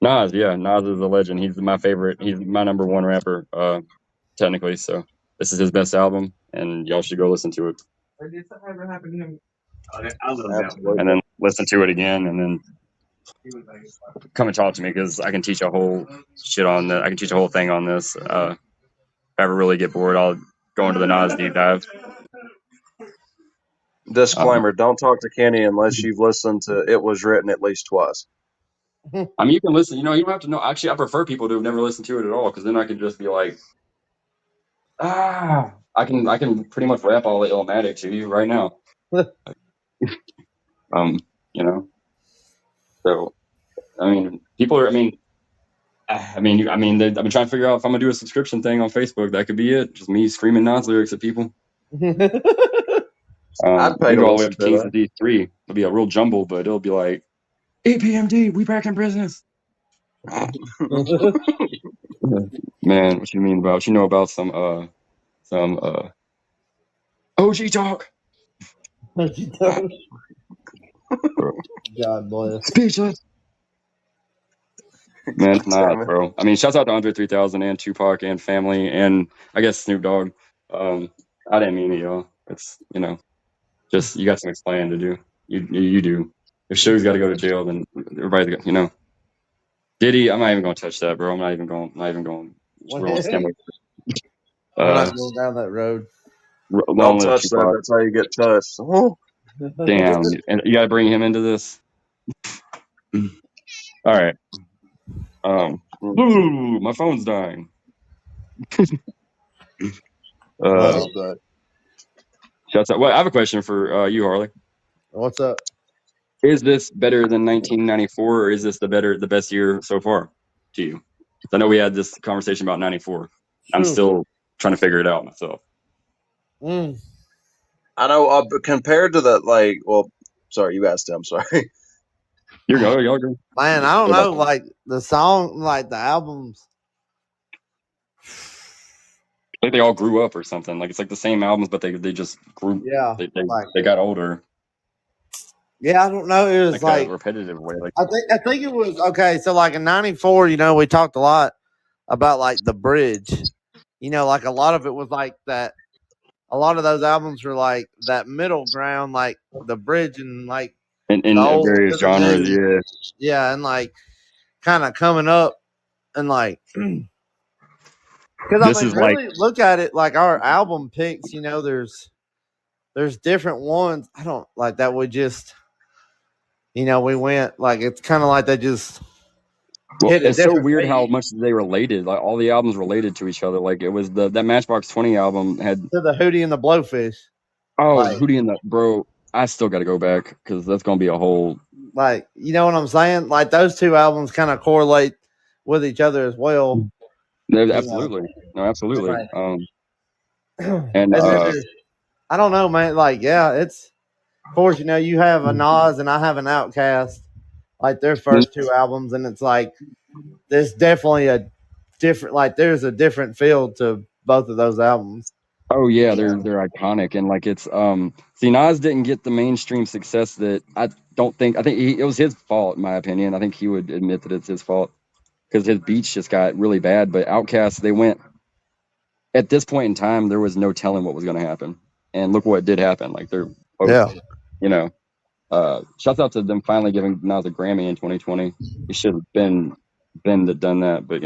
Nas is a legend. He's my favorite. He's my number one rapper, technically. So this is his best album, and y'all should go listen to it. Did something ever happen to him? And then listen to it again, and then come and talk to me because I can teach a whole shit on that. I can teach a whole thing on this. If I ever really get bored, I'll go into the Nas deep dive. Disclaimer: don't talk to Kenny unless you've listened to It Was Written at least twice. I mean, you can listen. You don't have to know. Actually, I prefer people to have never listened to it at all because then I can just be like, I can pretty much rap all the Illmatic to you right now. So, I mean, people are. I've been trying to figure out if I'm gonna do a subscription thing on Facebook. That could be it. Just me screaming Nas lyrics at people. I'd pay to go all the way listen up to to Kings that. of D3. It'll be a real jumble, but it'll be like APMD. We back in business. Man, what you mean about? You know about some OG talk. God bless. Speechless. Man, it's not, bro. I mean, shouts out to Andre 3000 and Tupac and family and I guess Snoop Dogg. I didn't mean it, y'all. It's just you got some explaining to do. You do. If Suge's got to go to jail, then everybody's got Diddy. I'm not even gonna touch that, bro. I'm not even going. We're on stem. I'm not going down that road. Don't touch that. That's how you get touched. Oh. Damn, and you got to bring him into this. All right. Ooh, my phone's dying. Shouts out. Well, I have a question for you, Harley. What's up? Is this better than 1994, or is this the best year so far to you? I know we had this conversation about 94. I'm still trying to figure it out myself. I know, compared to the sorry, you asked him. I'm sorry. Y'all go. Man, I don't know. Like the song, like the albums. Like they all grew up or something. Like it's like the same albums, but they just grew. Yeah, they got older. Yeah, I don't know. It was like a repetitive way. Like I think it was okay. So like in '94, we talked a lot about like the bridge. Like a lot of it was like that. A lot of those albums were like that middle ground, like the bridge and like in various genres. Yeah, and like kind of coming up and like. Because really look at it like our album picks. There's different ones. I don't like that. We just. We went like it's kind of like they just. It's so weird how much they related. Like all the albums related to each other. Like it was that Matchbox 20 album had to the Hootie and the Blowfish. Oh, Hootie and the bro. I still got to go back because that's gonna be a whole. Like you know what I'm saying? Like those two albums kind of correlate with each other as well. Absolutely, no, absolutely. Right. And I don't know, man. Like, yeah, it's of course, you have a Nas and I have an Outcast, like their first two albums, and it's like there's definitely a different, like there's a different feel to both of those albums. Oh yeah, they're iconic, and like it's see, Nas didn't get the mainstream success that I think it was his fault, in my opinion. I think he would admit that it's his fault because his beats just got really bad. But Outkast, they went at this point in time, there was no telling what was going to happen, and look what did happen. Like they're both, you know, shouts out to them finally giving Nas a Grammy in 2020. He should have been done that, but